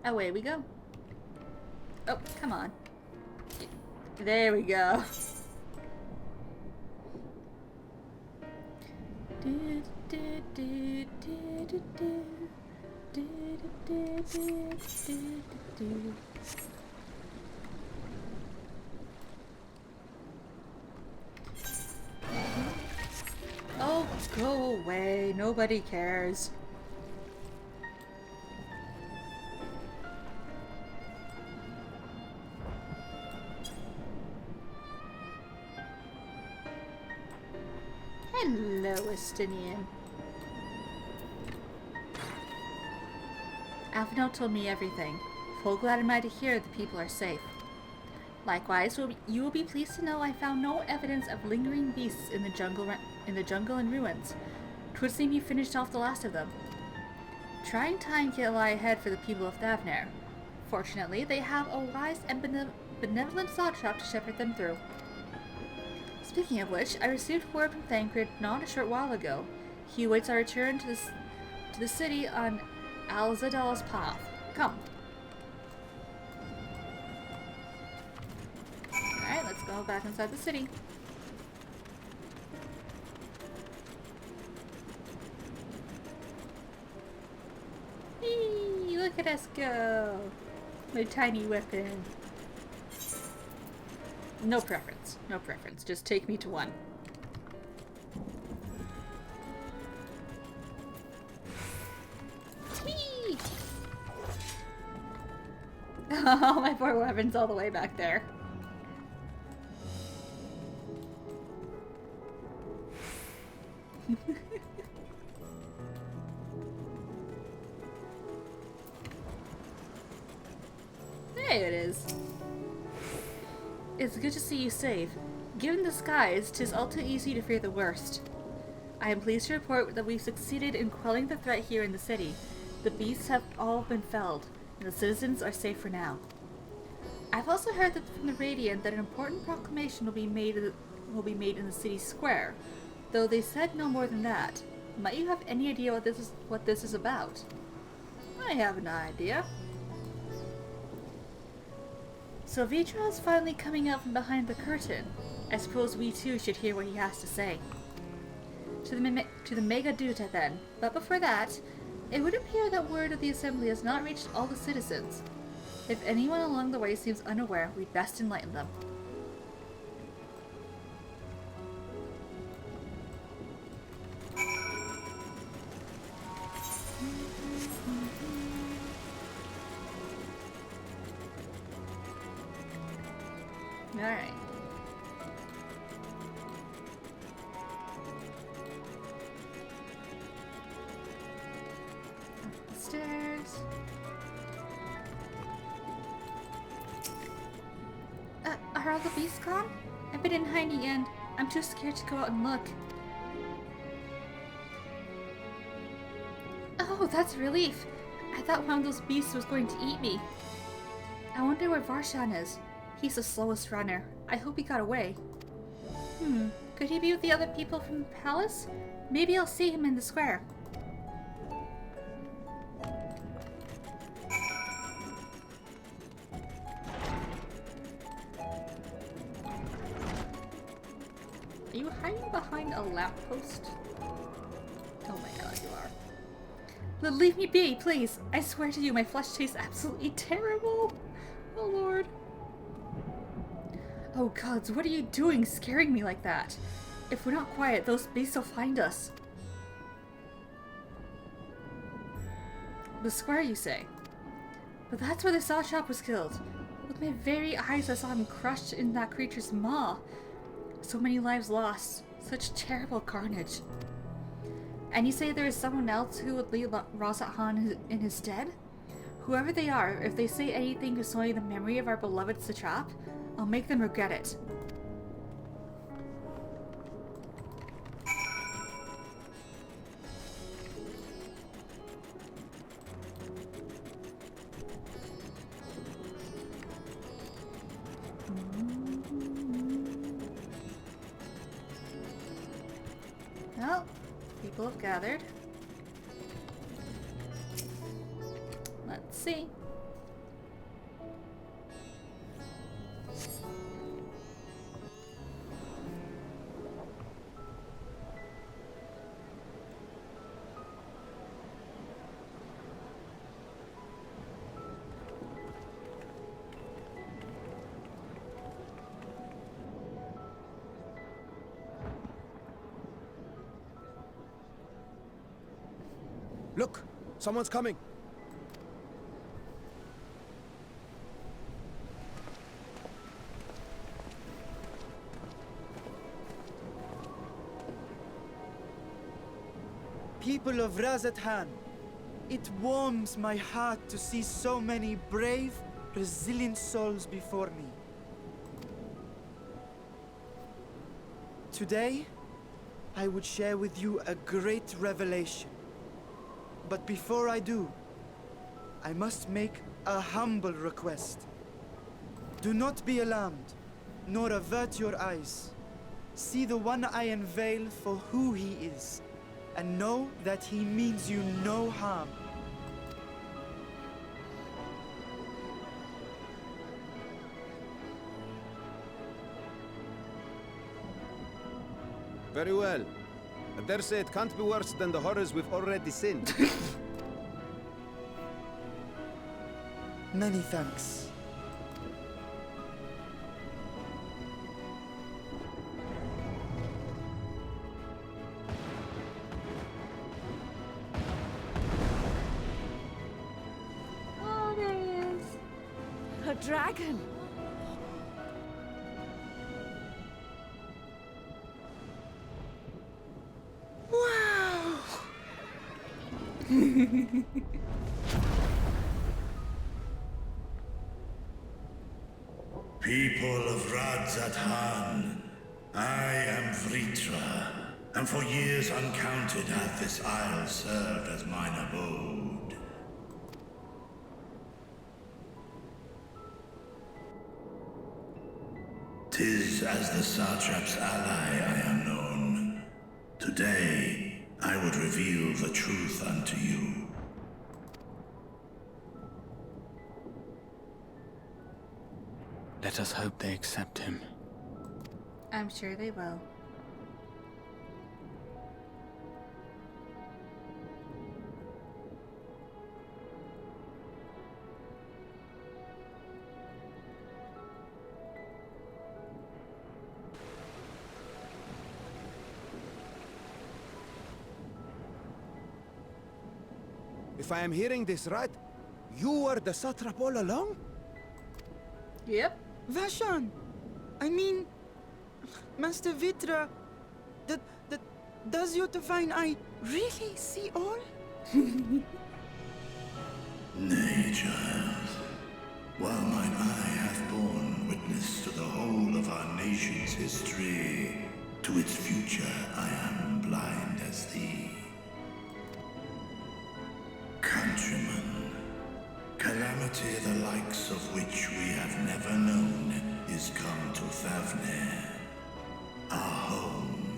Away we go. Oh, come on. There we go. Oh, go away. Nobody cares. Hello, Estinian. Alphanel told me everything. Full glad am I to hear the people are safe. Likewise, you will be pleased to know I found no evidence of lingering beasts in the jungle and ruins. 'Twould seem you finished off the last of them. Trying time can lie ahead for the people of Thavnir. Fortunately, they have a wise and benevolent satrap to shepherd them through. Speaking of which, I received word from Thancred not a short while ago. He awaits our return to the city on Al-Zadal's path. Come. Alright, let's go back inside the city. Whee! Look at us go! My tiny weapon. No preference. No preference. Just take me to one. Whee! Oh, my poor weapon's all the way back there. There it is. It's good to see you safe. Given the skies, 'tis all too easy to fear the worst. I am pleased to report that we've succeeded in quelling the threat here in the city. The beasts have all been felled, and the citizens are safe for now. I've also heard that from the Radiant that an important proclamation will be made in the city square, though they said no more than that. Might you have any idea what this is about? I have an idea. So Vitra is finally coming out from behind the curtain. I suppose we too should hear what he has to say. To the Mega Duta then. But before that, it would appear that word of the assembly has not reached all the citizens. If anyone along the way seems unaware, we'd best enlighten them. Alright. Up the stairs. Are all the beasts gone? I've been in hiding and I'm too scared to go out and look. Oh, that's a relief. I thought one of those beasts was going to eat me. I wonder where Varshan is. He's the slowest runner. I hope he got away. Could he be with the other people from the palace? Maybe I'll see him in the square. Are you hiding behind a lamppost? Oh my god, you are. Leave me be, please. I swear to you, my flesh tastes absolutely terrible. Oh lord. Oh gods, what are you doing scaring me like that? If we're not quiet, those beasts will find us. The square, you say? But that's where the Sawchop was killed. With my very eyes I saw him crushed in that creature's maw. So many lives lost. Such terrible carnage. And you say there is someone else who would lead Rosat Han in his stead? Whoever they are, if they say anything to sully the memory of our beloved Satrap, I'll make them regret it. Well, people have gathered. Let's see. Look! Someone's coming! People of Razathan, it warms my heart to see so many brave, resilient souls before me. Today, I would share with you a great revelation. But before I do, I must make a humble request. Do not be alarmed, nor avert your eyes. See the one I unveil for who he is, and know that he means you no harm. Very well. I dare say it can't be worse than the horrors we've already seen. Many thanks. Oh, there he is. A dragon! Wow! People of Radzathan, I am Vritra, and for years uncounted hath this isle served as mine abode. 'Tis as the Satrap's ally I am known. Today, I would reveal the truth unto you. Let us hope they accept him. I'm sure they will. If I am hearing this right, you were the satrap all along? Yep. Vashan! I mean, Master Vitra, does your divine eye really see all? Nay, child. While mine eye hath borne witness to the whole of our nation's history, to its future I am blind as thee. Countrymen, calamity the likes of which we have never known is come to Thavner, our home.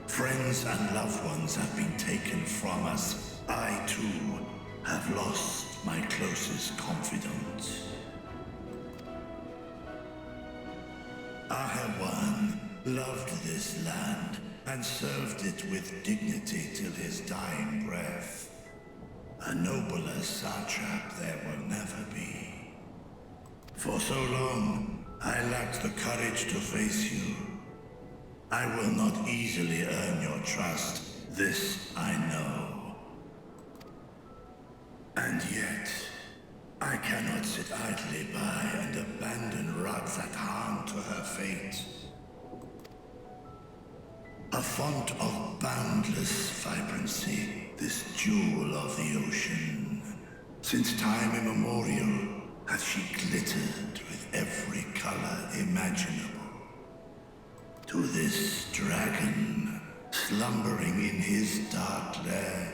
Friends and loved ones have been taken from us. I, too, have lost my closest confidant. Ahawan loved this land and served it with dignity till his dying breath. A nobler satrap there will never be. For so long, I lacked the courage to face you. I will not easily earn your trust, this I know. And yet, I cannot sit idly by and abandon Radzat to her fate. A font of boundless vibrancy, this jewel of the ocean. Since time immemorial, hath she glittered with every color imaginable. To this dragon, slumbering in his dark lair,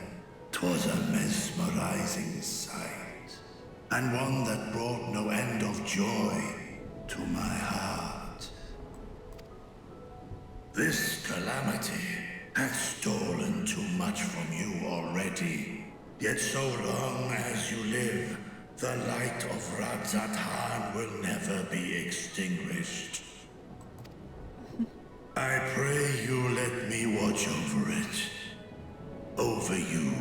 'twas a mesmerizing sight, and one that brought no end of joy to my heart. This calamity hath stolen too much from you already, yet so long as you live, the light of Radzat will never be extinguished. I pray you let me watch over it. Over you.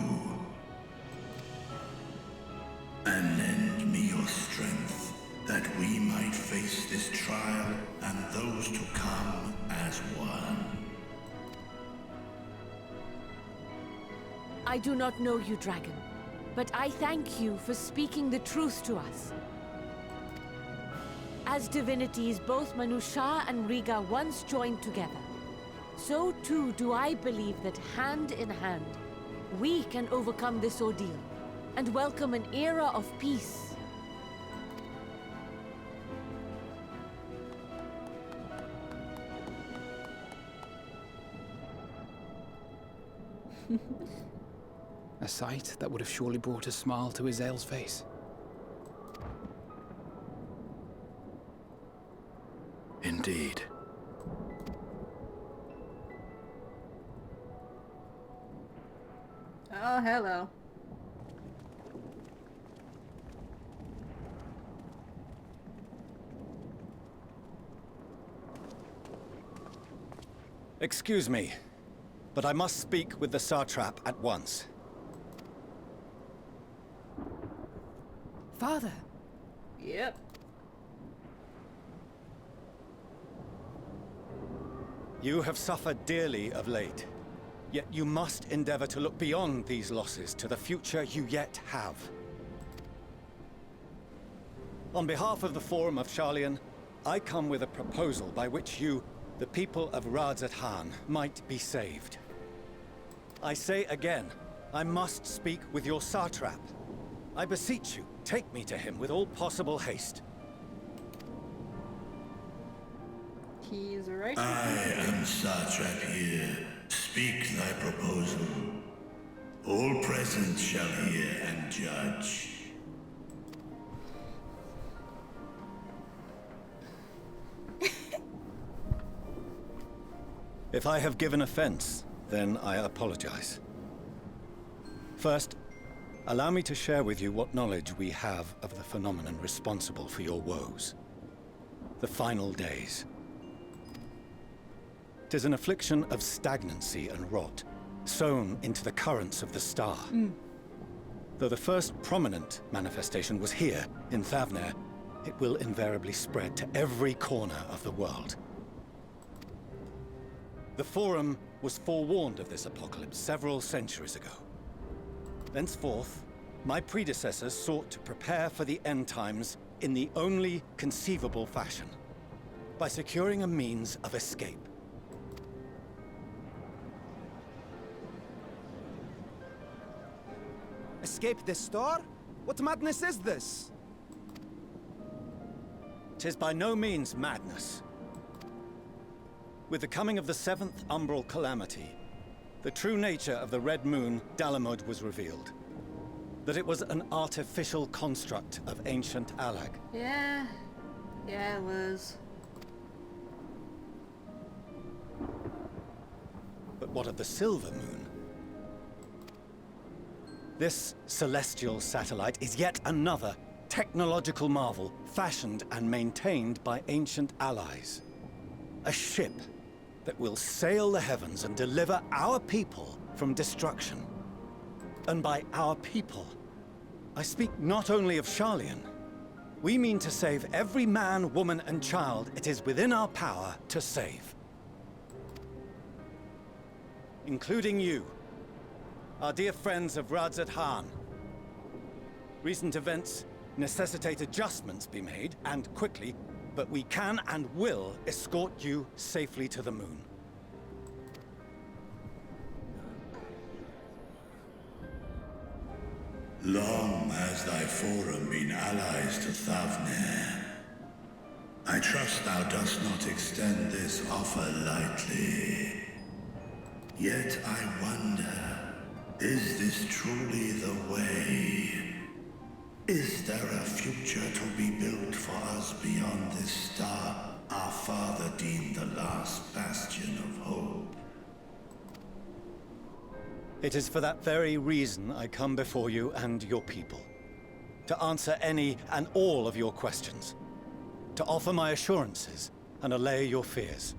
And lend me your strength, that we might face this trial and those to come as one. I do not know you, dragon, but I thank you for speaking the truth to us. As divinities, both Manusha and Riga once joined together, so too do I believe that hand in hand, we can overcome this ordeal and welcome an era of peace. A sight that would have surely brought a smile to Azael's face. Indeed. Oh, hello. Excuse me, but I must speak with the satrap at once. Father. Yep. You have suffered dearly of late, yet you must endeavor to look beyond these losses to the future you yet have. On behalf of the Forum of Sharlayan, I come with a proposal by which you, the people of Radzat, might be saved. I say again, I must speak with your satrap. I beseech you, take me to him with all possible haste. He's right. I am satrap here. Speak thy proposal. All present shall hear and judge. If I have given offense, then I apologize. First, allow me to share with you what knowledge we have of the phenomenon responsible for your woes. The final days. 'Tis an affliction of stagnancy and rot, sown into the currents of the star. Though the first prominent manifestation was here, in Thavner, it will invariably spread to every corner of the world. The Forum was forewarned of this apocalypse several centuries ago. Thenceforth, my predecessors sought to prepare for the end times in the only conceivable fashion, by securing a means of escape. Escape the store? What madness is this? 'Tis by no means madness. With the coming of the 7th umbral calamity, the true nature of the Red Moon, Dalamud, was revealed. That it was an artificial construct of ancient Alag. Yeah, it was. But what of the Silver Moon? This celestial satellite is yet another technological marvel fashioned and maintained by ancient allies. A ship that will sail the heavens and deliver our people from destruction. And by our people, I speak not only of Sharlayan. We mean to save every man, woman, and child it is within our power to save. Including you, our dear friends of Radzat Han. Recent events necessitate adjustments be made, and quickly, but we can and will escort you safely to the moon. Long has thy forum been allies to Thavnir. I trust thou dost not extend this offer lightly. Yet I wonder, is this truly the way? Is there a future to be built for us beyond this star our father deemed the last bastion of hope? It is for that very reason I come before you and your people. To answer any and all of your questions. To offer my assurances and allay your fears.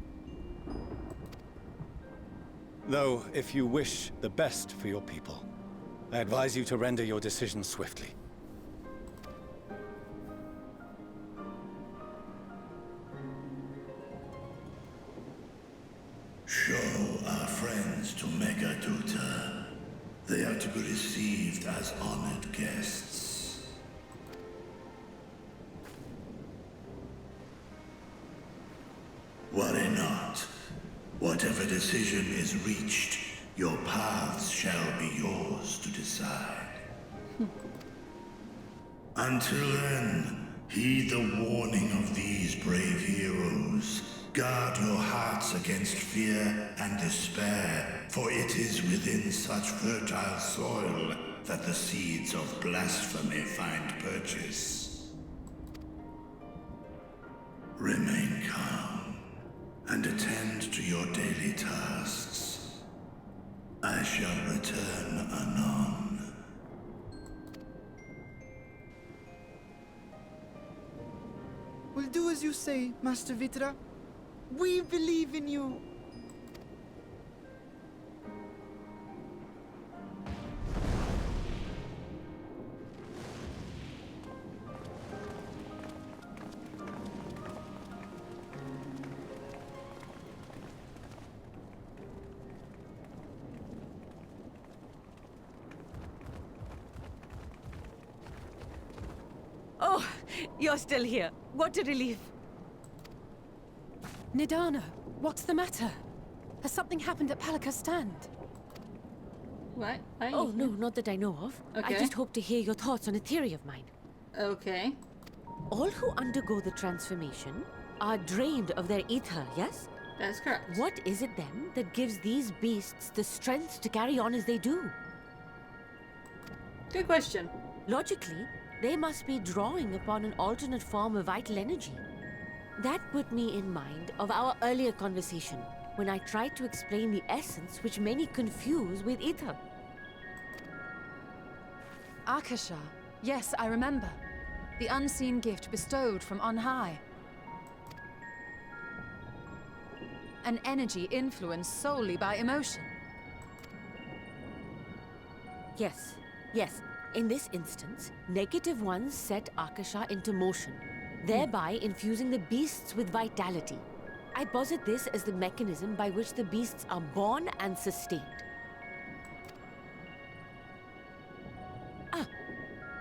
Though, if you wish the best for your people, I advise you to render your decision swiftly. Show our friends to Megaduta. They are to be received as honored guests. Worry not. Whatever decision is reached, your paths shall be yours to decide. Until then, heed the warning of these brave heroes. Guard your hearts against fear and despair, for it is within such fertile soil that the seeds of blasphemy find purchase. Remain calm and attend to your daily tasks. I shall return anon. We'll do as you say, Master Vitra. We believe in you. Oh, you're still here. What a relief. Nidana, what's the matter? Has something happened at Palaka's stand? What? Oh, no, not that I know of. Okay. I just hope to hear your thoughts on a theory of mine. Okay. All who undergo the transformation are drained of their ether, yes? That's correct. What is it then that gives these beasts the strength to carry on as they do? Good question. Logically, they must be drawing upon an alternate form of vital energy. That put me in mind of our earlier conversation, when I tried to explain the essence which many confuse with ether. Akasha. Yes, I remember. The unseen gift bestowed from on high. An energy influenced solely by emotion. Yes, yes. In this instance, negative ones set Akasha into motion, thereby infusing the beasts with vitality. I posit this as the mechanism by which the beasts are born and sustained. Ah,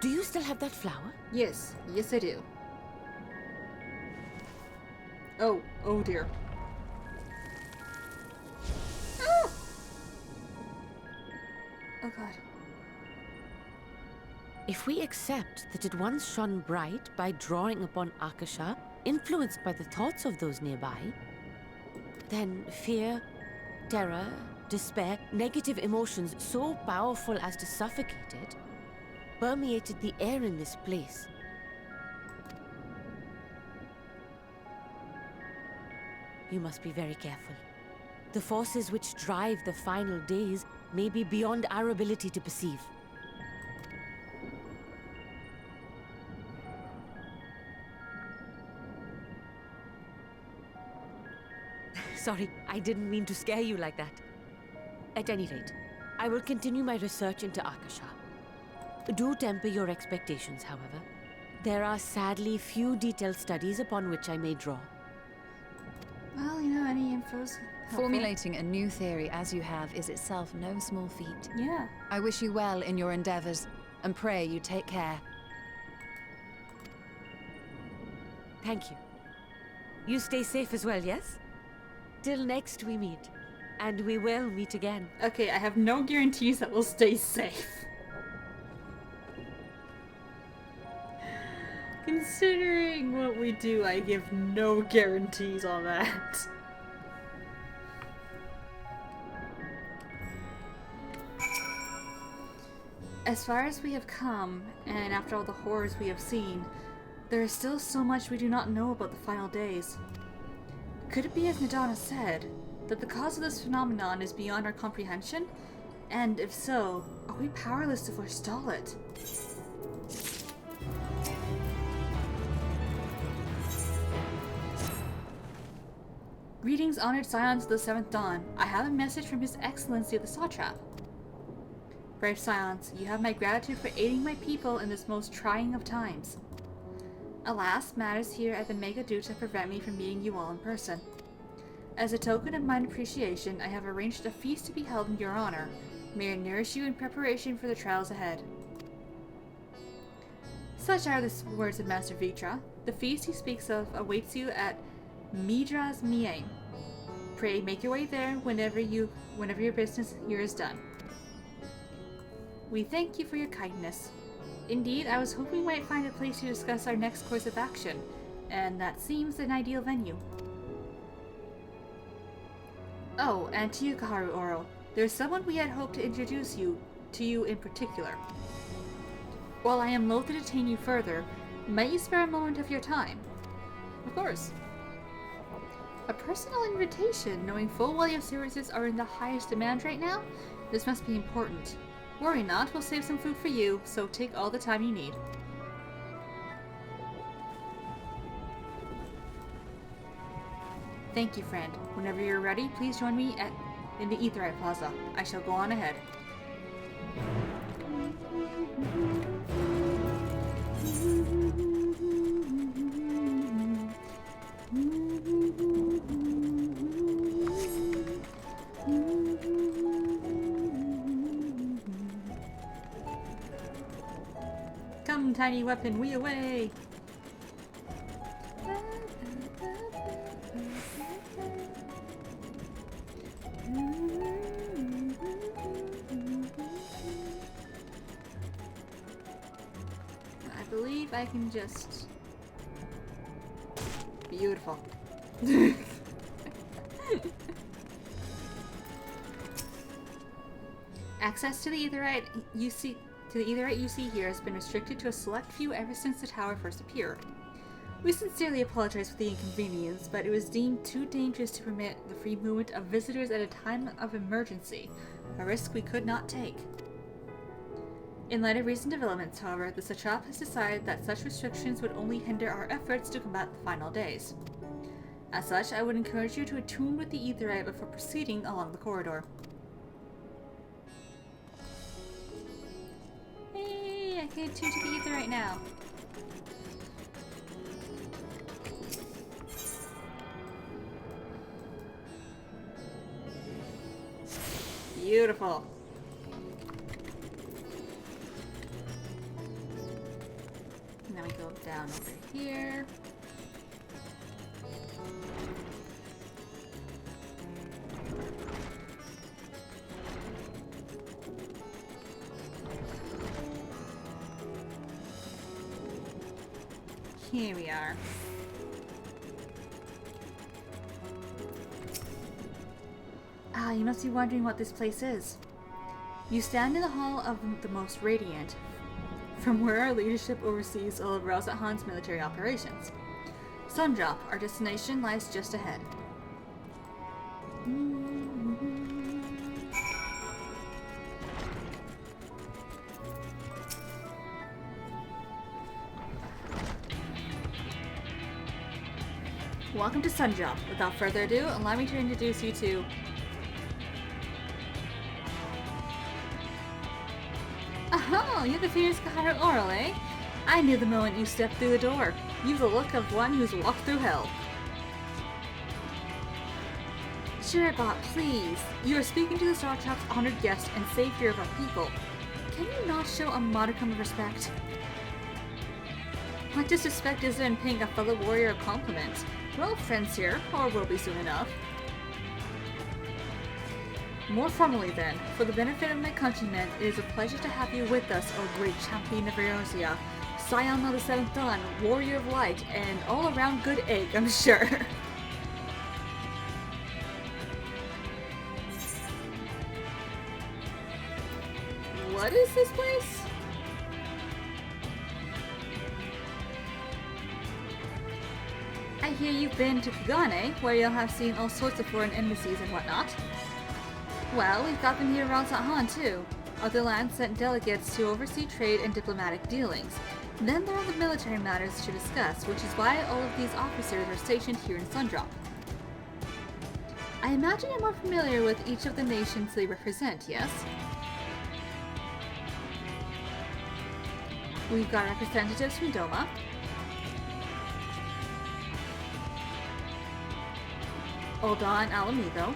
do you still have that flower? Yes, yes I do. Oh, oh dear. Ah! Oh god. If we accept that it once shone bright by drawing upon Akasha, influenced by the thoughts of those nearby, then fear, terror, despair, negative emotions so powerful as to suffocate it, permeated the air in this place. You must be very careful. The forces which drive the final days may be beyond our ability to perceive. Sorry, I didn't mean to scare you like that. At any rate, I will continue my research into Akasha. Do temper your expectations, however. There are sadly few detailed studies upon which I may draw. Well, you know, any info's helpful. Formulating a new theory as you have is itself no small feat. Yeah. I wish you well in your endeavors, and pray you take care. Thank you. You stay safe as well, yes? Till next we meet. And we will meet again. Okay, I have no guarantees that we'll stay safe. Considering what we do, I give no guarantees on that. As far as we have come, and after all the horrors we have seen, there is still so much we do not know about the final days. Could it be, as Nadana said, that the cause of this phenomenon is beyond our comprehension? And if so, are we powerless to forestall it? Greetings, honored scions of the 7th Dawn. I have a message from His Excellency the Satrap. Brave scions, you have my gratitude for aiding my people in this most trying of times. Alas, matters here at the Mega Duta prevent me from meeting you all in person. As a token of my appreciation, I have arranged a feast to be held in your honor. May it nourish you in preparation for the trials ahead. Such are the words of Master Vitra. The feast he speaks of awaits you at Midra's Mien. Pray make your way there whenever your business here is done. We thank you for your kindness. Indeed, I was hoping we might find a place to discuss our next course of action, and that seems an ideal venue. Oh, and to you, Kaharu Oro. There's someone we had hoped to introduce to you in particular. While I am loath to detain you further, might you spare a moment of your time? Of course. A personal invitation, knowing full well your services are in the highest demand right now? This must be important. Worry not, we'll save some food for you, so take all the time you need. Thank you, friend. Whenever you're ready, please join me in the Aetheryte Plaza. I shall go on ahead. Come, tiny weapon, we away! I believe I can just... Beautiful. Access to the Aetheryte you see here has been restricted to a select few ever since the tower first appeared. We sincerely apologize for the inconvenience, but it was deemed too dangerous to permit the free movement of visitors at a time of emergency, a risk we could not take. In light of recent developments, however, the Satrap has decided that such restrictions would only hinder our efforts to combat the final days. As such, I would encourage you to attune with the Aetheryte before proceeding along the corridor. Hey, I can attune to the Aetheryte now. Beautiful. Now we go down over here. Here we are. Ah, you must be wondering what this place is. You stand in the Hall of the Most Radiant, from where our leadership oversees all of Razat Han's military operations. Sundrop, our destination, lies just ahead. Welcome to Sundrop. Without further ado, allow me to introduce you to... Oh, you're the fierce Kahara Oral, eh? I knew the moment you stepped through the door. You've the look of one who's walked through hell. Shirebot, please. You are speaking to the Star Trap's honored guest and savior of our people. Can you not show a modicum of respect? What disrespect is there in paying a fellow warrior a compliment? We're all friends here, or will be soon enough. More formally then, for the benefit of my countrymen, it is a pleasure to have you with us, O great champion of Eorzea, scion of the Seventh Dawn, warrior of light, and all-around good egg, I'm sure. What is this place? I hear you've been to Kugane, where you'll have seen all sorts of foreign embassies and whatnot. Well, we've got them here around Razat Han too. Other lands sent delegates to oversee trade and diplomatic dealings. Then there are the military matters to discuss, which is why all of these officers are stationed here in Sundrop. I imagine you're more familiar with each of the nations they represent, yes? We've got representatives from Doma, Ul'dah and Alamigo,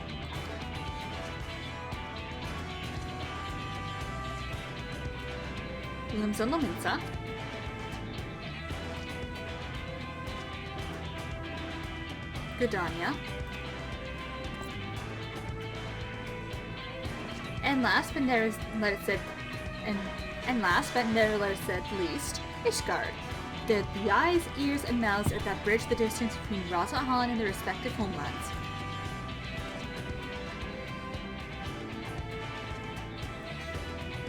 Lumsa and Lominsa, Gridania, and last but never least, Ishgard. They're the eyes, ears, and mouths that bridge the distance between Razat Han and their respective homelands.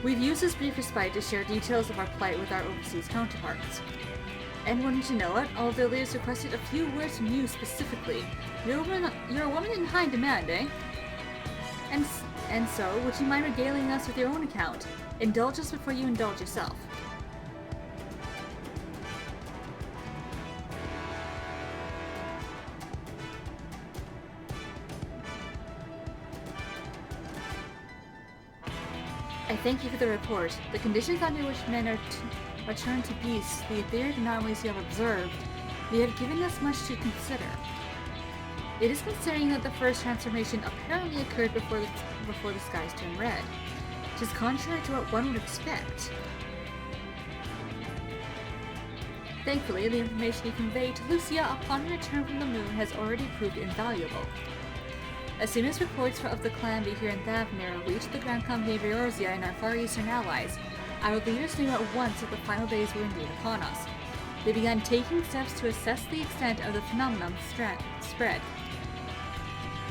We've used this brief respite to share details of our plight with our overseas counterparts. And wouldn't you know it, all of their leaders requested a few words from you specifically. You're a woman in high demand, eh? And so, would you mind regaling us with your own account? Indulge us before you indulge yourself. I thank you for the report. The conditions under which men are turned to beasts, the etheric anomalies you have observed, they have given us much to consider. It is concerning that the first transformation apparently occurred before the skies turned red. It is contrary to what one would expect. Thankfully, the information you conveyed to Lucia upon your return from the moon has already proved invaluable. As soon as reports of the clan here in Thavnir reached the Grand Company of Eorzea and our Far Eastern allies, our leaders knew at once that the final days were indeed upon us. They began taking steps to assess the extent of the phenomenon's spread.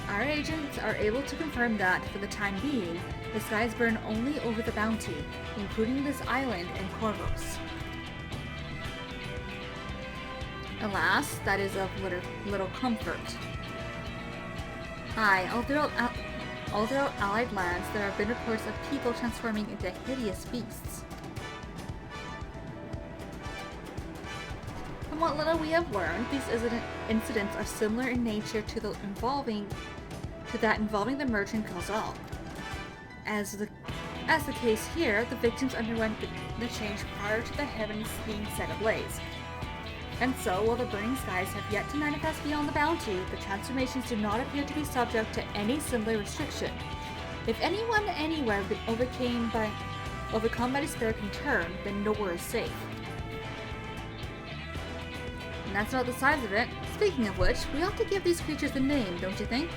Our agents are able to confirm that, for the time being, the skies burn only over the Bounty, including this island and Corvos. Alas, that is of little comfort. Aye, although allied lands, there have been reports of people transforming into hideous beasts. From what little we have learned, these incidents are similar in nature to that involving the merchant Khazal. As the case here, the victims underwent the change prior to the heavens being set ablaze. And so, while the burning skies have yet to manifest beyond the Bounty, the transformations do not appear to be subject to any similar restriction. If anyone anywhere been overcome by despair can turn, then nowhere is safe. And that's about the size of it. Speaking of which, we ought to give these creatures a name, don't you think?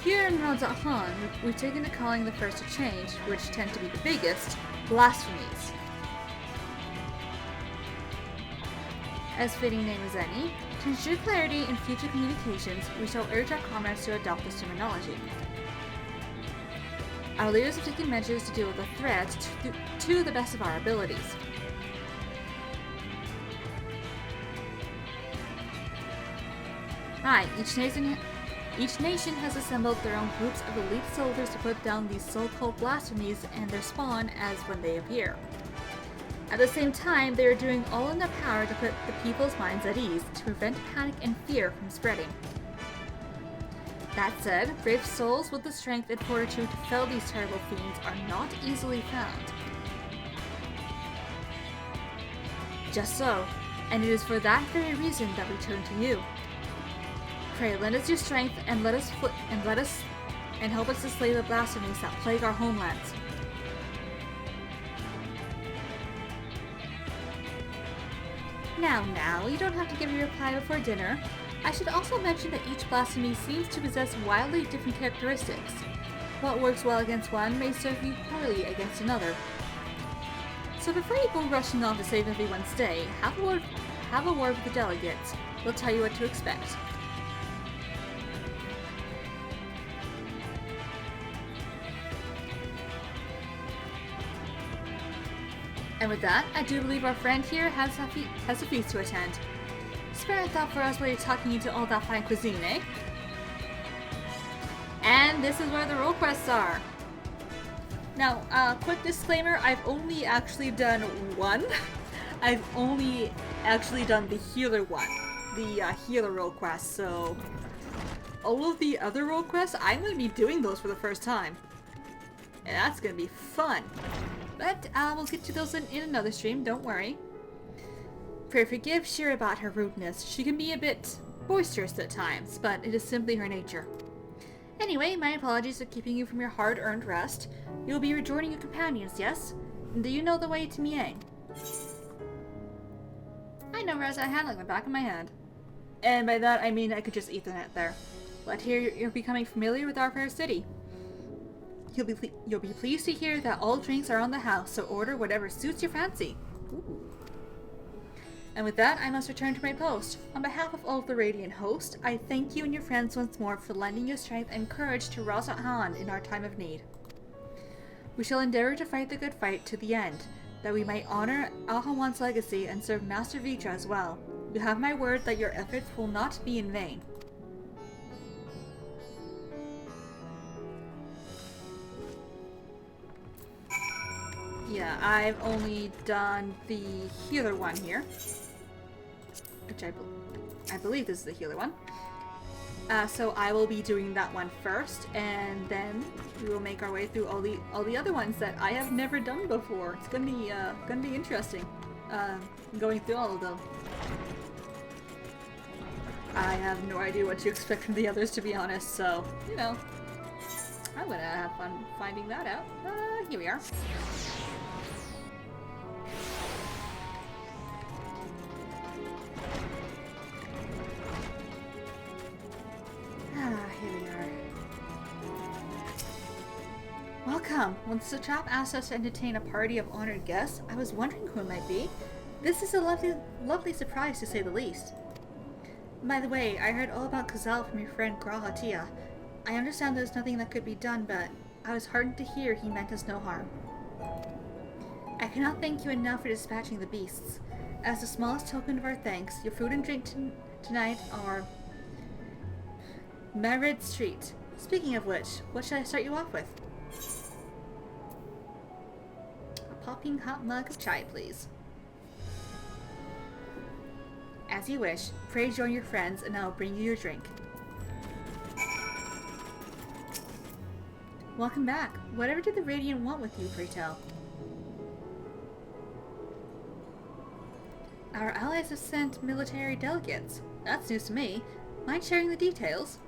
Here in Han, we've taken to calling the first to change, which tend to be the biggest, blasphemies. As fitting name as any, to ensure clarity in future communications, we shall urge our comrades to adopt this terminology. Our leaders have taken measures to deal with the threat to the best of our abilities. Right, each nation has assembled their own groups of elite soldiers to put down these so-called blasphemies and their spawn as when they appear. At the same time, they are doing all in their power to put the people's minds at ease, to prevent panic and fear from spreading. That said, brave souls with the strength and fortitude to fell these terrible fiends are not easily found. Just so, and it is for that very reason that we turn to you. Pray, lend us your strength and help us to slay the blasphemies that plague our homelands. Now, you don't have to give your reply before dinner. I should also mention that each blasphemy seems to possess wildly different characteristics. What works well against one may serve you poorly against another. So before you go rushing off to save everyone's day, have a word with the delegates. We'll tell you what to expect. And with that, I do believe our friend here has a feast to attend. Spare a thought for us while you're talking into all that fine cuisine, eh? And this is where the role quests are. Now, quick disclaimer, I've only actually done one. I've only actually done the healer one. The healer role quest, so... all of the other role quests, I'm going to be doing those for the first time. And that's going to be fun. But we'll get to those in another stream, don't worry. Pray forgive Shira about her rudeness. She can be a bit boisterous at times, but it is simply her nature. Anyway, my apologies for keeping you from your hard-earned rest. You will be rejoining your companions, yes? And do you know the way to Miang? I know Reza had like the back of my hand. And by that I mean I could just Ethernet there. But here you're becoming familiar with our fair city. You'll be pleased to hear that all drinks are on the house, so order whatever suits your fancy. Ooh. And with that, I must return to my post. On behalf of all of the Radiant host, I thank you and your friends once more for lending your strength and courage to Razat Han in our time of need. We shall endeavor to fight the good fight to the end, that we might honor Alhawan's legacy and serve Master Vitra as well. You have my word that your efforts will not be in vain. Yeah, I've only done the healer one here. Which I believe this is the healer one. So I will be doing that one first, and then we will make our way through all the other ones that I have never done before. It's gonna be interesting. Going through all of them. I have no idea what to expect from the others, to be honest. So you know, I'm gonna have fun finding that out. Here we are. Here we are. Welcome! Once the trap asked us to entertain a party of honored guests, I was wondering who it might be. This is a lovely surprise to say the least. By the way, I heard all about Kazal from your friend Graha Tia. I understand there's nothing that could be done, but I was heartened to hear he meant us no harm. I cannot thank you enough for dispatching the beasts. As the smallest token of our thanks, your food and drink tonight are Merid Street. Speaking of which, what should I start you off with? A popping hot mug of chai, please. As you wish. Pray join your friends and I will bring you your drink. Welcome back. Whatever did the Radiant want with you, pray tell? Our allies have sent military delegates. That's news to me. Mind sharing the details?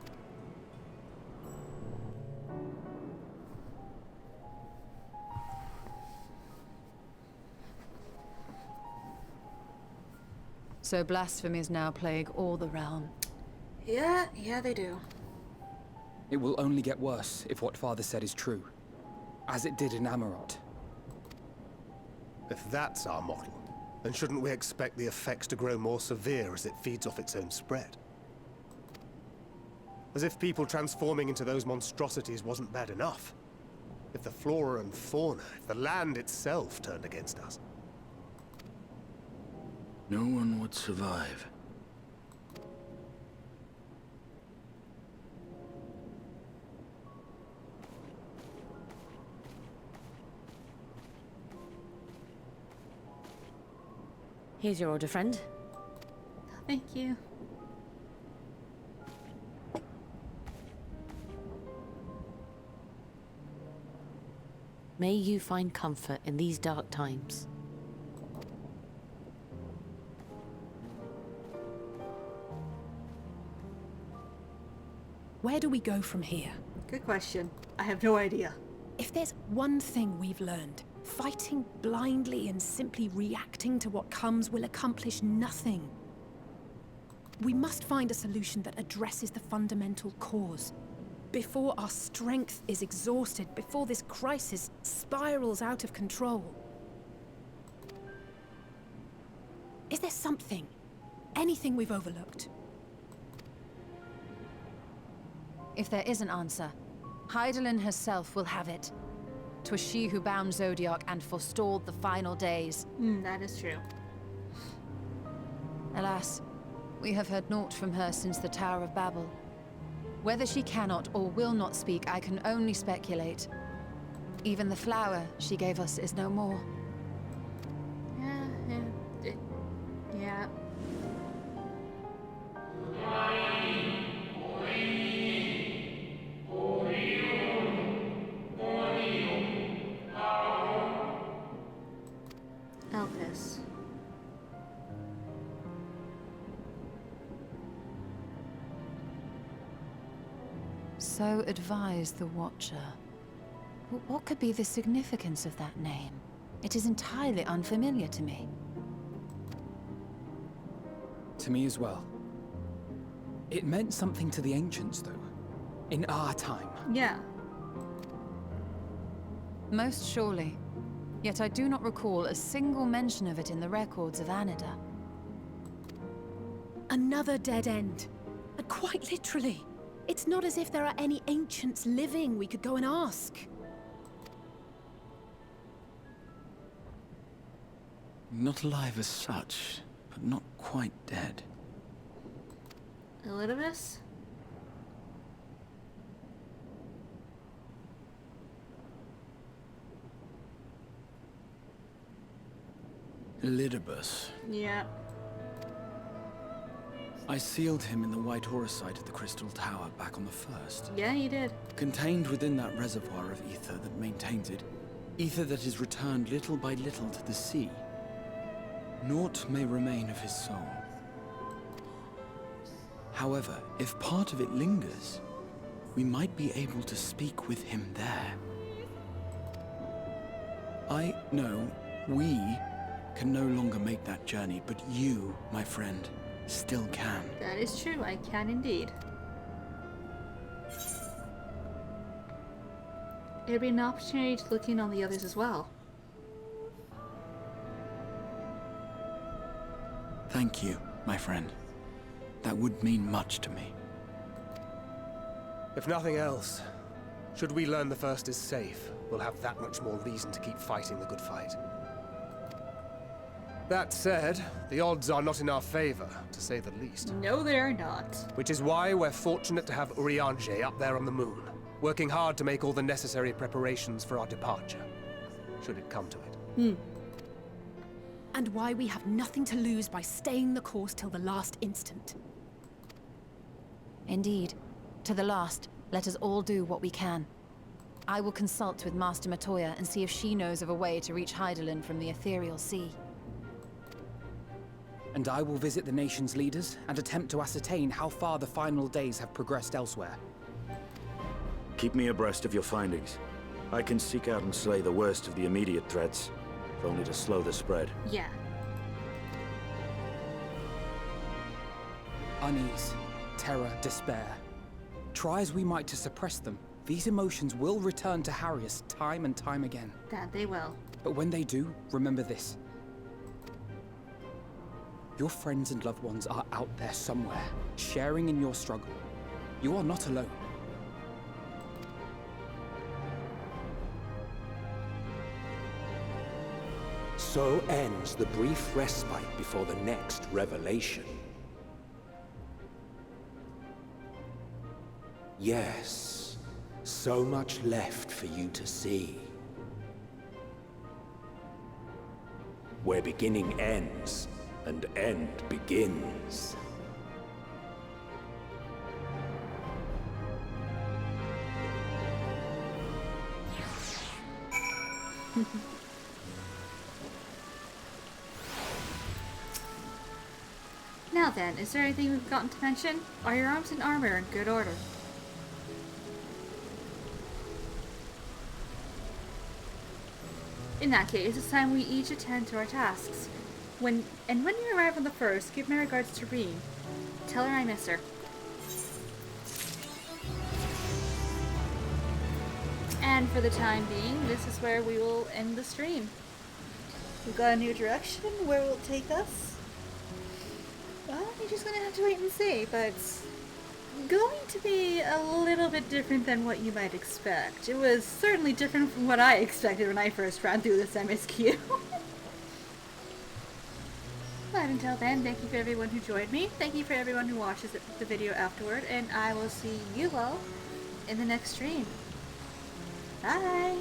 So blasphemies now plague all the realm. Yeah, they do. It will only get worse if what Father said is true. As it did in Amarot. If that's our model, then shouldn't we expect the effects to grow more severe as it feeds off its own spread? As if people transforming into those monstrosities wasn't bad enough. If the flora and fauna, if the land itself turned against us. No one would survive. Here's your order, friend. Thank you. May you find comfort in these dark times. Where do we go from here? Good question. I have no idea. If there's one thing we've learned, fighting blindly and simply reacting to what comes will accomplish nothing. We must find a solution that addresses the fundamental cause. Before our strength is exhausted, before this crisis spirals out of control. Is there something, anything we've overlooked? If there is an answer, Hydaelyn herself will have it. 'Twas she who bound Zodiac and forestalled the final days. That is true. Alas, we have heard naught from her since the Tower of Babel. Whether she cannot or will not speak, I can only speculate. Even the flower she gave us is no more. Yeah. Elpis. So advised the Watcher. What could be the significance of that name? It is entirely unfamiliar to me. To me as well. It meant something to the ancients, though. In our time. Yeah. Most surely. Yet I do not recall a single mention of it in the records of Anida. Another dead end. And quite literally. It's not as if there are any ancients living we could go and ask. Not alive as such, but not quite dead. Elidibus? Elidibus. Yeah. I sealed him in the White Auracite of the Crystal Tower back on the first. Yeah, you did. Contained within that reservoir of ether that maintains it, ether that is returned little by little to the sea. Naught may remain of his soul. However, if part of it lingers, we might be able to speak with him there. I know we can no longer make that journey, but you, my friend, still can. That is true, I can indeed. It'd be an opportunity to look in on the others as well. Thank you, my friend. That would mean much to me. If nothing else, should we learn the First is safe, we'll have that much more reason to keep fighting the good fight. That said, the odds are not in our favor, to say the least. No, they are not. Which is why we're fortunate to have Urianger up there on the moon, working hard to make all the necessary preparations for our departure, should it come to it. And why we have nothing to lose by staying the course till the last instant. Indeed. To the last, let us all do what we can. I will consult with Master Matoya and see if she knows of a way to reach Hydaelyn from the ethereal sea. And I will visit the nation's leaders and attempt to ascertain how far the final days have progressed elsewhere. Keep me abreast of your findings. I can seek out and slay the worst of the immediate threats, if only to slow the spread. Yeah. unease, terror, despair. Try as we might to suppress them, these emotions will return to harry us time and time again. That they will. But when they do, remember this. Your friends and loved ones are out there somewhere, sharing in your struggle. You are not alone. So ends the brief respite before the next revelation. Yes, so much left for you to see. Where beginning ends, and end begins. Now then, is there anything we've gotten to mention? Are your arms and armor in good order? In that case, it's time we each attend to our tasks. When you arrive on the first, give my regards to Reem. Tell her I miss her. And for the time being, this is where we will end the stream. We've got a new direction. Where will it take us? Well, you're just gonna have to wait and see, but it's going to be a little bit different than what you might expect. It was certainly different from what I expected when I first ran through this MSQ. But until then, thank you for everyone who joined me. Thank you for everyone who watches the video afterward, and I will see you all in the next stream. Bye!